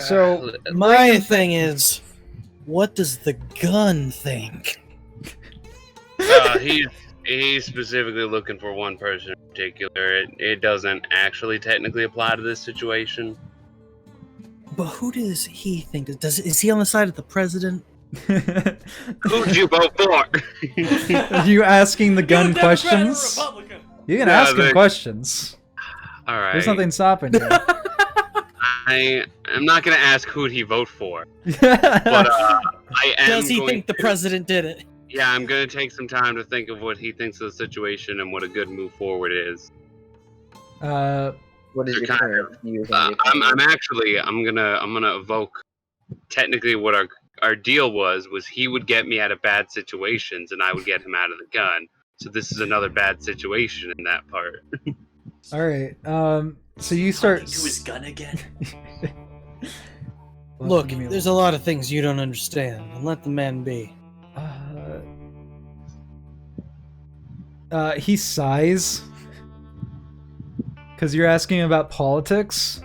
So My thing is, what does the gun think? He's specifically looking for one person in particular. It doesn't actually technically apply to this situation. But who does he think? Is he on the side of the president? Who'd you vote for? Are you asking the gun You Democrat or questions? Republican? You can No, ask him they- questions. All right. There's nothing stopping you. I'm not gonna ask who'd he vote for, but I am. Does he going think the to- president did it? Yeah, I'm gonna take some time to think of what he thinks of the situation and what a good move forward is. What is So your kind current views on the I'm gonna evoke. Technically, what our deal was he would get me out of bad situations and I would get him out of the gun. So this is another bad situation in that part. All right. So you start. To his gun again? Well, Look, give me a- there's a lot of things you don't understand, and let the man be. He sighs because you're asking about politics,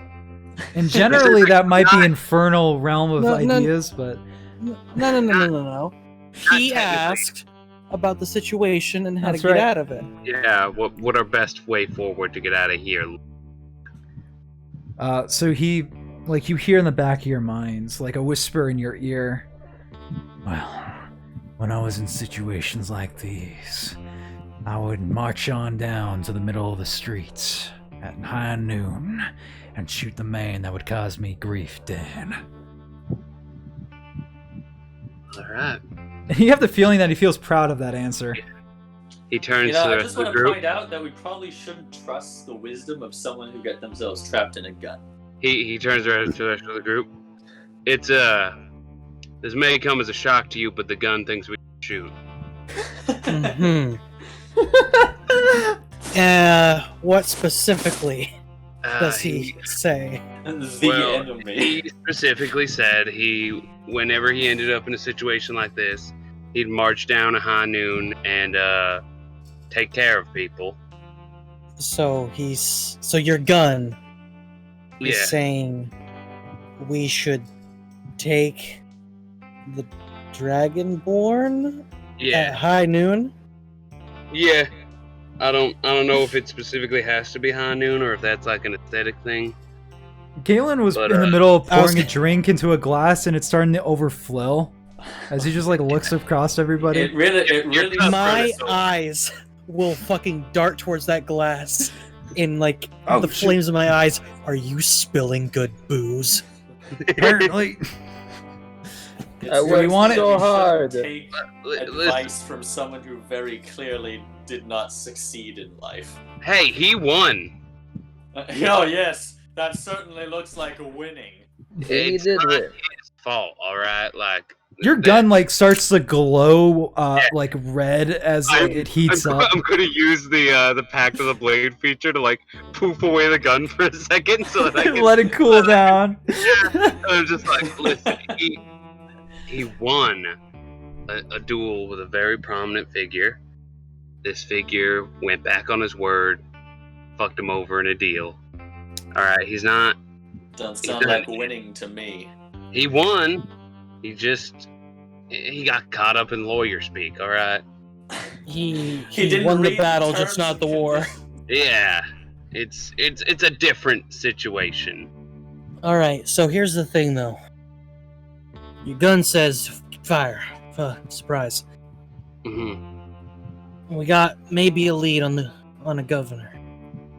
and generally that might be infernal realm of No, no. ideas, but No. He technically. asked about the situation and how That's to get right. out of it. Yeah, what our best way forward to get out of here? so he, like, you hear in the back of your minds, like a whisper in your ear. Well, when I was in situations like these, I would march on down to the middle of the streets at high noon and shoot the man that would cause me grief dead. All right. And you have the feeling that he feels proud of that answer. He turns You know, to the I rest just of the want to group. point out that we probably shouldn't trust the wisdom of someone who got themselves trapped in a gun. He turns to the rest of the group. It's this may come as a shock to you, but the gun thinks we shoot. Hmm. What specifically does he say? The enemy. He specifically said whenever he ended up in a situation like this, he'd march down a high noon and take care of people. So your gun is Yeah. saying we should take the Dragonborn at Yeah. high noon? Yeah. I don't know if it specifically has to be high noon or if that's like an aesthetic thing. Galen was But, in the middle of I was pouring a g- drink into a glass and it's starting to overflow as he just like looks across everybody. It really You're My so- eyes will fucking dart towards that glass in like Oh, the shit. flames of my eyes. Are you spilling good booze? Apparently. I worked want it You so shouldn't hard. Take Listen, advice from someone who very clearly did not succeed in life. Hey, he won. Oh yes, that certainly looks like a winning. He It's did not win. his fault, all right? Like Your gun like starts to glow like red as like, it heats up. I'm gonna use the Pact of the Blade feature to like poof away the gun for a second so that I can Let it cool down. I'm just like, listen, he won a duel with a very prominent figure. This figure went back on his word, fucked him over in a deal. All right, he's not. Doesn't sound like winning to me. He won. He got caught up in lawyer speak. All right. He didn't won the read battle, terms just not the and war. conditions. Yeah, it's a different situation. All right, so here's the thing, though. Your gun says fire. Surprise. Mm-hmm. We got maybe a lead on a governor.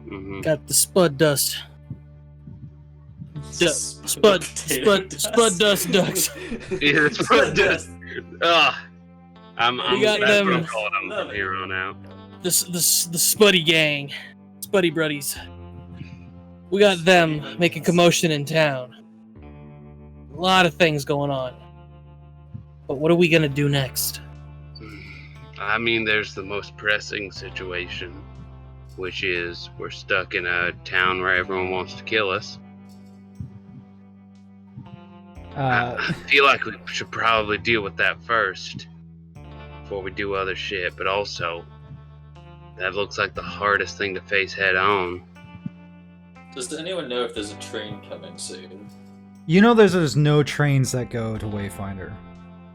Mm-hmm. Got the spud dust. Spud dust ducks. Yeah, that's what it is. Ugh. We got that's them. what I'm calling them from here on out. The Spuddy gang. Spuddy Bruddies. We got them making commotion in town. A lot of things going on. But what are we gonna do next? I mean, there's the most pressing situation, which is we're stuck in a town where everyone wants to kill us. I feel like we should probably deal with that first before we do other shit, but also that looks like the hardest thing to face head on. Does anyone know if there's a train coming soon? You know, there's no trains that go to Wayfinder.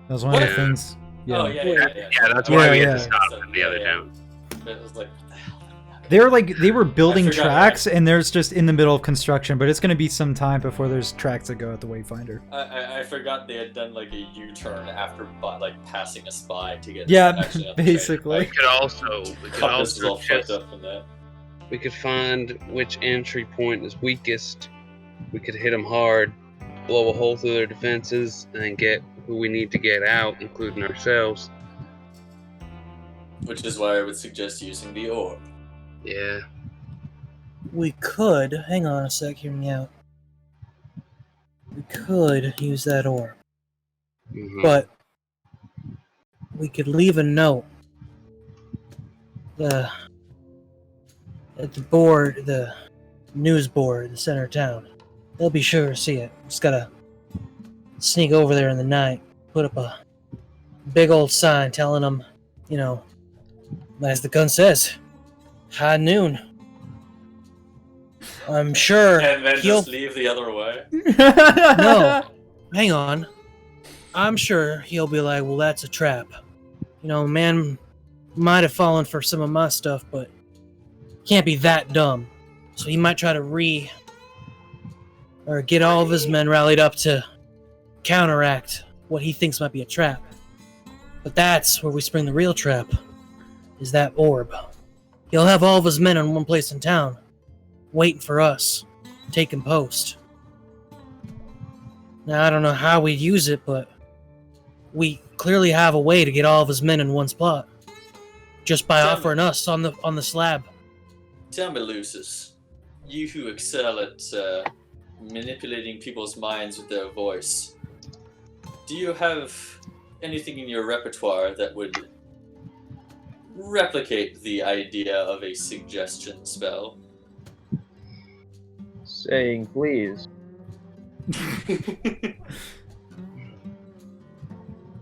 That was one of the Yeah. things. Yeah. Oh yeah. Yeah, that's why we Yeah, had yeah. to stop in the other town. But it was like, They were building I forgot, tracks, and there's just in the middle of construction, but it's going to be some time before there's tracks that go at the Wayfinder. I forgot they had done like a U-turn after like passing a spy to get Yeah, actually on the train. basically. We could also Compass is all fucked just up in that. we could find which entry point is weakest. We could hit them hard, blow a hole through their defenses, and then get who we need to get out, including ourselves. Which is why I would suggest using the orb. Yeah. We could, hang on a sec, hear me out. We could use that orb, Mm-hmm. but we could leave a note. At the board, the news board, the center of town. They'll be sure to see it. Just gotta sneak over there in the night, put up a big old sign telling them, you know, as the gun says, high noon. I'm sure And then he'll... just leave the other way. No, hang on. I'm sure he'll be like, well, that's a trap. You know, man might have fallen for some of my stuff, but can't be that dumb. So he might try to get all of his men rallied up to counteract what he thinks might be a trap. But that's where we spring the real trap, is that orb. He'll have all of his men in one place in town, waiting for us, taking post. Now, I don't know how we'd use it, but we clearly have a way to get all of his men in one spot, just by offering us on the slab. Tell me, Lucius, you who excel at manipulating people's minds with their voice, do you have anything in your repertoire that would replicate the idea of a suggestion spell? Saying please.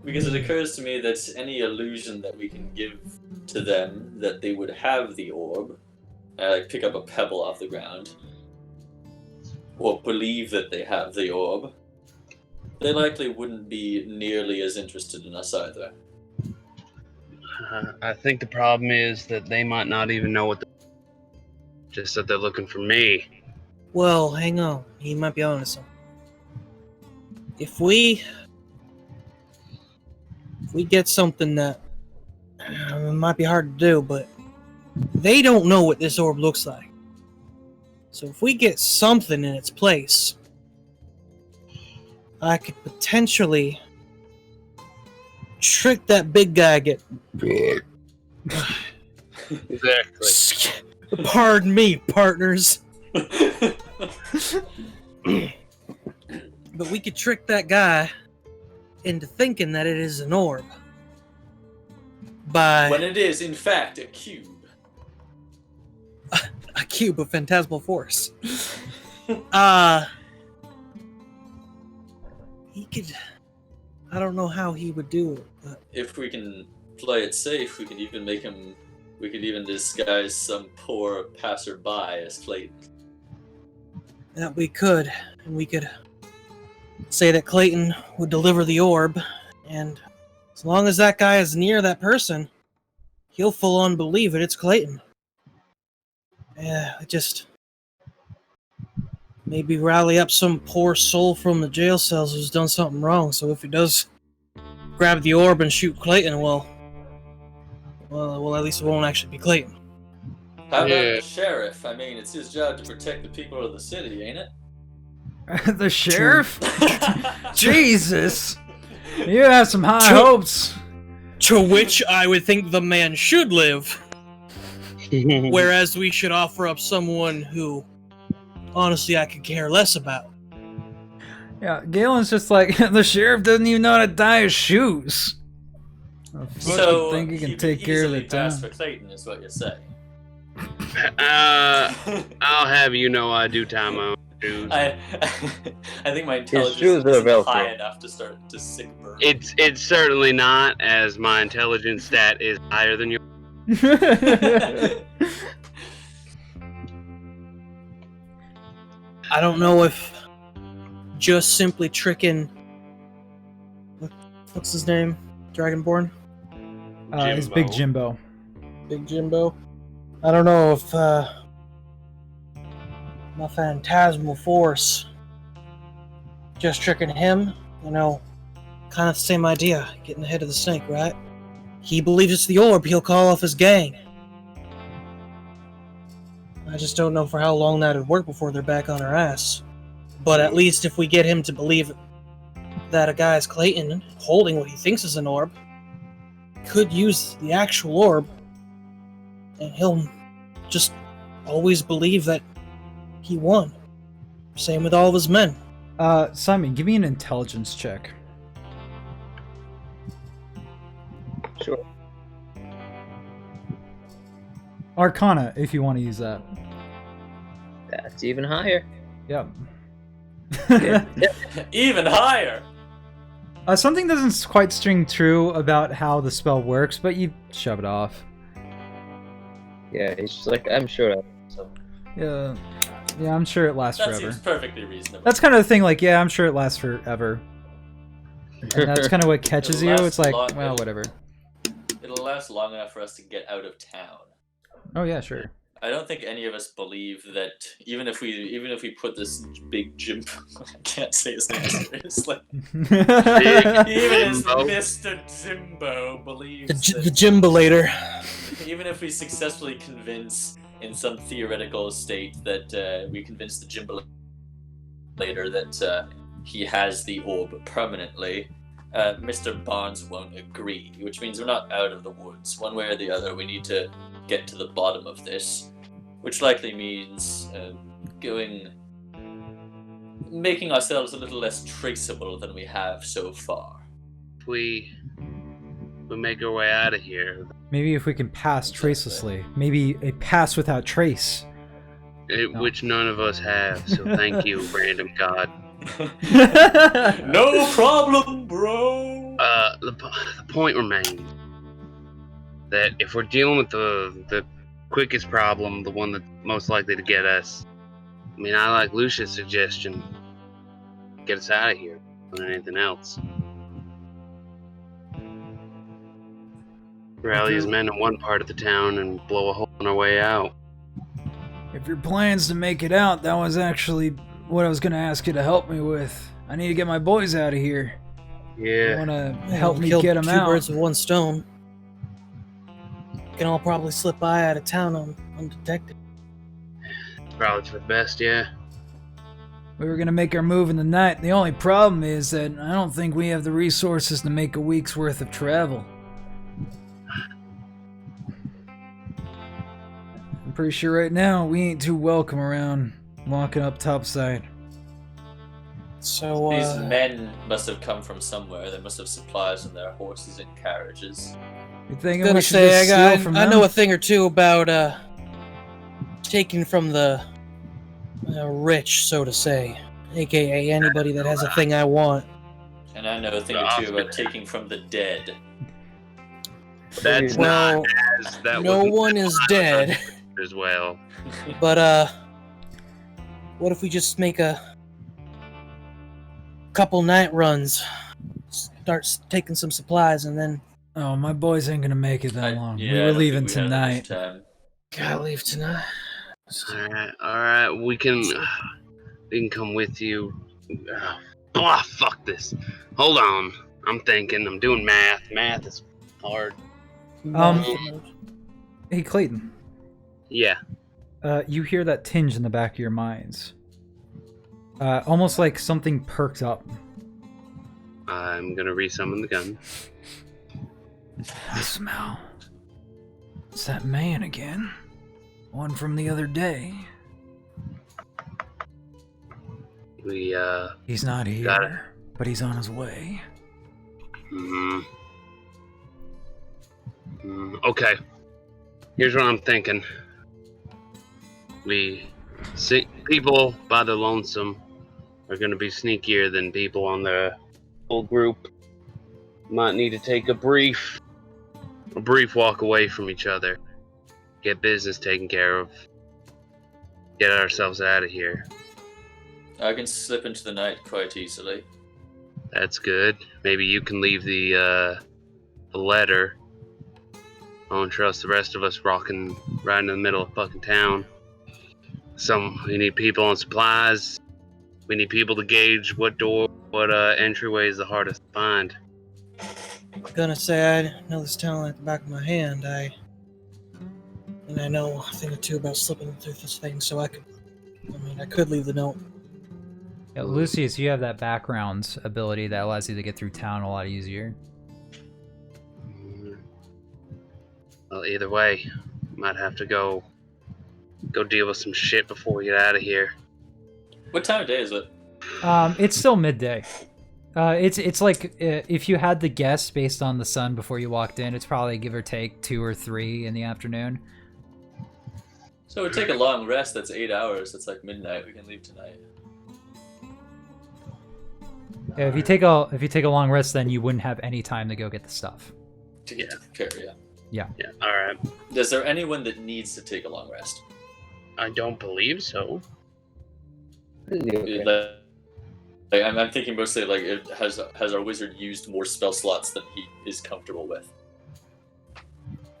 Because it occurs to me that any illusion that we can give to them that they would have the orb, like pick up a pebble off the ground, or believe that they have the orb, they likely wouldn't be nearly as interested in us either. I think the problem is that they might not even know what just that they're looking for me. Well, hang on. He might be on to something. If we get something that it might be hard to do, but they don't know what this orb looks like. So if we get something in its place, I could potentially trick that big guy. Exactly. Pardon me, partners. But we could trick that guy into thinking that it is an orb. By When it is, in fact, a cube. a cube of phantasmal force. He could... I don't know how he would do it, but... If we can play it safe, we can even make him... We could even disguise some poor passerby as Clayton. That we could. And we could say that Clayton would deliver the orb, and as long as that guy is near that person, he'll full on believe it's Clayton. Yeah, just... maybe rally up some poor soul from the jail cells who's done something wrong, so if he does grab the orb and shoot Clayton, well, at least it won't actually be Clayton. How about the sheriff? I mean, it's his job to protect the people of the city, ain't it? The sheriff? Jesus! You have some high hopes. To which I would think the man should live. Whereas we should offer up someone who, honestly, I could care less about. Yeah, Galen's just like, the sheriff doesn't even know how to tie his shoes. So, think he can take care of easily it. pass for Clayton, is what you're saying. I'll have you know I do tie my own shoes. I think my intelligence shoes are isn't Velcro. high enough to start to sick burn. It's certainly not, as my intelligence stat is higher than yours. I don't know if just simply tricking... What's his name? Dragonborn? It's Big Jimbo. Big Jimbo? I don't know if my phantasmal force just tricking him, kind of the same idea, getting ahead of the snake, right? He believes it's the orb, he'll call off his gang. I just don't know for how long that would work before they're back on our ass. But at least if we get him to believe that a guy's Clayton holding what he thinks is an orb, could use the actual orb, and he'll just always believe that he won. Same with all of his men. Simon, give me an intelligence check. Sure. Arcana, if you want to use that. That's even higher. Yep. Even higher! Something doesn't quite string true about how the spell works, but you shove it off. Yeah, he's just like, I'm sure. So. Yeah, I'm sure it lasts That forever. seems perfectly reasonable. That's kind of the thing, like, yeah, I'm sure it lasts forever. And that's kind of what catches you. It'll It's like, last well, long- whatever. It'll last long enough for us to get out of town. Oh yeah, sure. I don't think any of us believe that even if we put this Big Jimbo, I can't say his name seriously. Even as Jimbo. Mr. Jimbo believes The that, Jimbolator. even if we successfully convince in some theoretical state that we convince the Jimbolator that he has the orb permanently, Mr. Barnes won't agree, which means we're not out of the woods. One way or the other, we need to get to the bottom of this, which likely means making ourselves a little less traceable than we have so far. If we make our way out of here, Maybe if we can pass tracelessly. Maybe a pass without trace. which none of us have. So thank you, random god. No problem, bro. The point remains that if we're dealing with the quickest problem, the one that's most likely to get us, I mean, I like Lucia's suggestion. Get us out of here more than anything else. Rally his men in one part of the town and blow a hole in our way out. If your plan's to make it out, that was actually what I was going to ask you to help me with. I need to get my boys out of here. You Yeah. want to help me Kill get them two out? birds with one stone. Can all probably slip by out of town undetected. Probably for the best, yeah. We were going to make our move in the night. The only problem is that I don't think we have the resources to make a week's worth of travel. I'm pretty sure right now we ain't too welcome around locking up topside. So, These men must have come from somewhere. They must have supplies in their horses and carriages. You I'm thinking gonna we should say just steal from I them? know a thing or two about taking from the rich, so to say, aka anybody that has a thing I want. And I know a thing or two about taking from the dead. That's Well, not as that no was one is dead, as well. but what if we just make a couple night runs, start taking some supplies, and then Oh, my boys ain't gonna make it that long. Yeah, We I were don't think leaving we have enough tonight. time. gotta leave tonight. Alright, we can come with you. Oh, fuck this. Hold on. I'm thinking, I'm doing math. Math is hard. Hey, Clayton. Yeah. You hear that tinge in the back of your minds. Almost like something perked up. I'm gonna resummon the gun. I smell. It's that man again. One from the other day. He's not Got it. here, but he's on his way. Okay. Here's what I'm thinking. People by the lonesome are gonna be sneakier than people on the full group. Might need to take a brief walk away from each other. Get business taken care of. Get ourselves out of here. I can slip into the night quite easily. That's good. Maybe you can leave the letter. I don't trust the rest of us rocking right in the middle of fucking town. We need people on supplies. We need people to gauge what entryway is the hardest to find. I'm gonna say I know this town like the back of my hand. I know a thing or two about slipping through this thing, so I could leave the note. Yeah, Lucius, you have that background ability that allows you to get through town a lot easier. Well, either way, might have to go deal with some shit before we get out of here. What time of day is it? It's still midday. It's like if you had to guess based on the sun before you walked in, it's probably give or take 2 or 3 in the afternoon. So we take a long rest. That's 8 hours. That's like midnight. We can leave tonight. Yeah, if you take a long rest, then you wouldn't have any time to go get the stuff. To get to prepare, yeah. Yeah. Yeah, alright. Is there anyone that needs to take a long rest? I don't believe so. Okay. Like, I'm thinking mostly like has our wizard used more spell slots than he is comfortable with?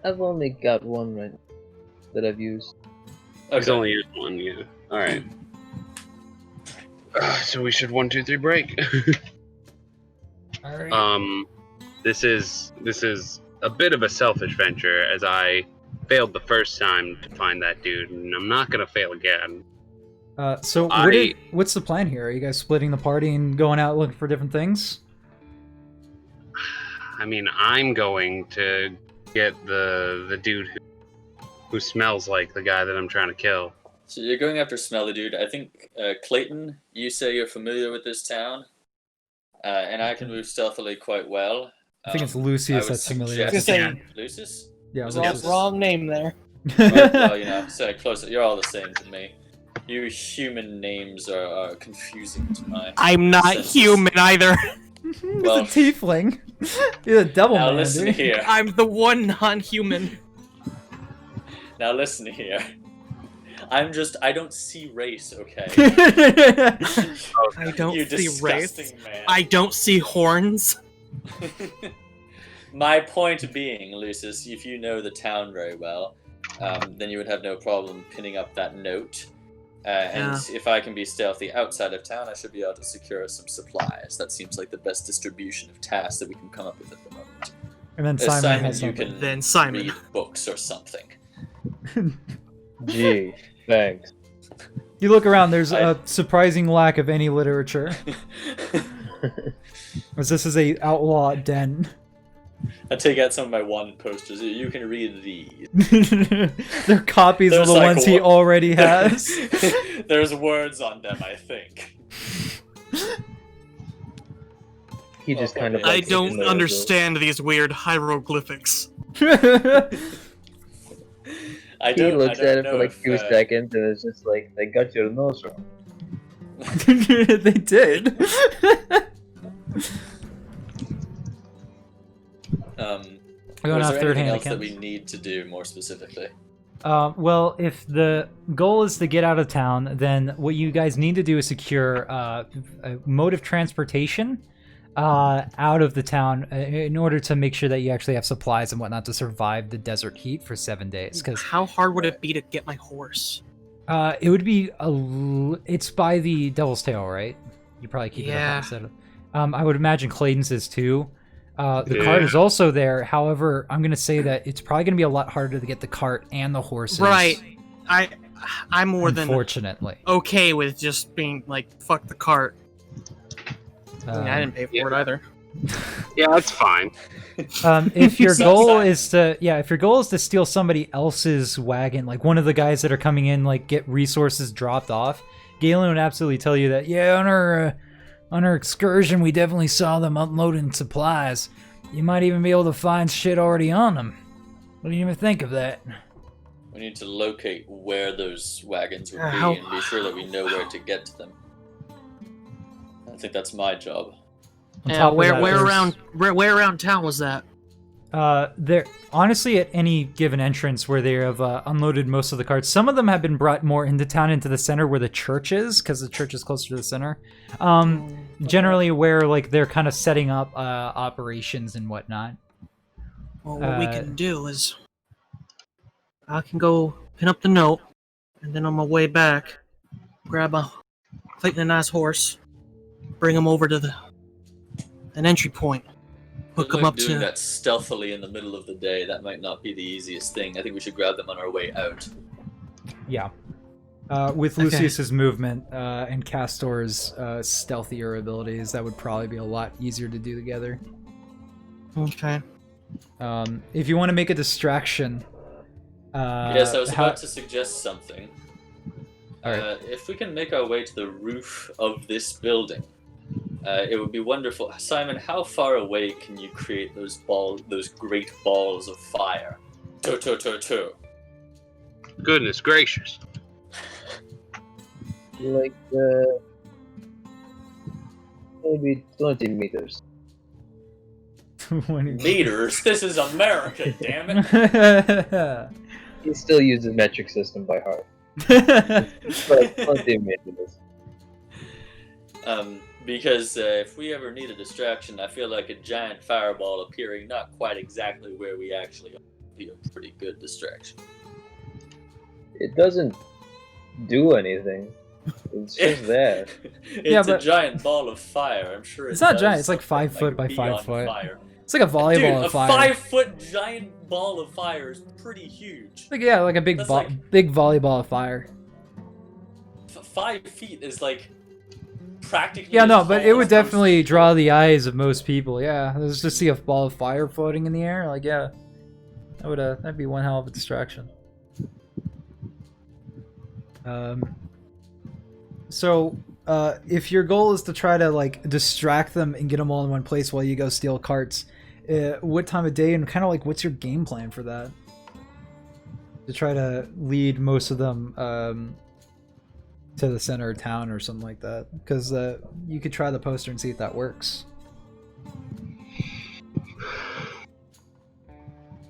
I've only got one right that I've used. He's only used one, yeah. Alright. So we should 1, 2, 3 break. All right. This is a bit of a selfish venture, as I failed the first time to find that dude, and I'm not gonna fail again. So what's the plan here? Are you guys splitting the party and going out looking for different things? I mean, I'm going to get the dude who smells like the guy that I'm trying to kill. So you're going after Smelly Dude. I think, Clayton, you say you're familiar with this town, and I can move stealthily quite well. I think it's Lucius that's familiar. Lucius? Yeah, Wrong name there. Well, so close. You're all the same to me. You human names are confusing to my I'm not senses. human either. He's a tiefling. He's a devil Now man, listen dude. here. I'm the one non-human. Now listen here. I don't see race, okay? I don't You see race. disgusting man. I don't see horns. My point being, Lucius, if you know the town very well, then you would have no problem pinning up that note. And if I can be stealthy outside of town, I should be able to secure some supplies. That seems like the best distribution of tasks that we can come up with at the moment. And then Simon has you something. can Then Simon. read books or something. Gee, thanks. You look around, there's a surprising lack of any literature. As this is a outlaw den. I take out some of my wanted posters. You can read these. They're copies of There's the like ones he already has. There's words on them, I think. He just kind of. I I like don't ignores understand these weird hieroglyphics. I He don't. looks I don't at it know for like if, 2 seconds and it's just like, they got your nose wrong. They did. Going Was off there third anything hand else that we accounts. need to do more specifically? Well, if the goal is to get out of town, then what you guys need to do is secure a mode of transportation out of the town in order to make sure that you actually have supplies and whatnot to survive the desert heat for 7 days. Because How hard would it be to get my horse? it would be it's by the Devil's Tail, right? You probably keep it Yeah. up instead of. I would imagine Clayton's is too. The Yeah. cart is also there. However, I'm gonna say that it's probably gonna be a lot harder to get the cart and the horses. Right. I'm more than Unfortunately. okay with just being like, fuck the cart. I mean, I didn't pay for it either. Yeah, that's fine. If your goal Sometimes. is to steal somebody else's wagon, like one of the guys that are coming in, like get resources dropped off, Galen would absolutely tell you that. Yeah, on our excursion, we definitely saw them unloading supplies. You might even be able to find shit already on them. What do you even think of that? We need to locate where those wagons would be How- and be sure that we know where to get to them. I think that's my job. On Yeah, top of where that, where there's- around where around town was that? There honestly at any given entrance where they have unloaded most of the carts. Some of them have been brought more into town, into the center where the church is, because the church is closer to the center. Generally where like they're kind of setting up operations and whatnot. Well, what we can do is I can go pin up the note, and then on my way back, grab a Clayton and I's horse, bring him over to an entry point, hook Good him luck up doing to. that stealthily in the middle of the day. That might not be the easiest thing. I think we should grab them on our way out. Yeah. With Okay. Lucius's movement and Castor's stealthier abilities, that would probably be a lot easier to do together. Okay. If you want to make a distraction. Yes, I was how- about to suggest something. Alright. If we can make our way to the roof of this building, it would be wonderful. Simon, how far away can you create those great balls of fire? To. Goodness gracious. Like, maybe 20 meters. Meters? This is America, damn it! He still uses metric system by heart. But 20 meters. Because if we ever need a distraction, I feel like a giant fireball appearing not quite exactly where we actually are would be a pretty good distraction. It doesn't do anything. It's just there. It's Yeah, a but- giant ball of fire. I'm sure It's it not does giant, it's like something 5 foot by be 5 on foot. Fire. It's like a volleyball Dude, of fire. a 5-foot giant ball of fire is pretty huge. Like like a big That's like- big volleyball of fire. 5 feet is like practically. Yeah, as no, but tall it would as most definitely people. draw the eyes of most people. Yeah, let's just see a ball of fire floating in the air. Like, yeah, that'd be one hell of a distraction. So, if your goal is to try to like distract them and get them all in one place while you go steal carts, what time of day and kind of like what's your game plan for that? To try to lead most of them to the center of town or something like that, because you could try the poster and see if that works.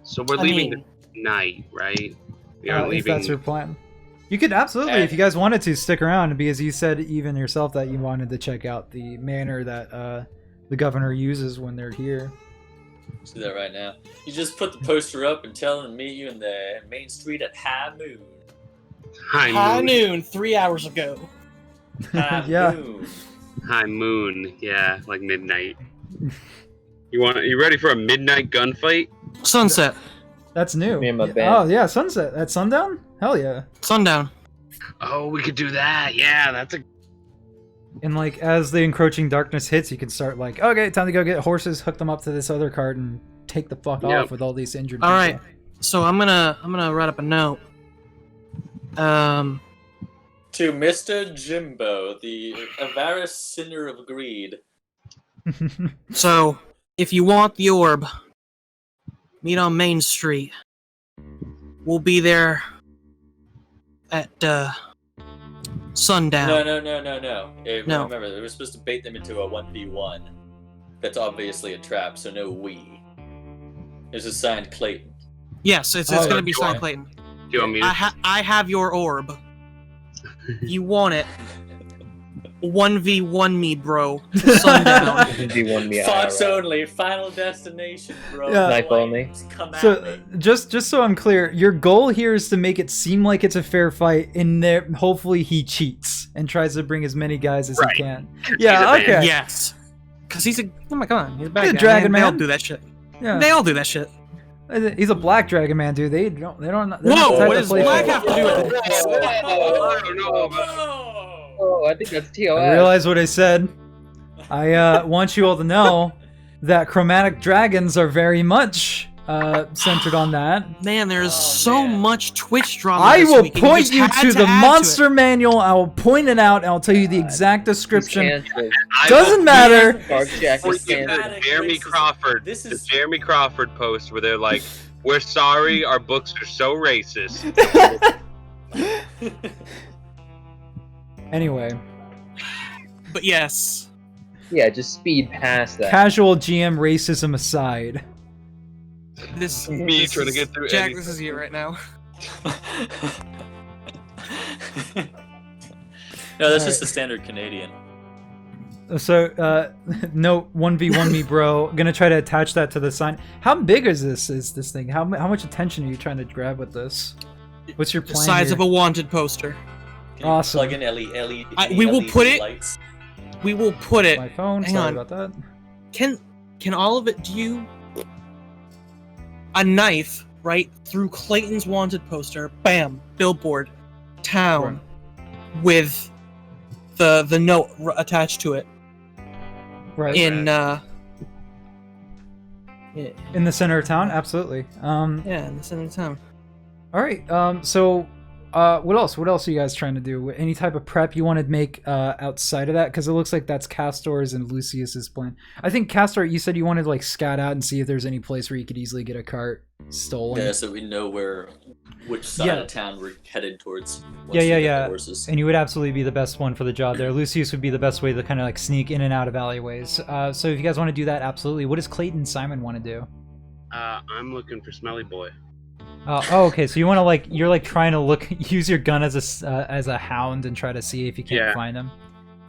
So we're I leaving mean- tonight, right? We are If leaving. that's your plan. You could absolutely, if you guys wanted to, stick around, because you said even yourself that you wanted to check out the manor that the governor uses when they're here. Let's do that right now. You just put the poster up and tell them to meet you in the main street at high noon. High moon. noon, 3 hours ago. High Yeah. noon. High moon. Yeah, like midnight. You ready for a midnight gunfight? Sunset, That's new. Me and my Yeah. band. Oh yeah, sunset at sundown. Hell yeah! sundown. Oh, we could do that. Yeah, that's a. And like as the encroaching darkness hits, you can start like, okay, time to go get horses, hook them up to this other cart, and take the fuck Yep. off with all these injured All people. right. So I'm gonna write up a note. To Mr. Jimbo, the avarice sinner of greed. So if you want the orb, meet on Main Street. We'll be there at sundown. No. No. Remember, we were supposed to bait them into a 1v1. That's obviously a trap, so no we. It's assigned Clayton. Yes, it's Oh, gonna be do you signed want- Clayton. Do you want me to? I have your orb. You want it? 1v1 me, bro. To sundown. D1 me Thoughts IRL. only, final destination, bro. Yeah. Knife only. Come at So me. just so I'm clear, your goal here is to make it seem like it's a fair fight, and there hopefully he cheats and tries to bring as many guys as Right. he can. He's Yeah, a man. okay. Yes. Cause he's a oh my god, he's a bad He's a guy. dragon They all man. do that shit. Yeah. They all do that shit. He's a black dragon man, dude. They don't. they're Whoa! not the type What to does play black fair. have to do with it? Oh, I think that's TOS. I realize what I said. I want you all to know that chromatic dragons are very much centered on that. Man, there's Oh, so man. much Twitch drama. I this will week, and you point just you had to the add monster it. manual. I will point it out, and I'll tell you the exact description. Cantrip. Doesn't matter. Dark Jack Or is you get cantrip. the Jeremy Racism. Crawford, This the is- Jeremy Crawford post where they're like, "We're sorry, our books are so racist." Anyway, But yes. Yeah, just speed past that. casual GM racism aside. This Me this trying to is- get through Jack, anything. this is you right now. No, that's Alright. just the standard Canadian. So, note 1v1 me, bro. Gonna try to attach that to the sign. How big is this thing? How much attention are you trying to grab with this? What's your The plan size here? of a wanted poster. Can you Awesome. Plug in LED. We will put it- Lights? We will put it. My phone. Hang Sorry on. about that. Can all of it? Do you? A knife right through Clayton's wanted poster. Bam! Billboard, town, with the note attached to it Right. in In the center of town, absolutely. yeah, in the center of town. All right. So, what else? What else are you guys trying to do? Any type of prep you want to make outside of that? Because it looks like that's Castor's and Lucius's plan. I think Castor, you said you wanted to like scout out and see if there's any place where you could easily get a cart stolen. Yeah, so we know which side Yeah. of town we're headed towards. once Yeah, we yeah, get the yeah. horses. And you would absolutely be the best one for the job there. Lucius would be the best way to kind of like sneak in and out of alleyways. So if you guys want to do that, absolutely. What does Clayton and Simon want to do? I'm looking for Smelly Boy. Oh, okay. So you want to like you're like trying to use your gun as a hound and try to see if you can't Yeah. find him.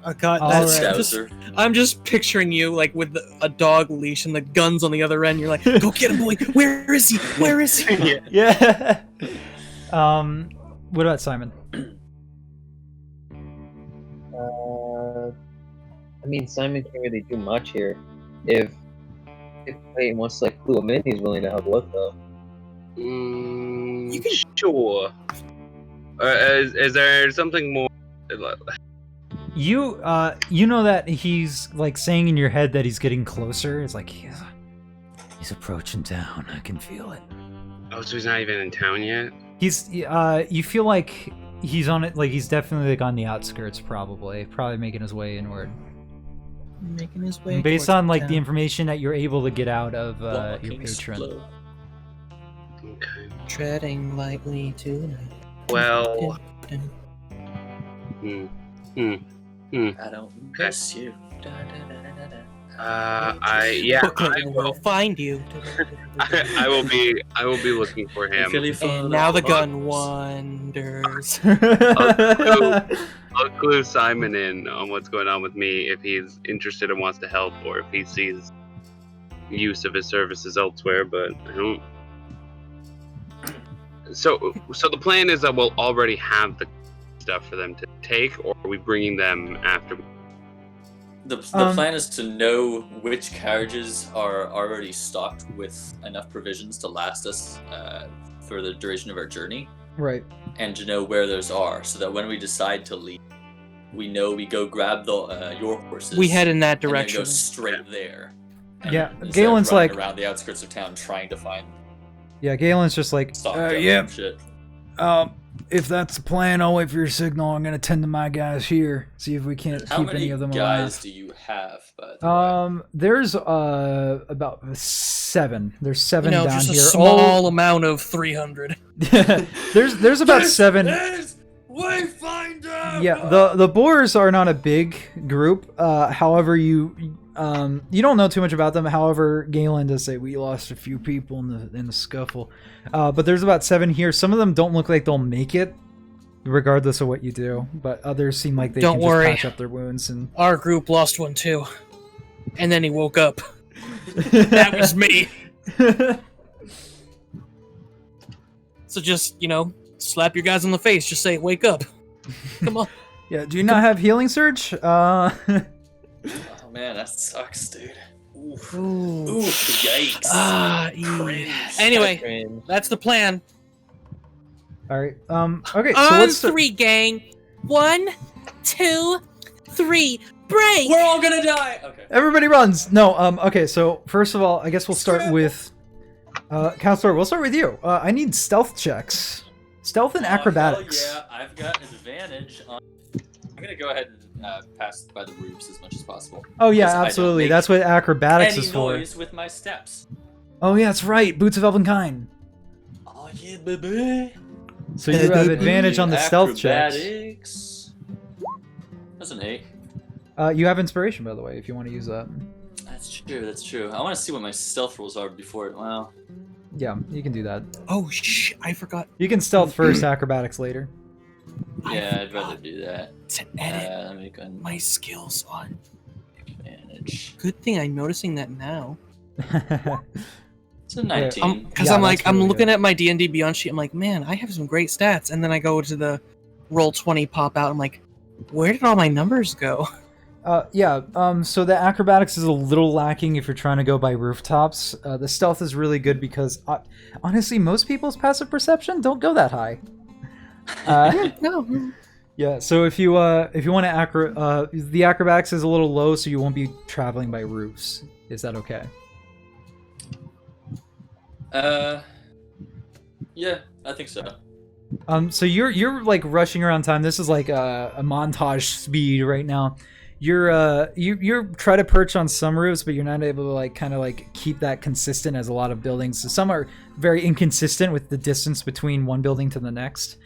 Oh god, All that's right. just, Scouser. I'm just picturing you like with a dog leash and the guns on the other end. You're like, go get him, boy. Where is he? Where is he? Yeah. What about Simon? I mean, Simon can't really do much here. If Clayton wants to like clue him in, he's willing to help look though. You can sure. Is there something more? You know that he's like saying in your head that he's getting closer. It's like he's approaching town. I can feel it. Oh, so he's not even in town yet. He's you feel like he's on it. Like he's definitely like on the outskirts, probably making his way inward. Making his way. Based towards on like the town. information that you're able to get out of your Walking patron. slow. Okay. Treading lightly tonight. Well. Hmm. I don't miss you. Da, da, da, da, da, da. I Clayton will will. find you. I will be looking for him. Really fun. And now the gun wanders. I'll clue Simon in on what's going on with me if he's interested and wants to help, or if he sees use of his services elsewhere. But I don't. So the plan is that we'll already have the stuff for them to take, or are we bringing them after? The plan is to know which carriages are already stocked with enough provisions to last us for the duration of our journey, Right. and to know where those are, so that when we decide to leave, we know we go grab the your horses. We head in that and then direction. go straight there. And Yeah, instead of Galen's running like- around the outskirts of town trying to find Yeah, Galen's just like, stock yeah, shit. if that's the plan, I'll wait for your signal. I'm gonna tend to my guys here, see if we can't How keep many any of them guys alive. do you have? By the way? There's about 7. There's 7 down just a here. small amount of 300. There's about 7. Is Wayfinder! Yeah, the boars are not a big group. However, you don't know too much about them. However, Galen does say we lost a few people in the scuffle. But there's about 7 here. Some of them don't look like they'll make it, regardless of what you do. But others seem like they Don't can worry. just patch up their wounds. And Our group lost one too. And then he woke up. That was me. So just, slap your guys on the face. Just say, wake up. Come on. yeah, do you not have healing surge? Oh man, that sucks, dude. Oof. Ooh. Oof, yikes. Cringe. Anyway, Cringe. that's the plan. All right. Okay. So On let's start- 3, gang. 1, 2, 3. Break! We're all gonna die! Okay. Everybody runs. No. Okay. So first of all, I guess we'll start with Castor. We'll start with you. I need stealth checks. Stealth and acrobatics. Hell yeah, I've got advantage on. I'm gonna go ahead and pass by the roofs as much as possible. Oh yeah, Because I don't absolutely. make That's what acrobatics Any is for. noise with my steps. Oh yeah, that's right. Boots of Elvenkind. Oh yeah, baby. So you have advantage on the stealth checks. Acrobatics. That's an 8. You have inspiration, by the way, if you want to use that. That's true. That's true. I want to see what my stealth rolls are before. Well, Yeah, you can do that. Oh, I forgot You can stealth first, acrobatics later. yeah, I'd rather do that. to edit Let me go and my skills on. advantage. Good thing I'm noticing that now. It's a 19. Because Yeah, I'm like, that's I'm really looking good. at my D&D Beyond sheet. I'm like, man, I have some great stats. And then I go to the roll 20 pop out. I'm like, where did all my numbers go? So the acrobatics is a little lacking if you're trying to go by rooftops. The stealth is really good because, honestly, most people's passive perception don't go that high. No. Yeah, so if you want to the acrobatics is a little low, so you won't be traveling by roofs. Is that okay? Yeah, I think so. So you're like rushing around time. This is like a montage speed right now. You're try to perch on some roofs, but you're not able to like kind of like keep that consistent as a lot of buildings. So some are very inconsistent with the distance between one building to the next.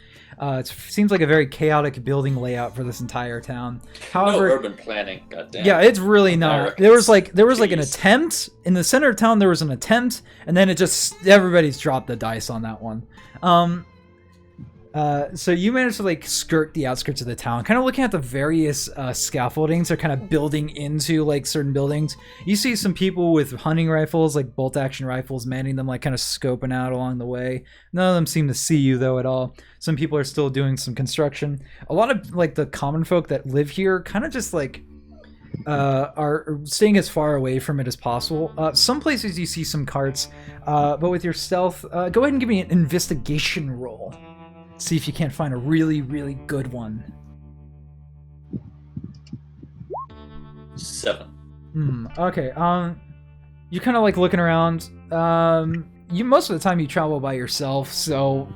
It seems like a very chaotic building layout for this entire town. However, no urban planning. Goddamn. yeah, it's really not. Americans. There was like an Jeez. attempt in the center of town. There was an attempt, and then it just everybody's dropped the dice on that one. So you managed to like skirt the outskirts of the town, kind of looking at the various scaffoldings they're kind of building into like certain buildings. You see some people with hunting rifles, like bolt action rifles, manning them, like kind of scoping out along the way. None of them seem to see you though at all. Some people are still doing some construction. A lot of like the common folk that live here kind of just like are staying as far away from it as possible. Some places you see some carts, but with your stealth, go ahead and give me an investigation roll. See if you can't find a really, really good one. 7. Okay. You're kind of like looking around. You most of the time you travel by yourself, so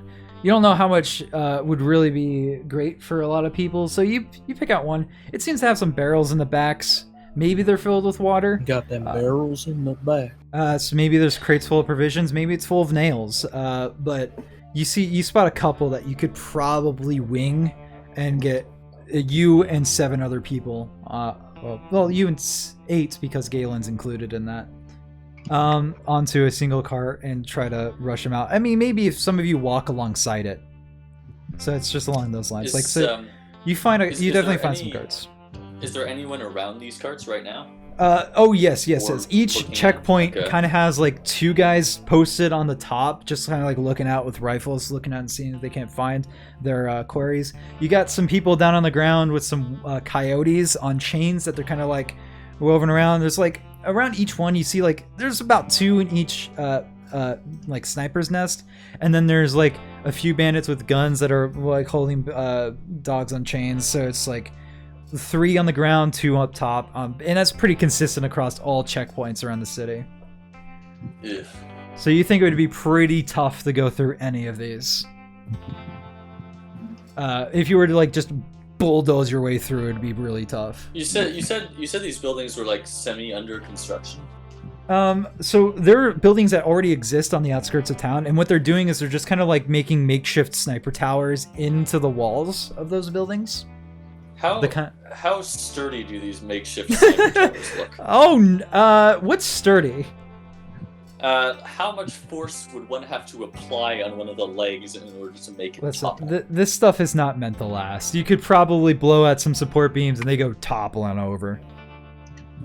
you don't know how much would really be great for a lot of people. So you pick out one. It seems to have some barrels in the backs. Maybe they're filled with water. Got them barrels in the back. So maybe there's crates full of provisions. Maybe it's full of nails. But you spot a couple that you could probably wing and get you and 7 other people. Well, you and 8 because Galen's included in that. Onto a single cart and try to rush them out. I mean, maybe if some of you walk alongside it. So it's just along those lines. You definitely find some carts. Is there anyone around these carts right now? Yes. Or Each looking- checkpoint okay. kind of has like 2 guys posted on the top, just kind of like looking out with rifles, looking out and seeing if they can't find their quarries. You got some people down on the ground with some coyotes on chains that they're kind of like woven around. There's like around each one you see like there's about 2 in each like sniper's nest, and then there's like a few bandits with guns that are like holding dogs on chains. So it's like 3 on the ground, 2 up top, and that's pretty consistent across all checkpoints around the city. Ugh. So you think it would be pretty tough to go through any of these? If you were to like just bulldoze your way through, it'd be really tough. You said these buildings were like semi under construction. So there are buildings that already exist on the outskirts of town, and what they're doing is they're just kind of like making makeshift sniper towers into the walls of those buildings. How sturdy do these makeshift sniper towers look? Oh, what's sturdy? How much force would one have to apply on one of the legs in order to make it Listen, topple? this stuff is not meant to last. You could probably blow out some support beams and they go toppling over.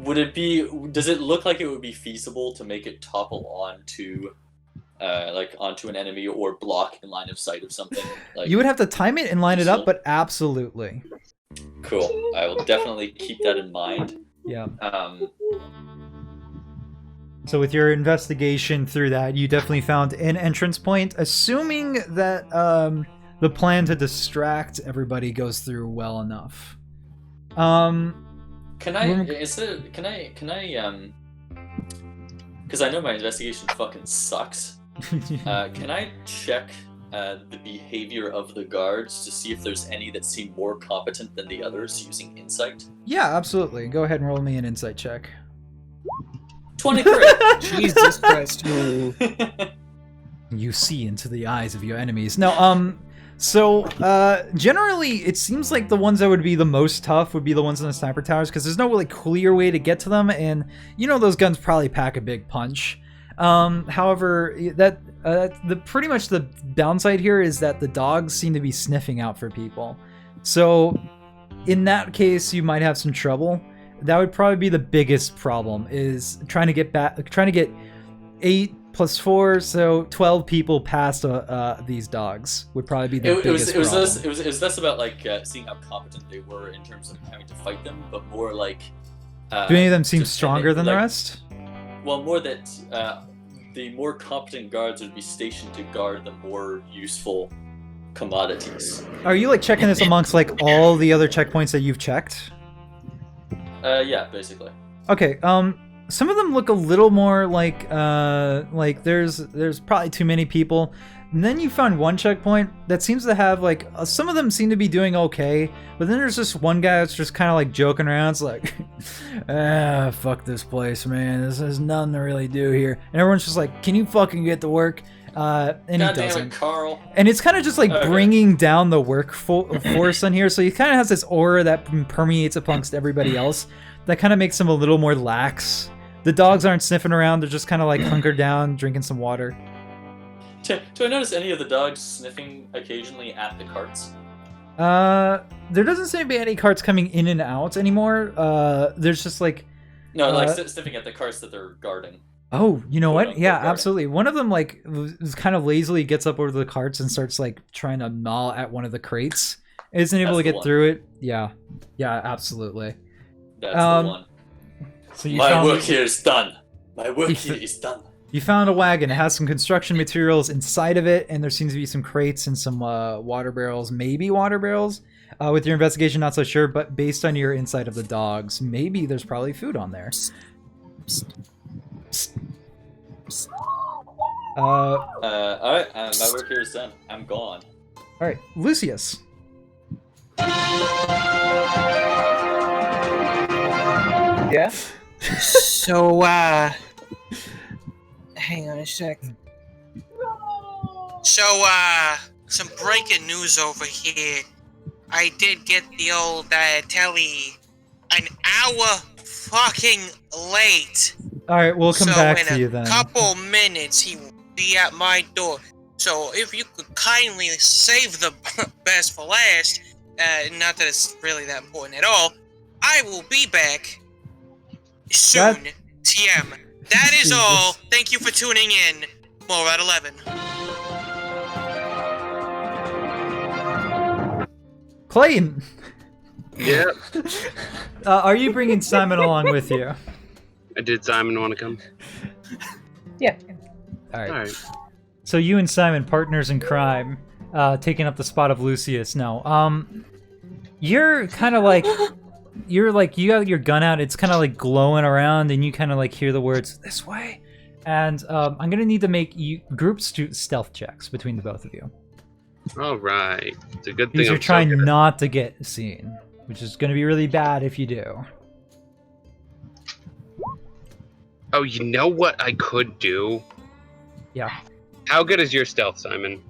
Does it look like it would be feasible to make it topple onto an enemy or block in line of sight of something? Like, You would have to time it and line it up, but absolutely. Cool. I will definitely keep that in mind. Yeah. So with your investigation through that, you definitely found an entrance point, assuming that the plan to distract everybody goes through well enough. Can I, because I know my investigation fucking sucks. Can I check the behavior of the guards to see if there's any that seem more competent than the others using insight? Yeah, absolutely. Go ahead and roll me an insight check. 23. Jesus Christ. You see into the eyes of your enemies. No, generally, it seems like the ones that would be the most tough would be the ones in the sniper towers, because there's no really clear way to get to them, and you know those guns probably pack a big punch. However, pretty much the downside here is that the dogs seem to be sniffing out for people. So, in that case, you might have some trouble. That would probably be the biggest problem, is trying to get 8 plus 4, so 12 people past these dogs would probably be the biggest problem. It was less about like seeing how competent they were in terms of having to fight them, but more like. Do any of them seem stronger than the rest? Well, more that the more competent guards would be stationed to guard the more useful commodities. Are you like checking this amongst like all the other checkpoints that you've checked? Yeah, basically. Okay, some of them look a little more like there's probably too many people. And then you found one checkpoint that seems to have like some of them seem to be doing okay, but then there's just one guy that's just kind of like joking around. It's like, fuck this place, man. There's nothing to really do here. And everyone's just like, can you fucking get to work? And he doesn't. Carl. And it's kind of just like bringing down the workforce on here. So he kind of has this aura that permeates amongst everybody else that kind of makes him a little more lax. The dogs aren't sniffing around. They're just kind of like hunkered down, drinking some water. Do I notice any of the dogs sniffing occasionally at the carts? There doesn't seem to be any carts coming in and out anymore. There's just like... No, like sniffing at the carts that they're guarding. Oh, you know what? Yeah, absolutely. One of them like kind of lazily gets up over the carts and starts like trying to gnaw at one of the crates. Isn't able to get through it. Yeah, absolutely. That's the one. So My work here is done. My work here is done. You found a wagon. It has some construction materials inside of it, and there seems to be some crates and some water barrels, maybe water barrels. With your investigation, not so sure, but based on your insight of the dogs, maybe there's probably food on there. Alright, my work here is done. I'm gone. Alright, Lucius. Yeah? So, hang on a sec. So, some breaking news over here. I did get the old telly an hour fucking late. Alright, we'll come back to you then. In a couple minutes, he will be at my door. So, if you could kindly save the best for last, not that it's really that important at all, I will be back soon. TM. That is all. Thank you for tuning in. More at 11. Clayton! Yeah. Are you bringing Simon along with you? Did Simon want to come? Yeah. Alright. So you and Simon, partners in crime, taking up the spot of Lucius now. You're kind of like you're like, you got your gun out, it's kind of like glowing around, and you kind of like hear the words, "This way." And I'm gonna need to make you group stealth checks between the both of you. All right. It's a good thing Because you're I'm so trying good at- not to get seen, which is gonna be really bad if you do. Oh, you know what I could do? Yeah. How good is your stealth, Simon?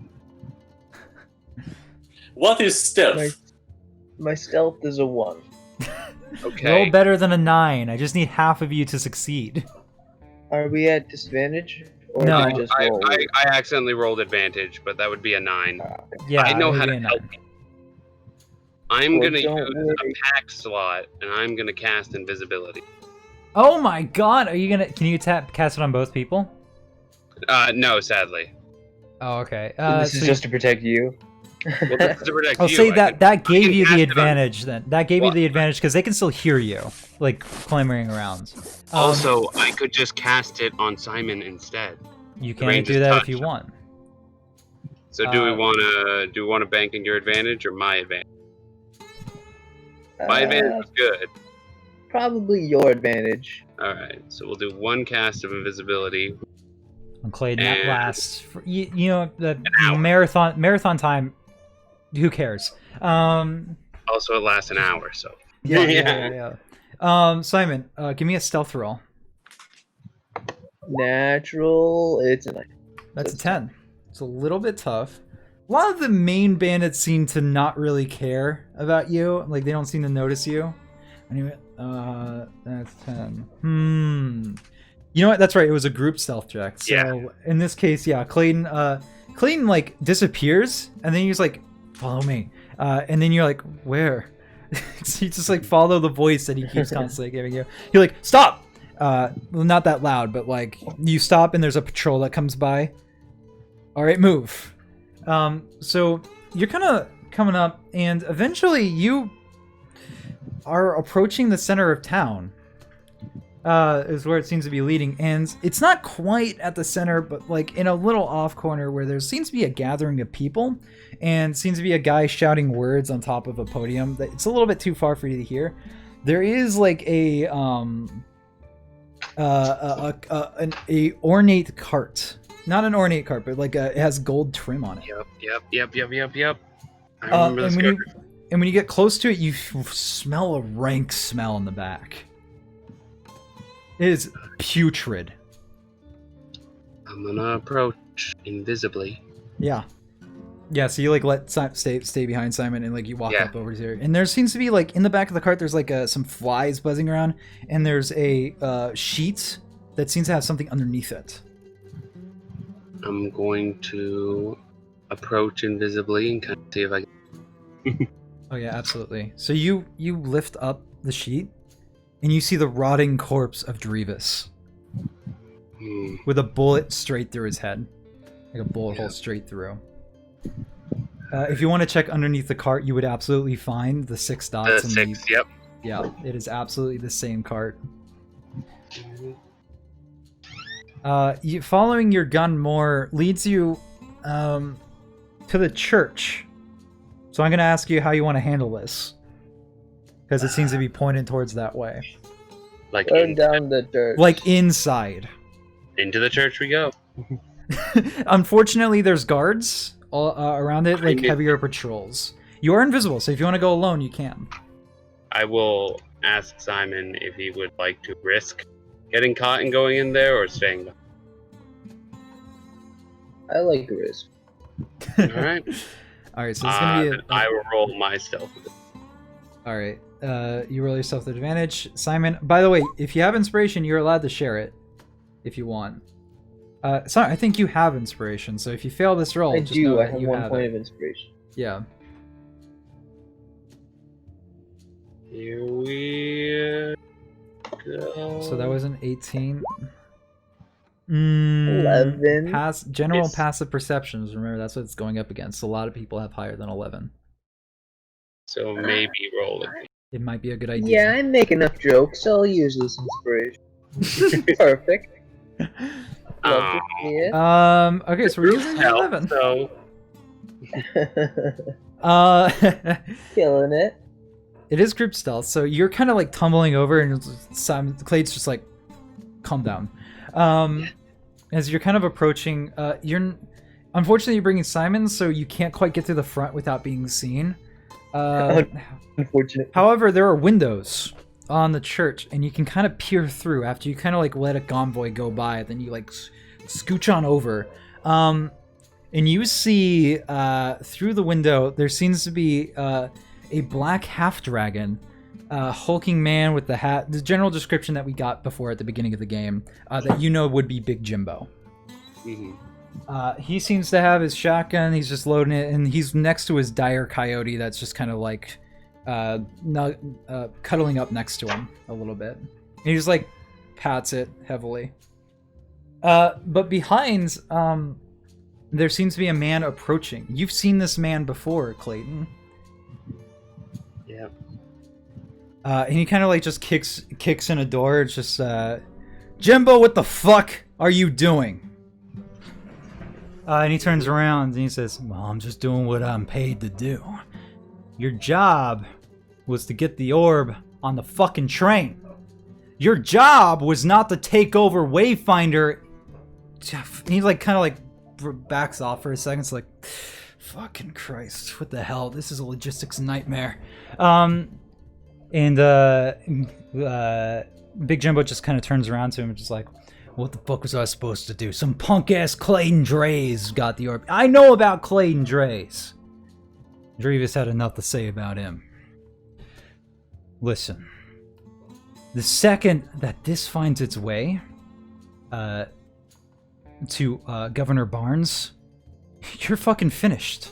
What is stealth? My stealth is a 1. Okay. Roll better than a 9. I just need half of you to succeed. Are we at disadvantage? Or No. did we just I roll? accidentally rolled advantage, but that would be a 9. Yeah, I know it would how be to a 9. help you. I'm Well, gonna don't use worry. a pack slot, and I'm gonna cast invisibility. Oh my god, are you gonna... Can you cast it on both people? No, sadly. Oh, okay. This is so just to protect you. Well, that's to protect I'll you. say I that could- that gave can you cast the it on- advantage then. That gave you Well- the advantage because they can still hear you, like, clamoring around. Also, I could just cast it on Simon instead. You can range do is that if touch. you want. So do we want to bank in your advantage or my advantage? My advantage was good. Probably your advantage. All right, so we'll do one cast of invisibility. On Clayton, that And- lasts for, you know, the hour. marathon time. Who cares? Also, it lasts an hour, so. Yeah. Simon, give me a stealth roll. Natural. It's a 9. That's a 10. It's a little bit tough. A lot of the main bandits seem to not really care about you. Like, they don't seem to notice you. Anyway, that's 10. You know what? That's right. It was a group stealth check. So Yeah. in this case, yeah, Clayton, like, disappears, and then he's like, follow me. And then you're like, where? So you just, like, follow the voice that he keeps constantly giving you. You're like, stop! Well, not that loud, but, like, you stop and there's a patrol that comes by. All right, move. So you're kind of coming up, and eventually you are approaching the center of town. Is where it seems to be leading, and it's not quite at the center, but like in a little off corner where there seems to be a gathering of people, and seems to be a guy shouting words on top of a podium. That it's a little bit too far for you to hear. There is like a ornate cart. Not an ornate cart, but like it has gold trim on it. Yep. I remember this. And when you get close to it, you smell a rank smell in the back. It is putrid. I'm gonna approach invisibly. Yeah. So you like let stay behind Simon, and like you walk Yeah. up over here, and there seems to be like in the back of the cart there's like some flies buzzing around, and there's a sheet that seems to have something underneath it. I'm going to approach invisibly and kind of see if I can. Oh yeah, absolutely. So you lift up the sheet, and you see the rotting corpse of Draze with a bullet straight through his head, like a bullet hole straight through. If you want to check underneath the cart, you would absolutely find the 6 dots. The 6, yep. Yeah, it is absolutely the same cart. Following your gun more leads you to the church. So I'm going to ask you how you want to handle this, because it seems to be pointed towards that way. Like Burn down the dirt. Like inside. into the church we go. Unfortunately, there's guards all around it, like I knew- heavier patrols. You are invisible, so if you want to go alone, you can. I will ask Simon if he would like to risk getting caught and going in there or staying behind. I like the risk. All right. All right, so it's gonna be. Then I will roll my stealth. All right, you roll yourself the advantage, Simon. By the way, if you have inspiration, you're allowed to share it if you want. Sorry, I think you have inspiration. So if you fail this roll, I just do. know I that have you 1 have point it. of inspiration. Yeah. Here we go. So that was an 18. 11. General Yes. passive perceptions. Remember, that's what it's going up against. A lot of people have higher than 11. So maybe roll it. It might be a good idea. Yeah, I make enough jokes. I'll use this inspiration. Perfect. Love to see it. Okay, so we're using Help, 11. So Killing it. It is group stealth, so you're kind of like tumbling over, and Clayton's just like, calm down. As you're kind of approaching, unfortunately you're bringing Simon, so you can't quite get to the front without being seen. Unfortunate. However, there are windows on the church, and you can kind of peer through after you kind of like let a convoy go by. Then you like scooch on over, and you see through the window there seems to be a black half dragon, hulking man with the hat. The general description that we got before at the beginning of the game, that would be Big Jimbo. Mm-hmm. He seems to have his shotgun. He's just loading it, and he's next to his dire coyote that's just kind of like cuddling up next to him a little bit. And he just like pats it heavily. But behind, there seems to be a man approaching. You've seen this man before, Clayton. Yeah. And he kind of like just kicks in a door. It's just, Jimbo, what the fuck are you doing? And he turns around and he says, well, I'm just doing what I'm paid to do. Your job was to get the orb on the fucking train. Your job was not to take over Wayfinder. And he like kind of like backs off for a second. It's like, fucking Christ, what the hell? This is a logistics nightmare. Big Jimbo just kind of turns around to him and just like, what the fuck was I supposed to do? Some punk-ass Clayton Draze got the orb. I know about Clayton Draze. Drevis had enough to say about him. Listen. The second that this finds its way to Governor Barnes, you're fucking finished.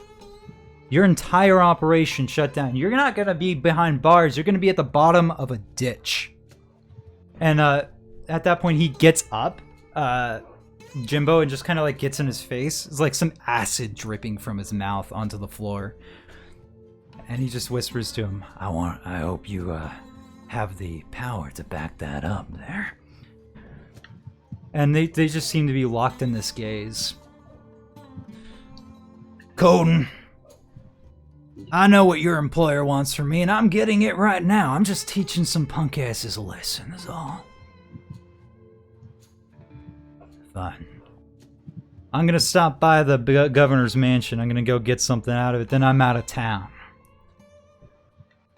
Your entire operation shut down. You're not gonna be behind bars. You're gonna be at the bottom of a ditch. And at that point, he gets up, Jimbo, and just kind of like gets in his face. It's like some acid dripping from his mouth onto the floor. And he just whispers to him, I hope you have the power to back that up there. And they just seem to be locked in this gaze. Coden, I know what your employer wants from me, and I'm getting it right now. I'm just teaching some punk asses a lesson, is all. Fine. I'm gonna stop by the governor's mansion. I'm gonna go get something out of it, then I'm out of town.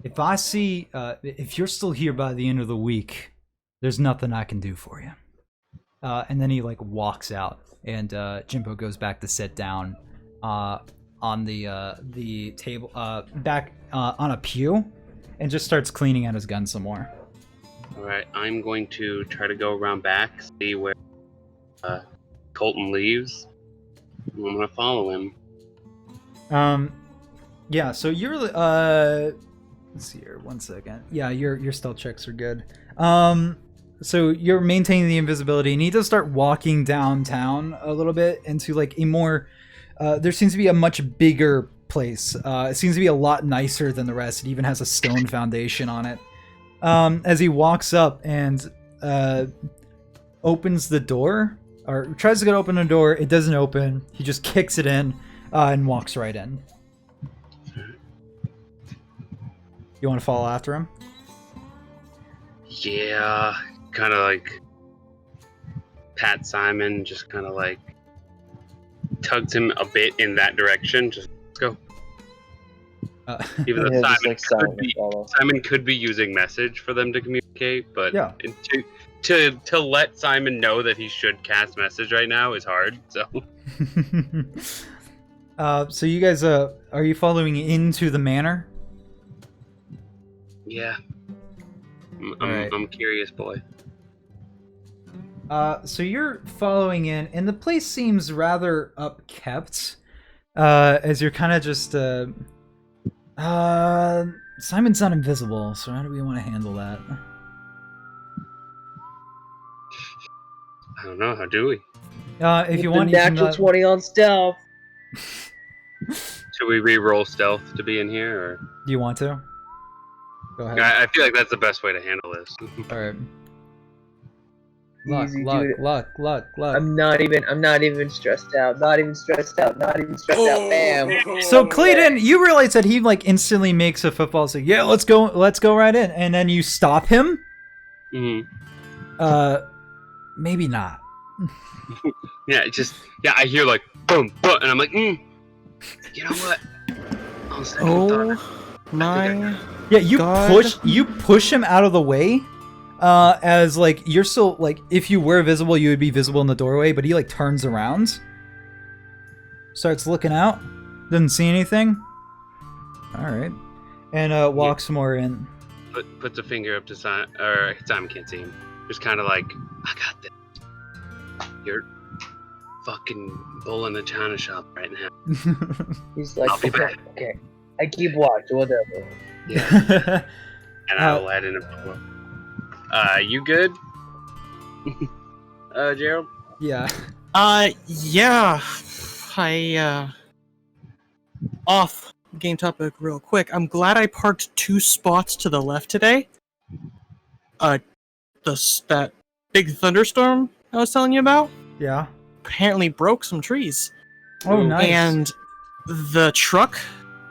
If I see, if you're still here by the end of the week, there's nothing I can do for you. And then he like walks out, and Jimbo goes back to sit down on the table, back on a pew, and just starts cleaning out his gun some more. All right, I'm going to try to go around back, see where Colton leaves. I'm gonna follow him. Yeah. So you're let's see here, 1 second. Yeah, your stealth checks are good. So you're maintaining the invisibility, and he does start walking downtown a little bit into like a more. There seems to be a much bigger place. It seems to be a lot nicer than the rest. It even has a stone foundation on it. As he walks up and opens the door, or tries to open the door, it doesn't open. He just kicks it in and walks right in. You want to follow after him? Yeah, kind of like pat Simon, just kind of like tugs him a bit in that direction. Just let's go. Even though Simon could be using message for them to communicate, but yeah. To let Simon know that he should cast message right now is hard. So, so you guys, are you following into the manor? Yeah, I'm curious, boy. So you're following in, and the place seems rather upkept. As you're kind of just, Simon's not invisible, so how do we want to handle that? I don't know. How do we? If you want, natural 20 on stealth. Should we re-roll stealth to be in here, or do you want to? Go ahead. I feel like that's the best way to handle this. All right. Easy, dude. luck. I'm not even stressed out. Not even stressed out. Bam. So Clayton, you realize that he like instantly makes a football. So yeah, let's go right in, and then you stop him. Mm-hmm. Maybe not. Yeah, I hear like boom, boom, and I'm like, you know what? Oh my! Yeah, you God. push him out of the way. As like you're still like if you were visible, you would be visible in the doorway, but he like turns around, starts looking out, doesn't see anything. All right, and walks more in. Puts a finger up to Simon, or Simon can't see him. Just kind of like, I got this. You're fucking bull in the china shop right now. He's like, I'll be back. Okay, I keep watch, whatever. Yeah. And I'll let in a blow. You good? Gerald? Yeah. Yeah. Off game topic real quick. I'm glad I parked 2 spots to the left today. That big thunderstorm I was telling you about Yeah. apparently broke some trees. Oh, nice. And the truck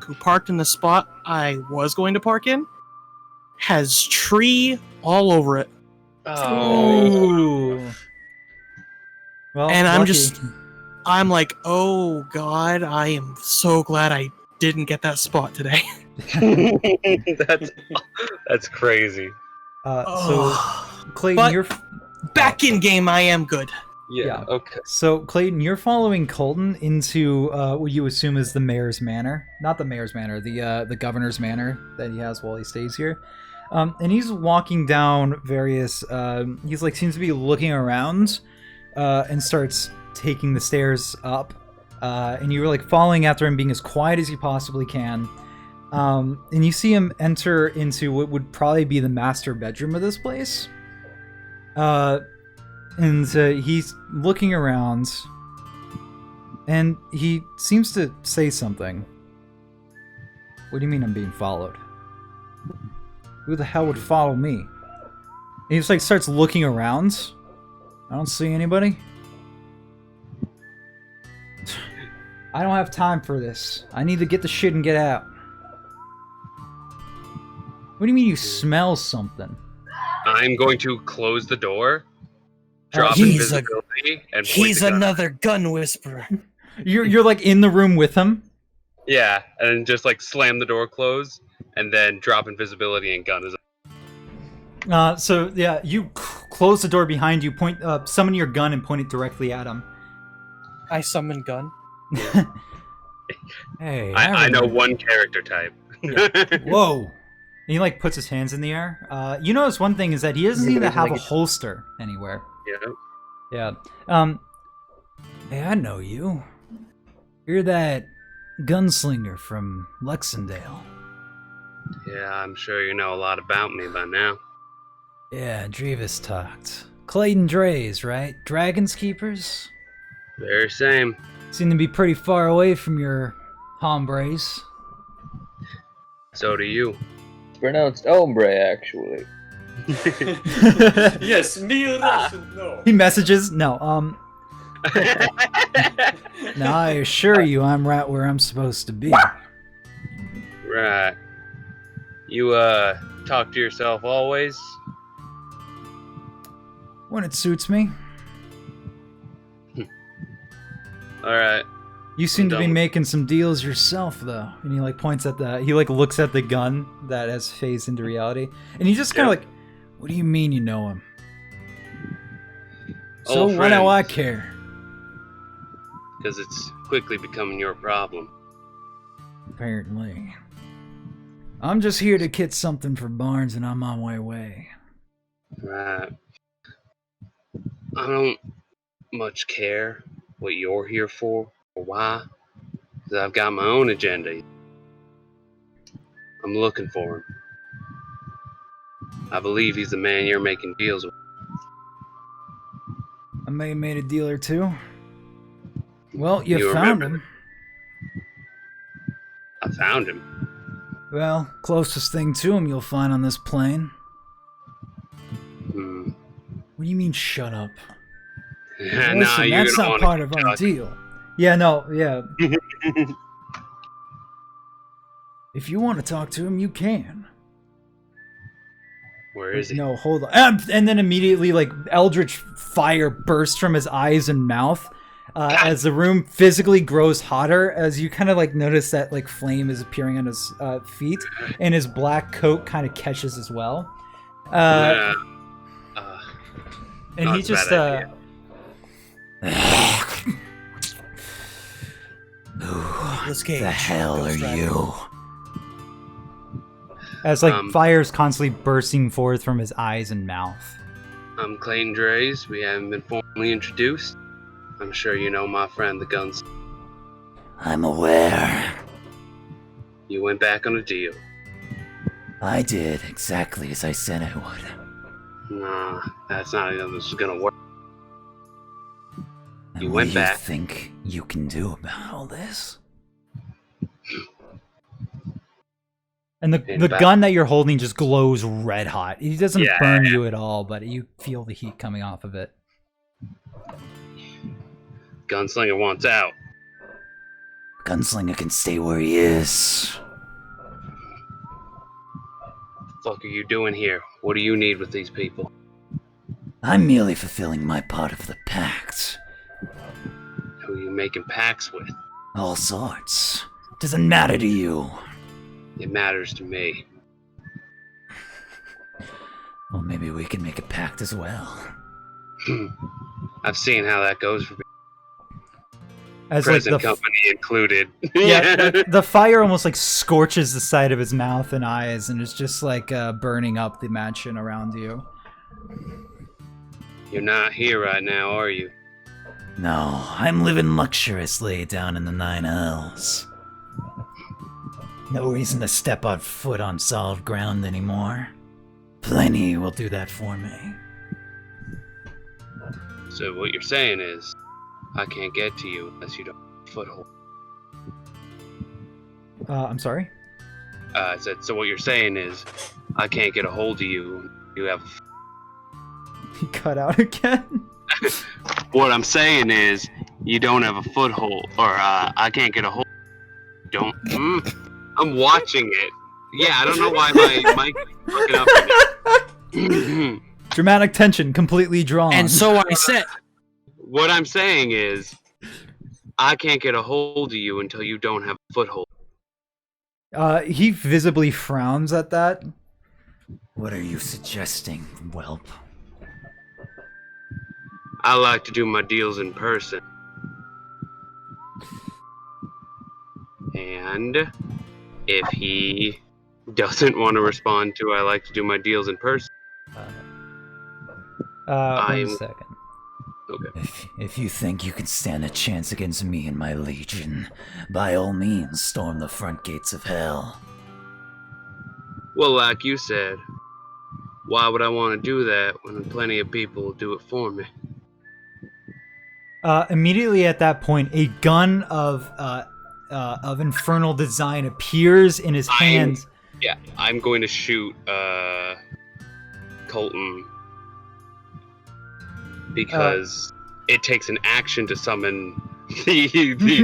who parked in the spot I was going to park in has tree all over it. Oh. Well, And lucky. I'm like, oh god, I am so glad I didn't get that spot today. That's crazy. So Clayton, But you're back in game, I am good. Yeah. Okay. So Clayton, you're following Colton into what you assume is the mayor's manor. Not the mayor's manor, the governor's manor that he has while he stays here. And he's walking down various. He's like seems to be looking around, and starts taking the stairs up. And you're like following after him, being as quiet as you possibly can. And you see him enter into what would probably be the master bedroom of this place. And he's looking around, and he seems to say something. What do you mean I'm being followed? Who the hell would follow me? And he just like starts looking around. I don't see anybody. I don't have time for this. I need to get the shit and get out. What do you mean you smell something? I'm going to close the door, drop He's invisibility, and point He's the gun. another gun whisperer. You're like in the room with him? Yeah, and just like slam the door closed, and then drop invisibility and gun is. So yeah, you close the door behind you, summon your gun and point it directly at him. I summon gun. Hey, I know one character type. Whoa! And he like puts his hands in the air. You notice one thing is that he doesn't seem to have a holster anywhere. Yeah. Yeah. Hey, I know you. You're that gunslinger from Lexingdale. Yeah, I'm sure you know a lot about me by now. Yeah, Drevis talked. Clayton Draze, right? Dragon's Keepers? Very same. Seem to be pretty far away from your hombres. So do you. It's pronounced ombre, actually. Yes, me Russian, no. He messages? No, Now I assure you I'm right where I'm supposed to be. Right. You, talk to yourself always? When it suits me. Alright. You seem to be Don't. making some deals yourself, though. And he like points at he like looks at the gun that has phased into reality, and he just kind of like, "What do you mean you know him?" So Old why do I friends. care? Because it's quickly becoming your problem. Apparently, I'm just here to get something for Barnes, and I'm on my way. Right. I don't much care what you're here for or why. Because I've got my own agenda. I'm looking for him. I believe he's the man you're making deals with. I may have made a deal or two. Well, you You found remember? him. I found him. Well, closest thing to him you'll find on this plane. Hmm. What What do you mean, shut up? Nah, Listen, you're that's gonna not wanna part of our deal. Yeah, no, yeah. If you want to talk to him, you can. Where is he? No, hold on. And then immediately, like, eldritch fire bursts from his eyes and mouth as the room physically grows hotter, as you kind of, like, notice that, like, flame is appearing on his feet, and his black coat kind of catches as well. And not he a just, bad Let's Cage. The hell are you? as, like, fire's constantly bursting forth from his eyes and mouth. I'm Clayton Draze. We haven't been formally introduced. I'm sure you know my friend the guns. I'm aware. You went back on a deal. I did exactly as I said I would. Nah, that's not how this is gonna work. And You what went do back. you think you can do about all this? And the back. gun that you're holding just glows red hot. It doesn't Yeah. burn you at all, but you feel the heat coming off of it. Gunslinger wants out. Gunslinger can stay where he is. Fuck are you doing here? What do you need with these people? I'm merely fulfilling my part of the pact. Who are you making pacts with? All sorts. Doesn't matter to you. It matters to me. Well, maybe we can make a pact as well. I've seen how that goes for As like present the company included. yeah, like, the fire almost like scorches the side of his mouth and eyes, and it's just like burning up the mansion around you. You're not here right now, are you? No, I'm living luxuriously down in the Nine Hells. No reason to step on foot on solid ground anymore. Plenty will do that for me. So what you're saying is, I can't get to you unless you don't have a foothold. I'm sorry? I said, so what you're saying is, I can't get a hold of you. You have. He cut out again? What I'm saying is, you don't have a foothold, or I can't get a hold. Don't. I'm watching it. Yeah, I don't know why my mic is fucking up right now. Dramatic tension completely drawn. And so I said, What I'm saying is, I can't get a hold of you until you don't have a foothold. He visibly frowns at that. What are you suggesting, whelp? I like to do my deals in person. And if he doesn't want to respond to I like to do my deals in person, 1 second. okay. If you think you can stand a chance against me and my legion, by all means storm the front gates of hell. Well, like you said, why would I want to do that when plenty of people will do it for me? Immediately at that point, a gun of infernal design appears in his hand. Yeah, I'm going to shoot Colton because it takes an action to summon the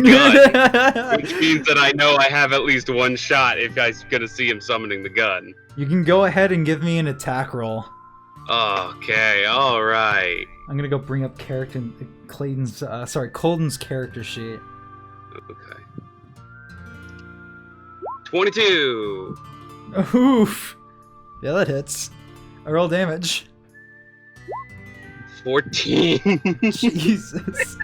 gun, which means that I know I have at least one shot if I'm gonna see him summoning the gun. You can go ahead and give me an attack roll. Okay, all right. I'm gonna go bring up Colton's character sheet. Okay. 22. Oof. Yeah, that hits. I roll damage. 14. Jesus.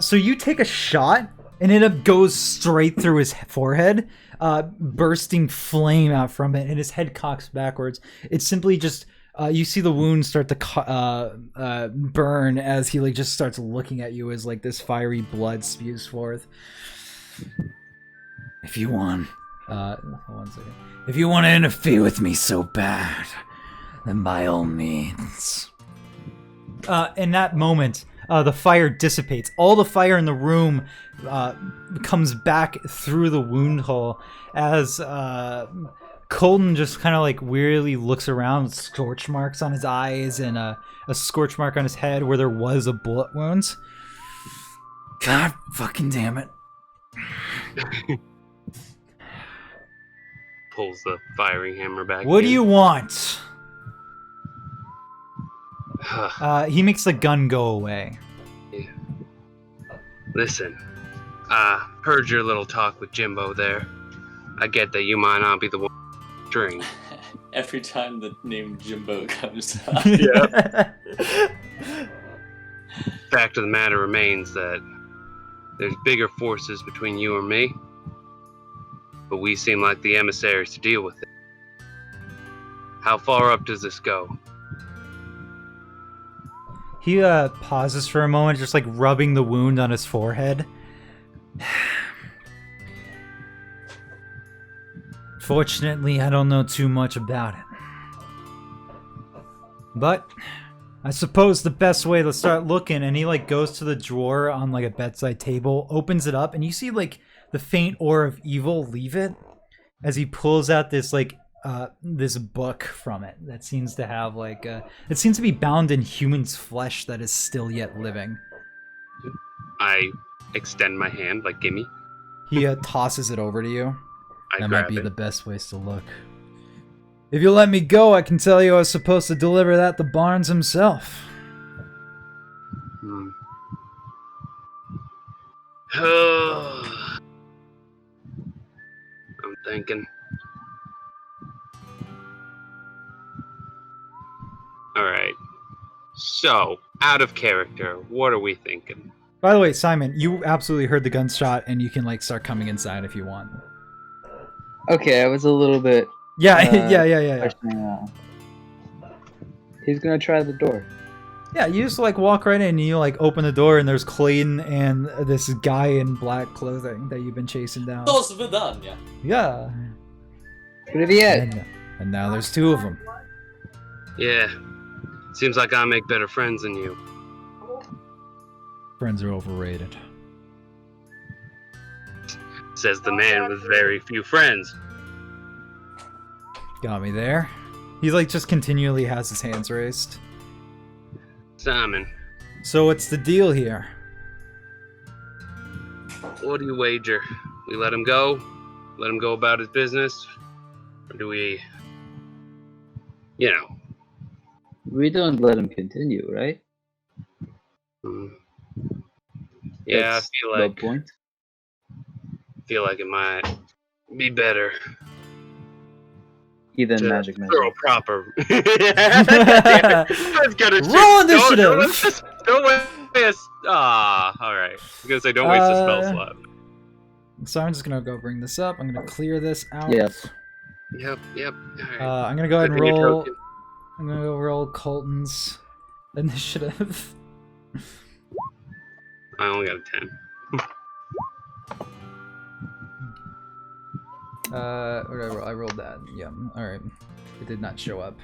So you take a shot, and it goes straight through his forehead, bursting flame out from it, and his head cocks backwards. It's simply just you see the wound start to burn as he just starts looking at you as this fiery blood spews forth. If you want, hold on a second. if you want to interfere with me so bad, then by all means. In that moment, the fire dissipates. All the fire in the room comes back through the wound hole as Colton just kind of like weirdly looks around with scorch marks on his eyes and a scorch mark on his head where there was a bullet wound. God fucking damn it. Pulls the firing hammer back. What do in. you want? He makes the gun go away. Listen, heard your little talk with Jimbo there. I get that you might not be the one string. Every time the name Jimbo comes up. Yeah. Fact of the matter remains that there's bigger forces between you and me, but we seem like the emissaries to deal with it. How far up does this go? He pauses for a moment, just like rubbing the wound on his forehead. Fortunately, I don't know too much about it. But I suppose the best way to start looking, and he like goes to the drawer on like a bedside table, opens it up, and you see like the faint aura of evil leave it as he pulls out this like this book from it that seems to have like it seems to be bound in human's flesh that is still yet living. I extend my hand like gimme. He tosses it over to you. I That grab might be it. the best place to look. If you let me go, I can tell you I was supposed to deliver that to Barnes himself. I'm thinking. Alright. So, out of character, what are we thinking? By the way, Simon, you absolutely heard the gunshot, and you can like start coming inside if you want. Okay, I was a little bit. Yeah, Uh, yeah. questioning that. He's gonna try the door. Yeah, you just like walk right in, and you like open the door, and there's Clayton and this guy in black clothing that you've been chasing down. Dos vidania. Yeah, Привет! and now there's two of them. Yeah. Seems like I make better friends than you. Friends are overrated. Says the man with very few friends. Got me there. He's like just continually has his hands raised. Simon, So what's the deal here? what do you wager? We let him go? Let him go about his business? Or do we... You know... We don't let him continue, right? hmm. Yeah, That's I the point. feel like it might be better Even to magic throw missile. proper. Let's get it. Roll initiative! Don't waste. Alright. I was gonna say, don't waste a spell slot. So I'm just gonna go bring this up. I'm gonna clear this out. Yes. Yep. Alright. I'm gonna go ahead and Good thing you're roll. token. I'm gonna go roll Colton's initiative. I only got a 10. Whatever. I rolled that. Yeah. All right. It did not show up.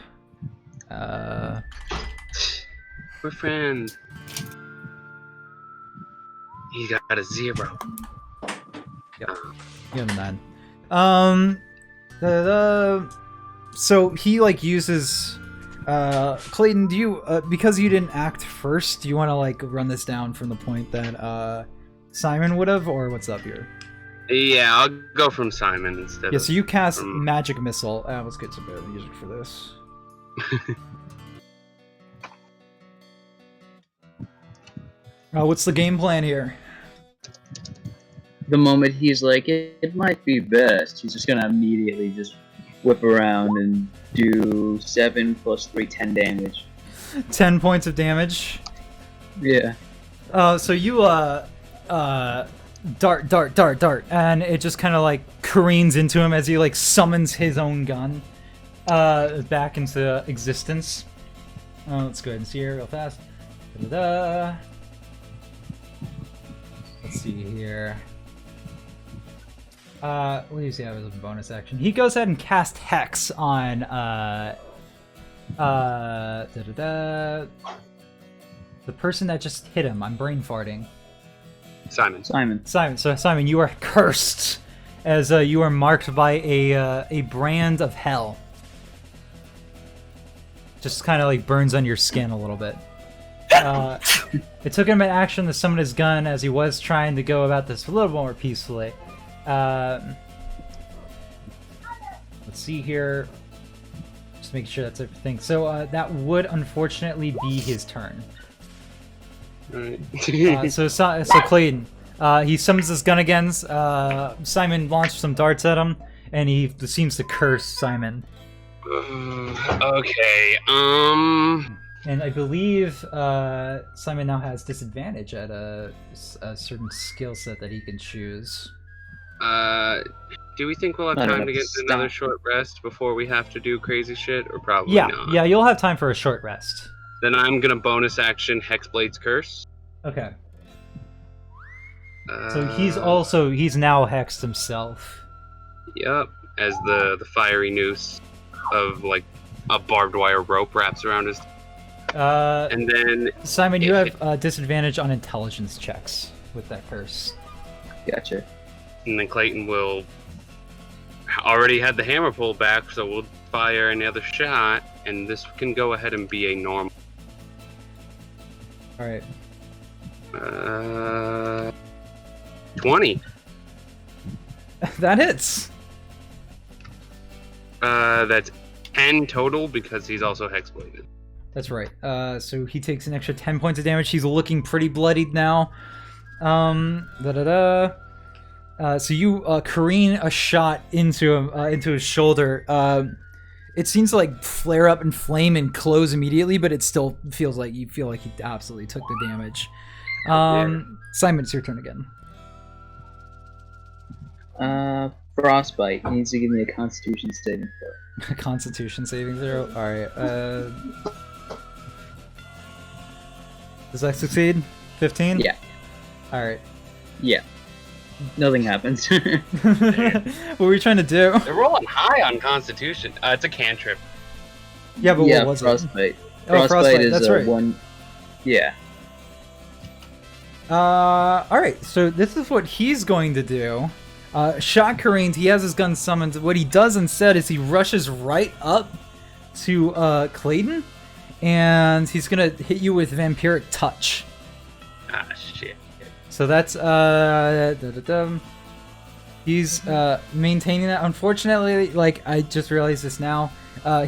We're friends. He got a 0. Yep. You have a 9. So he like uses. Clayton, do you because you didn't act first? Do you want to like run this down from the point that Simon would have, or what's up here? Yeah, I'll go from Simon instead Yeah. of... So you cast from- magic missile. Let's get some better music for this. What's the game plan here? The moment he's like, it might be best, he's just gonna immediately just whip around and do 7 + 3, 10 damage. 10 points of damage. Yeah. So you dart, and it just kind of like careens into him as he like summons his own gun back into existence. Let's go ahead and see here real fast. Da-da-da. Let's see here. What do you see as a bonus action? He goes ahead and cast Hex on the person that just hit him. I'm brain farting. Simon. Simon. Simon. So Simon, you are cursed, as you are marked by a brand of hell. Just kind of like burns on your skin a little bit. It took him an action to summon his gun as he was trying to go about this a little more peacefully. Let's see here. Just make sure that's everything. So that would unfortunately be his turn. Alright. So Clayton, he summons his gun again. Simon launches some darts at him, and he seems to curse Simon. Okay. And I believe Simon now has disadvantage at a certain skill set that he can choose. Do we think we'll have Not time enough to get to another stop. short rest before we have to do crazy shit, or probably Yeah, not? yeah, you'll have time for a short rest. Then I'm gonna bonus action Hexblade's Curse. Okay. So he's now hexed himself. Yep, as the fiery noose of like a barbed wire rope wraps around his. And then Simon, you if have disadvantage on intelligence checks with that curse. Gotcha. And then Clayton will already had the hammer pulled back, so we'll fire another shot, and this can go ahead and be a normal. All right. 20. That hits. That's 10 total because he's also hexbladed. That's right. So he takes an extra 10 points of damage. He's looking pretty bloodied now. So you careen a shot into his shoulder. It seems to like flare up and flame and close immediately, but it still feels like he absolutely took the damage. Simon, it's your turn again. Frostbite. He needs to give me a Constitution saving throw. Constitution saving throw. All right. Does that succeed? 15? Yeah. All right. Yeah. Nothing happens. What were you trying to do? They're rolling high on Constitution. It's a cantrip. Yeah, but yeah, what was frostbite. it? Oh, Frostbite is that's right. one. Yeah. All right. So this is what he's going to do. Shot careened. He has his gun summoned. What he does instead is he rushes right up to Clayton, and he's gonna hit you with Vampiric Touch. Ah, shit. So that's he's maintaining that. Unfortunately, like I just realized this now,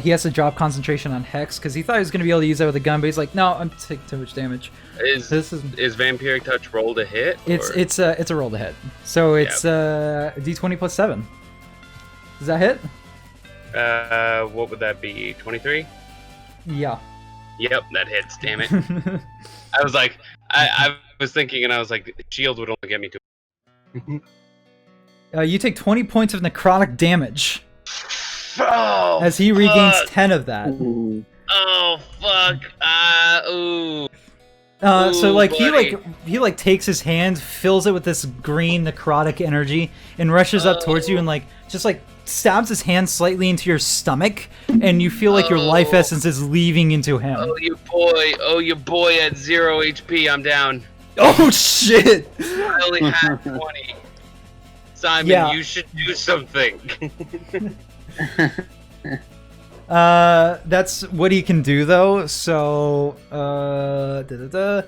he has to drop concentration on Hex because he thought he was gonna be able to use that with a gun, but he's like, no, I'm taking too much damage. Is Vampiric Touch roll to hit? It's a roll to hit. So it's D20 plus 7. Does that hit? What would that be? 23? Yeah. Yep, that hits. Damn it. I was like, I was thinking, and I was like, shield would only get me to. You take 20 points of necrotic damage Oh, as he regains fuck. 10 of that. Ooh. Oh fuck! Ooh. So like buddy. he takes his hand, fills it with this green necrotic energy, and rushes up towards you and like just like stabs his hand slightly into your stomach, and you feel like your life essence is leaving into him. Oh, you boy at 0 HP. I'm down. Oh shit! I only have 20. Simon, Yeah. you should do something. That's what he can do though. So that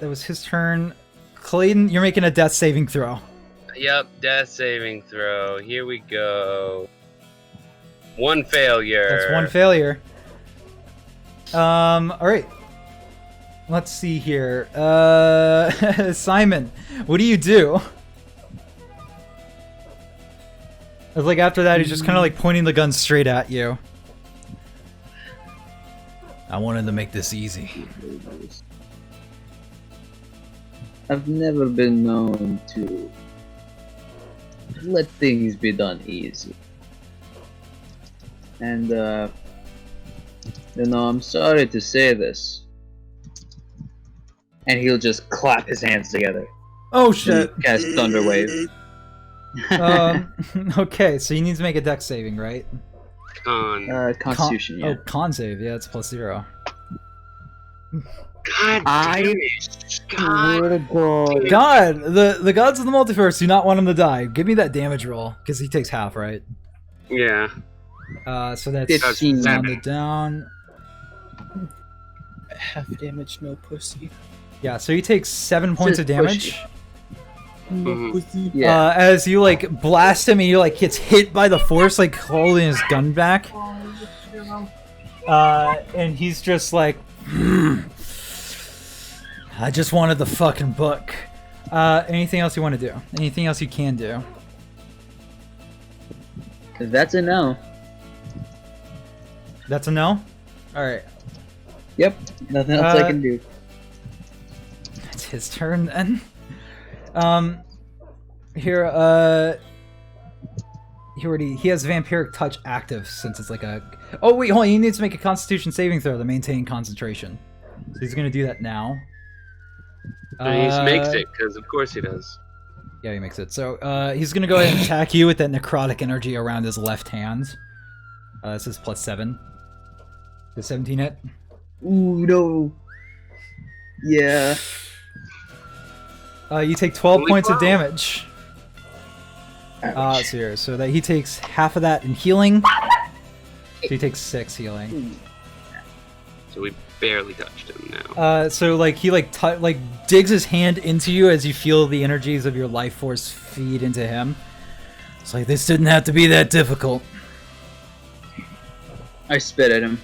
was his turn. Clayton, you're making a death saving throw. Yep, death saving throw. Here we go. One failure. That's one failure. All right. Let's see here. Simon, what do you do? It's like after that, he's just kind of like pointing the gun straight at you. I wanted to make this easy. I've never been known to let things be done easy. And, I'm sorry to say this. And he'll just clap his hands together. Oh shit. Cast Thunderwave. Okay, so you need to make a dex saving, right? Con. Constitution, yeah. Oh, con save. Yeah, it's plus 0. God damn it. God. God, the gods of the multiverse do not want him to die. Give me that damage roll, because he takes half, right? Yeah. So that's 15. rounded down. Half damage, no pussy. Yeah, so he takes 7 points of Just push damage. Mhm. Yeah. As you like blast him and he like gets hit by the force, like holding his gun back. And he's just like, I just wanted the fucking book. Anything else you want to do? Anything else you can do? That's a no. That's a no? Alright. Yep. Nothing else I can do. It's his turn then. Here, he has Vampiric Touch active since it's like a... Oh wait, hold on, he needs to make a Constitution saving throw to maintain concentration. So he's gonna do that now. And he makes it, because of course he does. Yeah, he makes it. So, he's gonna go ahead and attack you with that necrotic energy around his left hand. This is +7. Does 17 hit? Ooh, no. Yeah. You take 12 Only points of 12. damage. Ouch. So that he takes half of that in healing. So he takes 6 healing. So we barely touched him now. So like he like digs his hand into you as you feel the energies of your life force feed into him. It's like, this didn't have to be that difficult. I spit at him.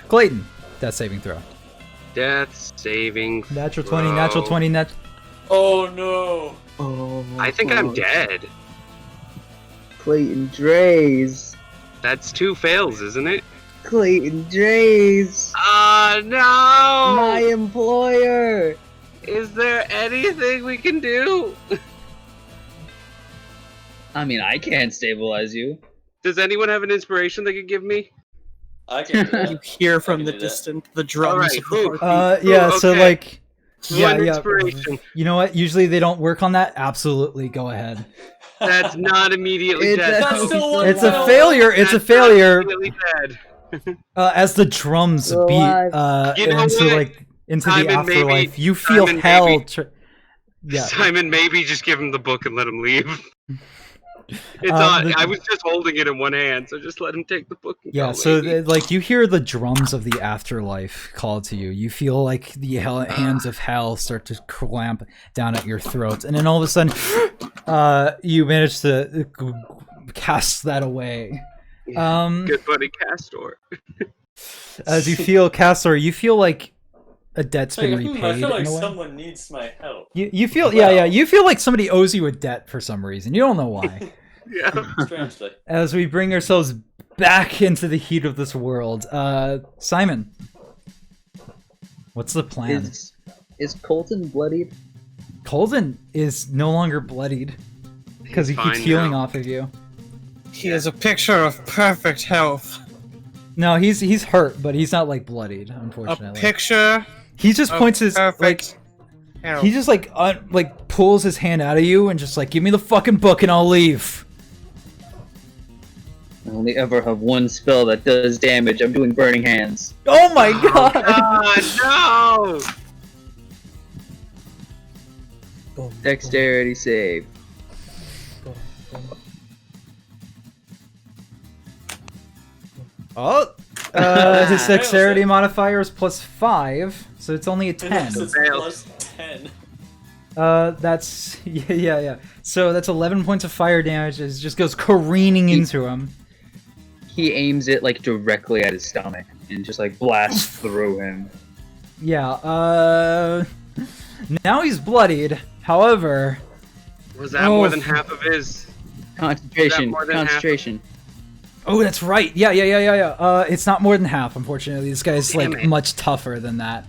Clayton, death saving throw. Death saving Natural throw. 20, natural 20, Oh no! Oh, I think I'm dead. Clayton Draze. That's 2 fails, isn't it? Clayton Draze. No! My employer. Is there anything we can do? I mean, I can't stabilize you. Does anyone have an inspiration they could give me? I can do You that. hear from can the do that. distant the drums Alright, of the cool. heartbeat. yeah, so okay. like yeah, One yeah. inspiration. You know what? Usually they don't work on that. Absolutely, go ahead. That's not immediately It's dead. That's still one It's a fail. failure. It's a That's not failure. immediately dead. As the drums Well, beat You know into what? like into Simon, the afterlife, maybe- you feel Simon, hell. maybe. Yeah. Simon, maybe just give him the book and let him leave. It's I was just holding it in one hand, so just let him take the book. And Yeah, go, so lady. like you hear the drums of the afterlife call to you. You feel like the hands of hell start to clamp down at your throat, and then all of a sudden, you manage to cast that away. Good buddy Castor. As you feel, Castor, you feel like a debt's been I repaid feel like in a way. someone needs my help. You feel yeah, you feel like somebody owes you a debt for some reason. You don't know why. Yeah. Strangely. As we bring ourselves back into the heat of this world, Simon, what's the plan? Is Colton bloodied? Colton is no longer bloodied because he He's keeps fine healing now. off of you. He is a picture of perfect health. No, he's hurt, but he's not like bloodied, A unfortunately. picture He just of points his like perfect health. he just like pulls his hand out of you and just like, give me the fucking book and I'll leave. I only ever have one spell that does damage. I'm doing Burning Hands. Oh my god! God, no! Boom, Dexterity save. boom, boom. Oh, his dexterity modifier is +5, so it's only a 10. It's Fails. +10. That's yeah. So that's 11 points of fire damage. It just goes careening into him. He aims it like directly at his stomach and just like blasts through him. Yeah. Now he's bloodied. However, Was that more than half of his? Concentration. more than half? Concentration. oh, that's right. Yeah. It's not more than half. Unfortunately, this guy's Damn like it. much tougher than that.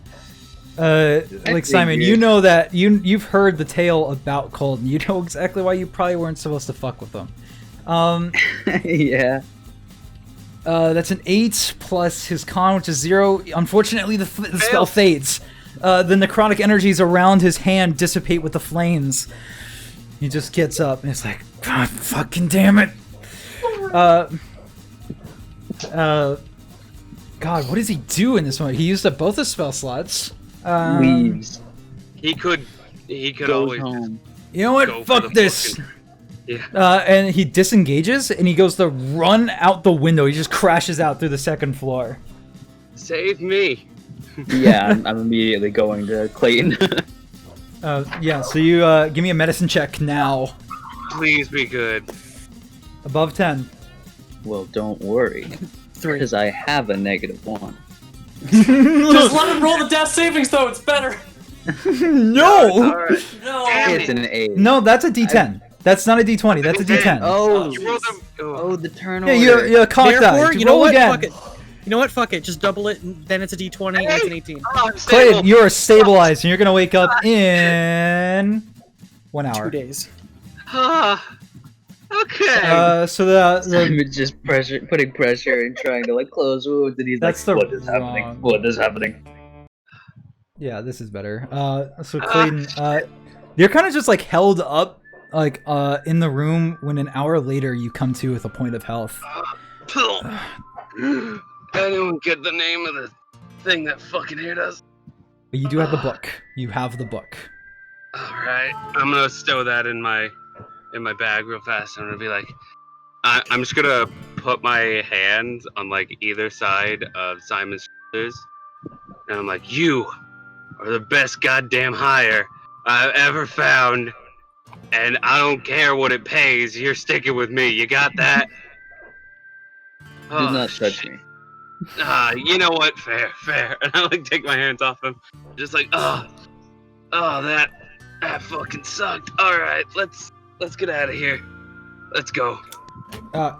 Like Simon, figured. you know that you've heard the tale about Colton. You know exactly why you probably weren't supposed to fuck with him. Yeah. That's an 8 plus his con, which is 0. Unfortunately, the spell fades. The necrotic energies around his hand dissipate with the flames. He just gets up and it's like, God fucking damn it. God, what does he do in this moment? He used up both his spell slots. Leaves. He could Goes always home. You know what? go for Fuck the this. fucking- Yeah. And he disengages and he goes to run out the window. He just crashes out through the second floor. Save me. Yeah, I'm immediately going to Clayton. Yeah, so you give me a medicine check now. Please be good. Above 10. Well, don't worry, 3. because I have a -1. Just let him roll the death savings though. It's better. No! Alright. No. It's an 8. No, that's a D10. That's not a D20. That's a D10. Oh, You rolled them. oh, the turn Yeah, order. you're a cock die. Therefore, you know Roll what? again. Fuck it. You know what? Fuck it. Just double it, and then it's a D20, and it's an 18. Oh, I'm Clayton, stable. you are stabilized and you're gonna wake up in 1 hour. 2 days. Ah, okay. So the Simon's just putting pressure and trying to like close wounds, and he's That's like, the "What is happening? wrong- What is happening?" yeah, this is better. So Clayton, you're kind of just like held up, like in the room when an hour later you come to with a point of health. Anyone get the name of the thing that fucking hit us? But you do have the book. You have the book. Alright, I'm gonna stow that in my bag real fast. I'm gonna be like, I'm just gonna put my hand on like either side of Simon's shoulders, and I'm like, you are the best goddamn hire I've ever found, and I don't care what it pays. You're sticking with me. You got that? Do not touch me. You know what? Fair. And I like take my hands off him, just like, oh, that fucking sucked. All right, let's get out of here. Let's go.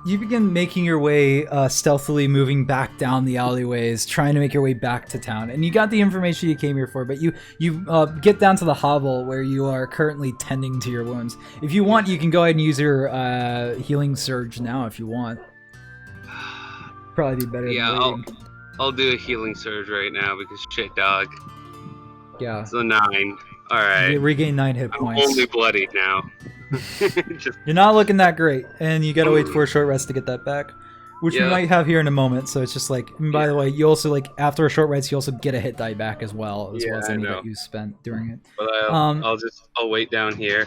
You begin making your way stealthily, moving back down the alleyways, trying to make your way back to town. And you got the information you came here for, but you get down to the hovel where you are currently tending to your wounds. If you want, you can go ahead and use your healing surge now if you want. Probably be better Yeah, than waiting. I'll do a healing surge right now because shit, dog. Yeah. It's a 9. All right. You regain 9 hit I'm points. only bloodied now. Just You're not looking that great, and you gotta wait for a short rest to get that back, which we Yeah. might have here in a moment. So it's just like, and by the way, you also like after a short rest, you also get a hit die back as well Yeah, as I any know. that you spent during it. But I'll wait down here,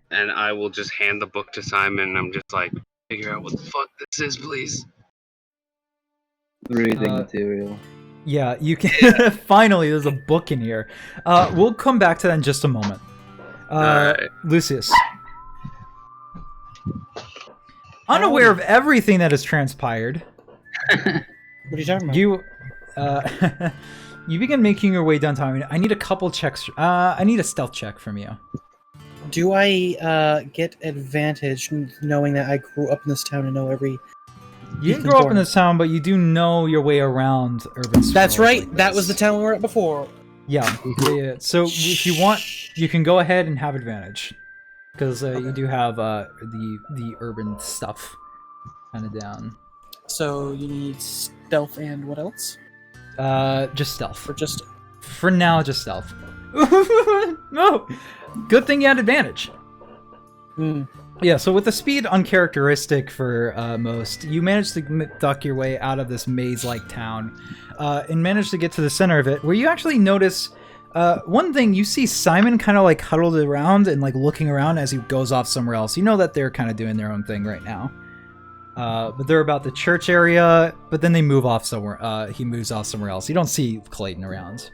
and I will just hand the book to Simon. And I'm just like, figure out what the fuck this is, please. Breathing material. Yeah, you can. Finally, there's a book in here. We'll come back to that in just a moment. Alright. Lucius, unaware of everything that has transpired, What are you talking about? you you begin making your way downtown. I need a couple checks. I need a stealth check from you. Do I get advantage knowing that I grew up in this town and know every... You didn't grow up in this town, but you do know your way around urban sprawl. That's right. like That this. was the town we were at before. Yeah. So if you want, you can go ahead and have advantage, because you do have the urban stuff kind of down. So you need stealth and what else? Just stealth. Or just... For now, just stealth. No. Good thing you had advantage. Hmm. Yeah, so with the speed uncharacteristic for most, you managed to duck your way out of this maze-like town and managed to get to the center of it, where you actually notice one thing. You see Simon kind of like huddled around and like looking around as he goes off somewhere else. You know that they're kind of doing their own thing right now. But they're about the church area, but then they move off somewhere. He moves off somewhere else. You don't see Clayton around.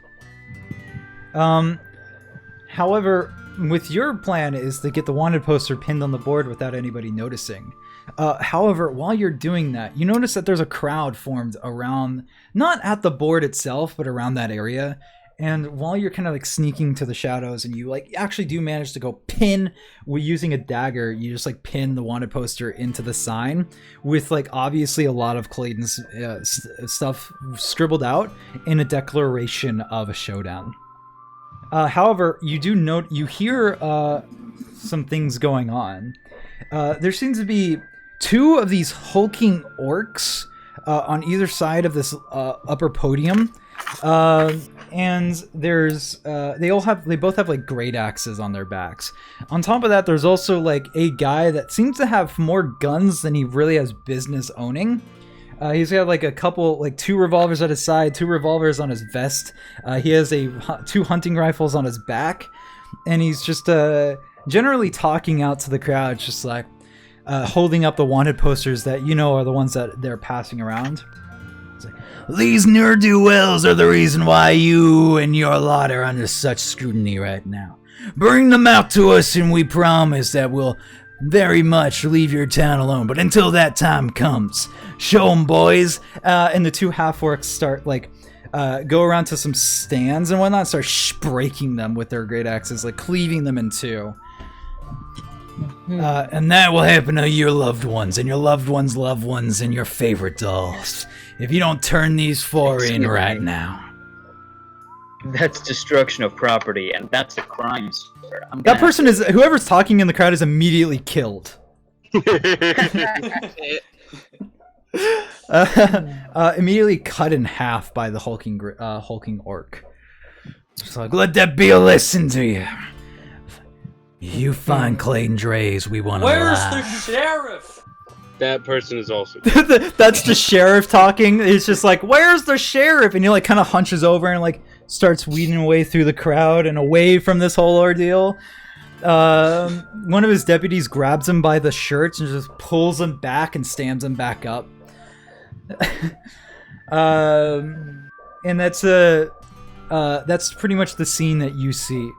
However, with your plan is to get the wanted poster pinned on the board without anybody noticing. However, while you're doing that, you notice that there's a crowd formed around, not at the board itself, but around that area. And while you're kind of like sneaking to the shadows and you like actually do manage to go pin using a dagger, you just like pin the wanted poster into the sign with like obviously a lot of Clayton's stuff scribbled out in a declaration of a showdown. However, you do note, you hear some things going on. There seems to be 2 of these hulking orcs on either side of this upper podium. And there's they both have like great axes on their backs. On top of that, there's also like a guy that seems to have more guns than he really has business owning. He's got like a couple, like 2 revolvers at his side, 2 revolvers on his vest. He has 2 hunting rifles on his back, and he's just generally talking out to the crowd, just like holding up the wanted posters that are the ones that they're passing around. It's like, These ne'er-do-wells are the reason why you and your lot are under such scrutiny right now. Bring them out to us, and we promise that we'll very much leave your town alone. But until that time comes, show 'em, boys. And the 2 half-orcs start like go around to some stands and whatnot, start breaking them with their great axes, like cleaving them in 2. And that will happen to your loved ones, and your loved ones' loved ones, and your favorite dolls. If you don't turn these 4 in right now. That's destruction of property, and that's a crime, sir. That person is whoever's talking in the crowd is immediately killed. Immediately cut in half by the hulking orc. Just like, let that be a lesson to you. You find Clayton Draze, we want to Where's lie. the sheriff? That person is also. That's the sheriff talking. It's just like, where's the sheriff? And he like kind of hunches over and like starts weeding away through the crowd and away from this whole ordeal. One of his deputies grabs him by the shirt and just pulls him back and stands him back up. And that's pretty much the scene that you see.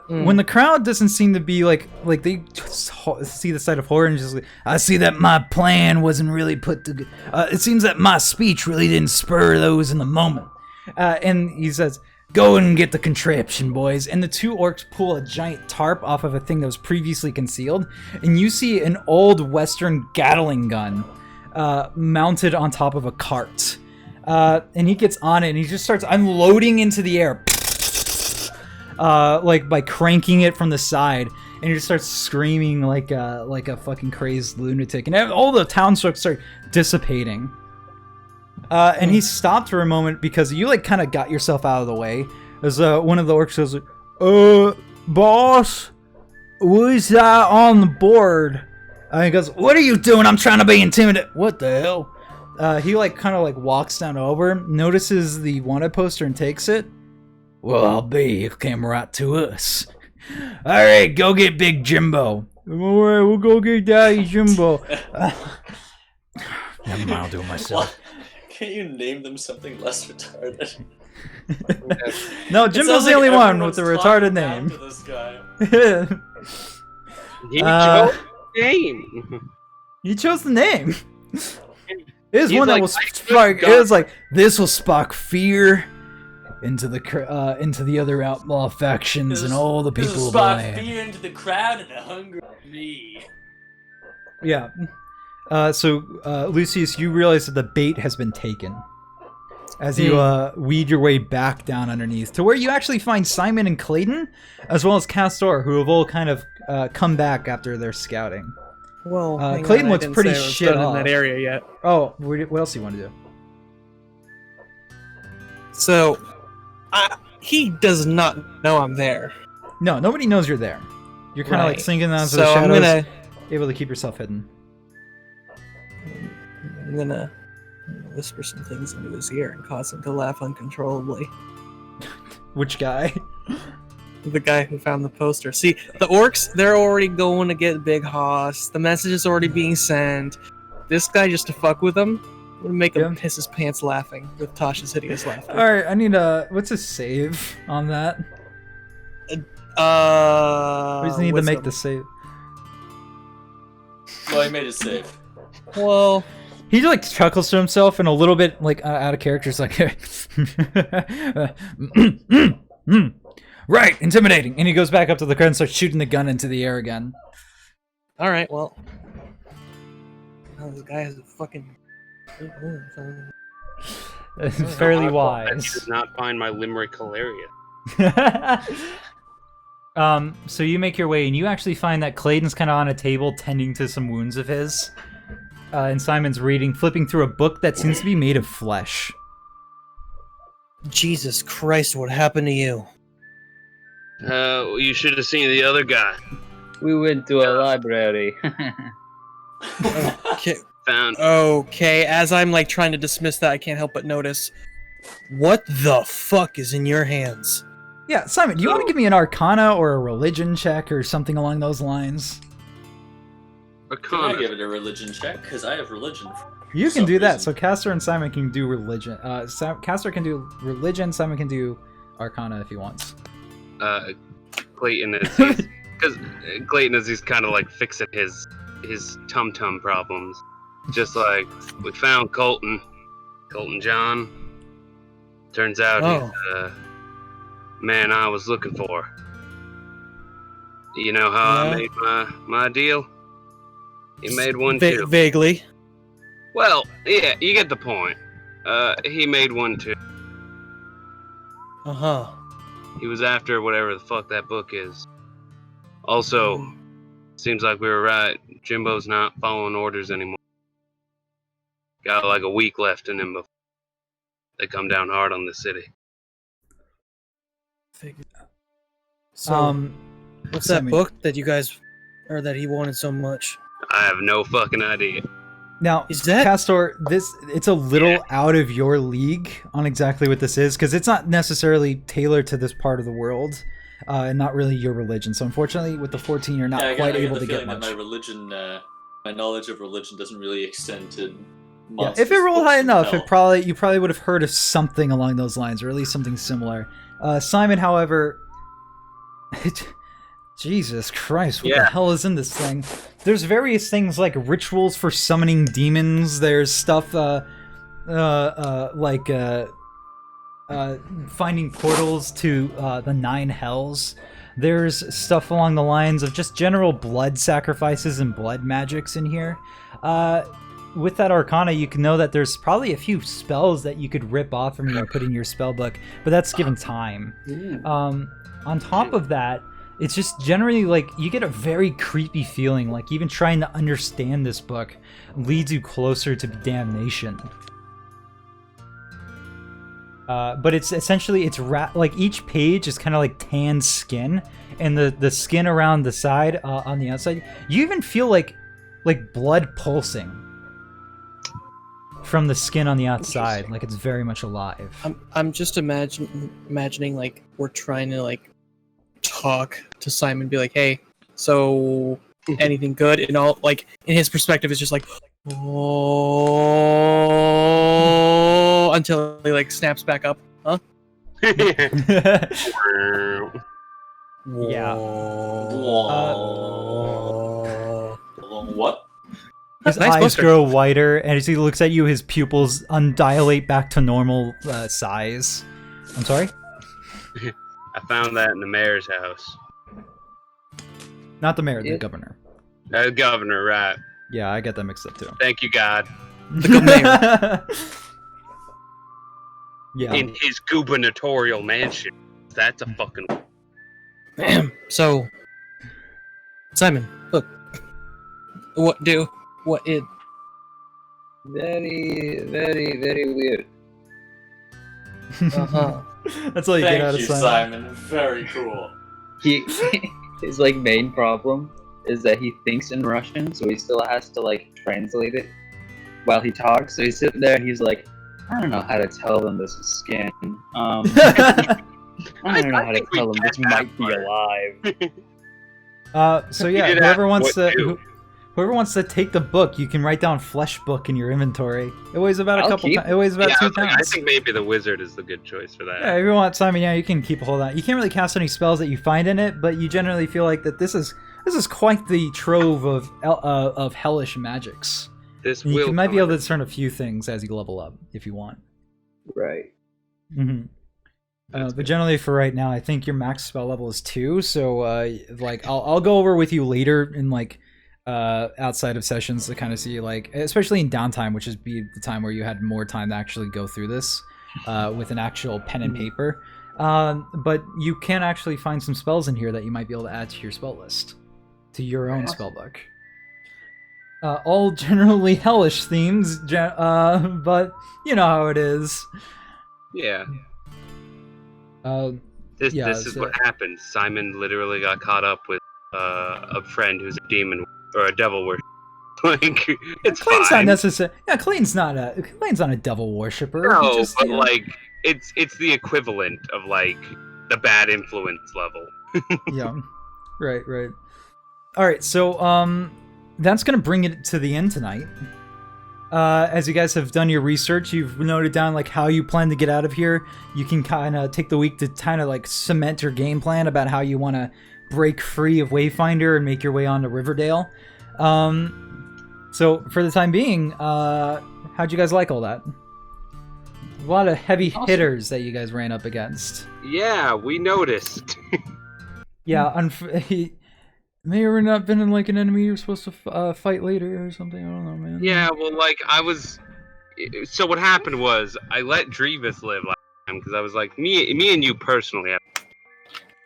When the crowd doesn't seem to be like they just see the sight of horror and just like, I see that my plan wasn't really put to. It seems that my speech really didn't spur those in the moment. and he says, Go and get the contraption, boys. and the 2 orcs pull a giant tarp off of a thing that was previously concealed, and you see an old western Gatling gun mounted on top of a cart. And he gets on it and he just starts unloading into the air. Like by cranking it from the side, and he just starts screaming like a fucking crazed lunatic, and all the townsfolk start dissipating. And he stopped for a moment because you like kind of got yourself out of the way. As one of the orcs goes, boss, what's that on the board? And he goes, what are you doing? I'm trying to be intimidated. What the hell? He like kind of like walks down over, notices the wanted poster and takes it. Well, I'll be. It came right to us. All right, go get Big Jimbo. All right, we'll go get Daddy Jimbo. Never mind, I'll do it myself. Can't you name them something less retarded? No, It Jimbo's sounds the like only one with everyone's a retarded talking down name. to this guy. He chose the name. You chose the name. It is He's one that like, will I spark. It could've was like, this will spark fear into the other outlaw factions and all the people This of the spark land. fear into the crowd and a hunger for me. Yeah. So Lucius, you realize that the bait has been taken as you weed your way back down underneath to where you actually find Simon and Clayton, as well as Castor, who have all kind of come back after their scouting. Well, Clayton I looks didn't pretty say I was shit done off. in that area yet. Oh, what else do you want to do? So, he does not know I'm there. No, nobody knows you're there. You're kind of like Right. sinking down to So the shadows, I'm able to keep yourself hidden. gonna whisper some things into his ear and cause him to laugh uncontrollably. Which guy? The guy who found the poster. See, the orcs, they're already going to get Big Hoss. The message is already being sent. This guy, just to fuck with him, would make him Yeah. piss his pants laughing with Tasha's hideous laughter. Alright, I need what's a save on that? We just need to make wisdom. the save. Well, he made it safe. Well, He like chuckles to himself and a little bit like out of character. It's like, right, intimidating. And he goes back up to the crowd and starts shooting the gun into the air again. alright, well. Oh, this guy has a fucking... It's fairly I wise. did not find my limerick hilarious. So you make your way and you actually find that Clayton's kind of on a table tending to some wounds of his. And Simon's flipping through a book that seems to be made of flesh. Jesus Christ, what happened to you? You should have seen the other guy. We went to a library. Okay, Found. Okay, as I'm like trying to dismiss that, I can't help but notice. What the fuck is in your hands? Yeah, Simon, do you want to give me an Arcana or a Religion check or something along those lines? Can I Arcana. give it a religion check? Because I have religion. You can some do that. reason. So Castor and Simon can do Religion. Castor can do Religion. Simon can do Arcana if he wants. Clayton is because Clayton is he's kind of like fixing his tum problems. Just like we found Colton John. Turns out he's the man I was looking for. You know how I made my deal? He made one too. Vaguely. Well, yeah, you get the point. He made one too. Uh-huh. He was after whatever the fuck that book is. Also, seems like we were right. Jimbo's not following orders anymore. Got like a week left in him before they come down hard on the city. So, what's that Simon, book that you guys, or that he wanted so much? I have no fucking idea. Now, Is that- Castor, it's a little out of your league on exactly what this is, because it's not necessarily tailored to this part of the world, and not really your religion. So unfortunately, with the 14, you're not I quite get able the to get feeling that much. my religion, my knowledge of religion doesn't really extend to Yeah, monsters. if it rolled books, high and enough, hell. you probably would have heard of something along those lines, or at least something similar. Simon, however, Jesus Christ, what the hell is in this thing? There's various things like rituals for summoning demons. There's stuff like finding portals to the 9 hells. There's stuff along the lines of just general blood sacrifices and blood magics in here. With that Arcana, you can know that there's probably a few spells that you could rip off from and put in your spell book, but that's given time. On top of that, it's just generally like you get a very creepy feeling, like even trying to understand this book leads you closer to damnation. But it's essentially like each page is kind of like tanned skin, and the skin around the side on the outside, you even feel like blood pulsing from the skin on the outside, like it's very much alive. I'm just imagining like we're trying to like talk to Simon, be like, hey, so anything good? And all like in his perspective is just like, oh, until he like snaps back up, huh? Yeah. What? His Nice eyes poster. grow wider, and as he looks at you, his pupils undilate back to normal size. I'm sorry? I found that in the mayor's house. Not the mayor, the governor. Governor, right. Yeah, I get that mixed up too. Thank you, God. The good mayor. Yeah. In his gubernatorial mansion. That's a fucking... So, Simon, look. What it? Very, very, very weird. Uh-huh. That's all you get out Thank of you, Simon. Simon. Very cool. His like main problem is that he thinks in Russian, so he still has to like translate it while he talks. So he's sitting there and he's like, I don't know how to tell them this is skin. I don't know how to tell them this might be alive. So yeah, did whoever ask wants what to to. whoever wants to take the book, you can write down flesh book in your inventory. It weighs about I'll a couple. keep It weighs about Yeah, 2 I pounds. think maybe the wizard is the good choice for that. Yeah, if you want, Simon, yeah, you can keep a hold on. You can't really cast any spells that you find in it, but you generally feel like that this is quite the trove of hellish magics. This And will you might be come able to discern a few things as you level up if you want. Right. Mm-hmm. But generally, for right now, I think your max spell level is 2. So, like, I'll go over with you later in like outside of sessions to kind of see, like, especially in downtime, which is be the time where you had more time to actually go through this with an actual pen and paper. But you can actually find some spells in here that you might be able to add to your spell list, to your own spell book. All generally hellish themes, but you know how it is. Yeah. Yeah, This is so- what happened. Simon literally got caught up with a friend who's a demon or a devil worshiper. Like, it's Clayton's fine. not necessary. Yeah, Clayton's not a devil worshipper. He No, just, but you know- like, it's the equivalent of like the bad influence level. Yeah. Right. All right, so that's gonna bring it to the end tonight. As you guys have done your research, you've noted down like how you plan to get out of here. You can kind of take the week to kind of like cement your game plan about how you want to break free of Wayfinder and make your way onto Riverdale. So for the time being, how'd you guys like all that? A lot of heavy hitters that you guys ran up against. Yeah, we noticed. Yeah, he may or may not been in like an enemy you're supposed to fight later or something. I don't know, man. Yeah, well, like, so what happened was, I let Draze live last time, because I was like, me and you personally,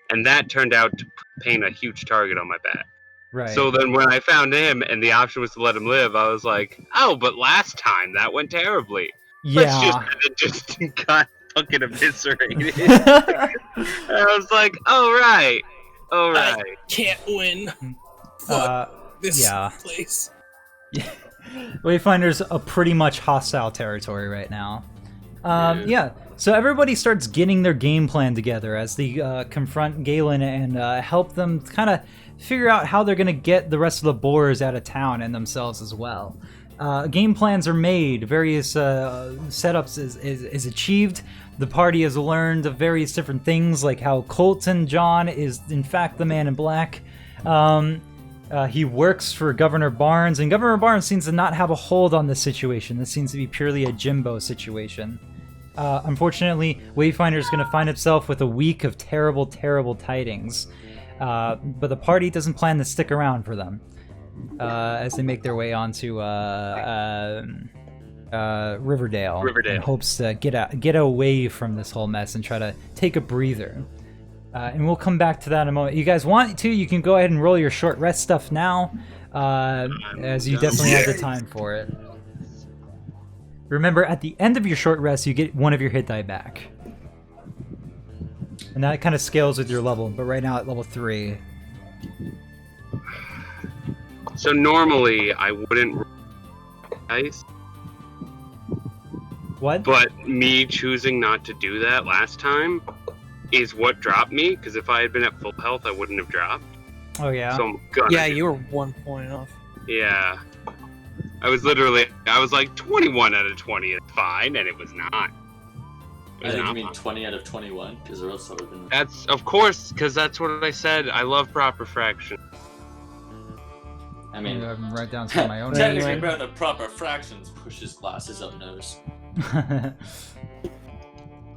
and that turned out to paint a huge target on my back. Right. So then when I found him, and the option was to let him live, I was like, oh, but last time, that went terribly. Yeah. It just got fucking eviscerated. I was like, all right. Can't win. This yeah. place. Wayfinder's a pretty much hostile territory right now. Yeah, so everybody starts getting their game plan together as they confront Galen and help them kind of figure out how they're going to get the rest of the boars out of town and themselves as well. Game plans are made, various setups is achieved. The party has learned of various different things, like how Colton John is in fact the Man in Black. He works for Governor Barnes, and Governor Barnes seems to not have a hold on this situation. This seems to be purely a Jimbo situation. Unfortunately, Wayfinder is going to find himself with a week of terrible, terrible tidings. But the party doesn't plan to stick around for them as they make their way onto Riverdale. In hopes to get away from this whole mess and try to take a breather. And we'll come back to that in a moment. You guys want to, you can go ahead and roll your short rest stuff now, as you definitely have the time for it. Remember, at the end of your short rest, you get one of your hit die back. And that kind of scales with your level, but right now at level 3. So normally, I wouldn't roll dice. What? But me choosing not to do that last time is what dropped me, because if I had been at full health, I wouldn't have dropped. Oh, yeah? So I'm gonna Yeah, you were 1 point off. Yeah. I was like 21 out of 20 is fine, and it was not. I think you mean 20 out of 21, because or else I would have been... That's, of course, because that's what I said. I love proper fraction. I mean... I'm right down to my own. Technically, better than proper fractions. Push his glasses up nose.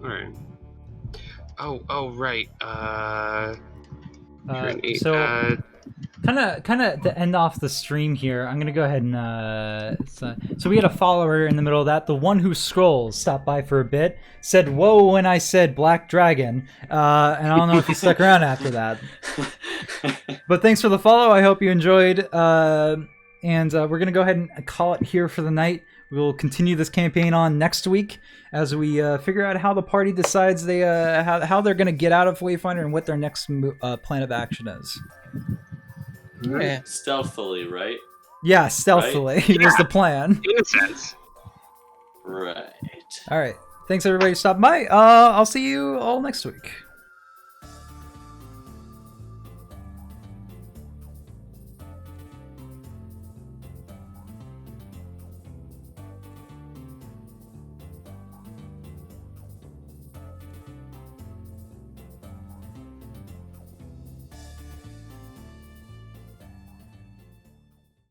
Alright. Oh, right. You're an 8. So, kind of to end off the stream here, I'm gonna go ahead and so we had a follower in the middle of that. The one who scrolls stopped by for a bit, said "whoa" when I said Black Dragon, and I don't know if he stuck around after that. But thanks for the follow. I hope you enjoyed, and we're gonna go ahead and call it here for the night. We'll continue this campaign on next week as we figure out how the party decides how they're gonna get out of Wayfinder and what their next plan of action is. Yeah. Stealthily, right? Yeah, stealthily was the plan. In a sense. Right. All right. Thanks everybody for stopping by. I'll see you all next week.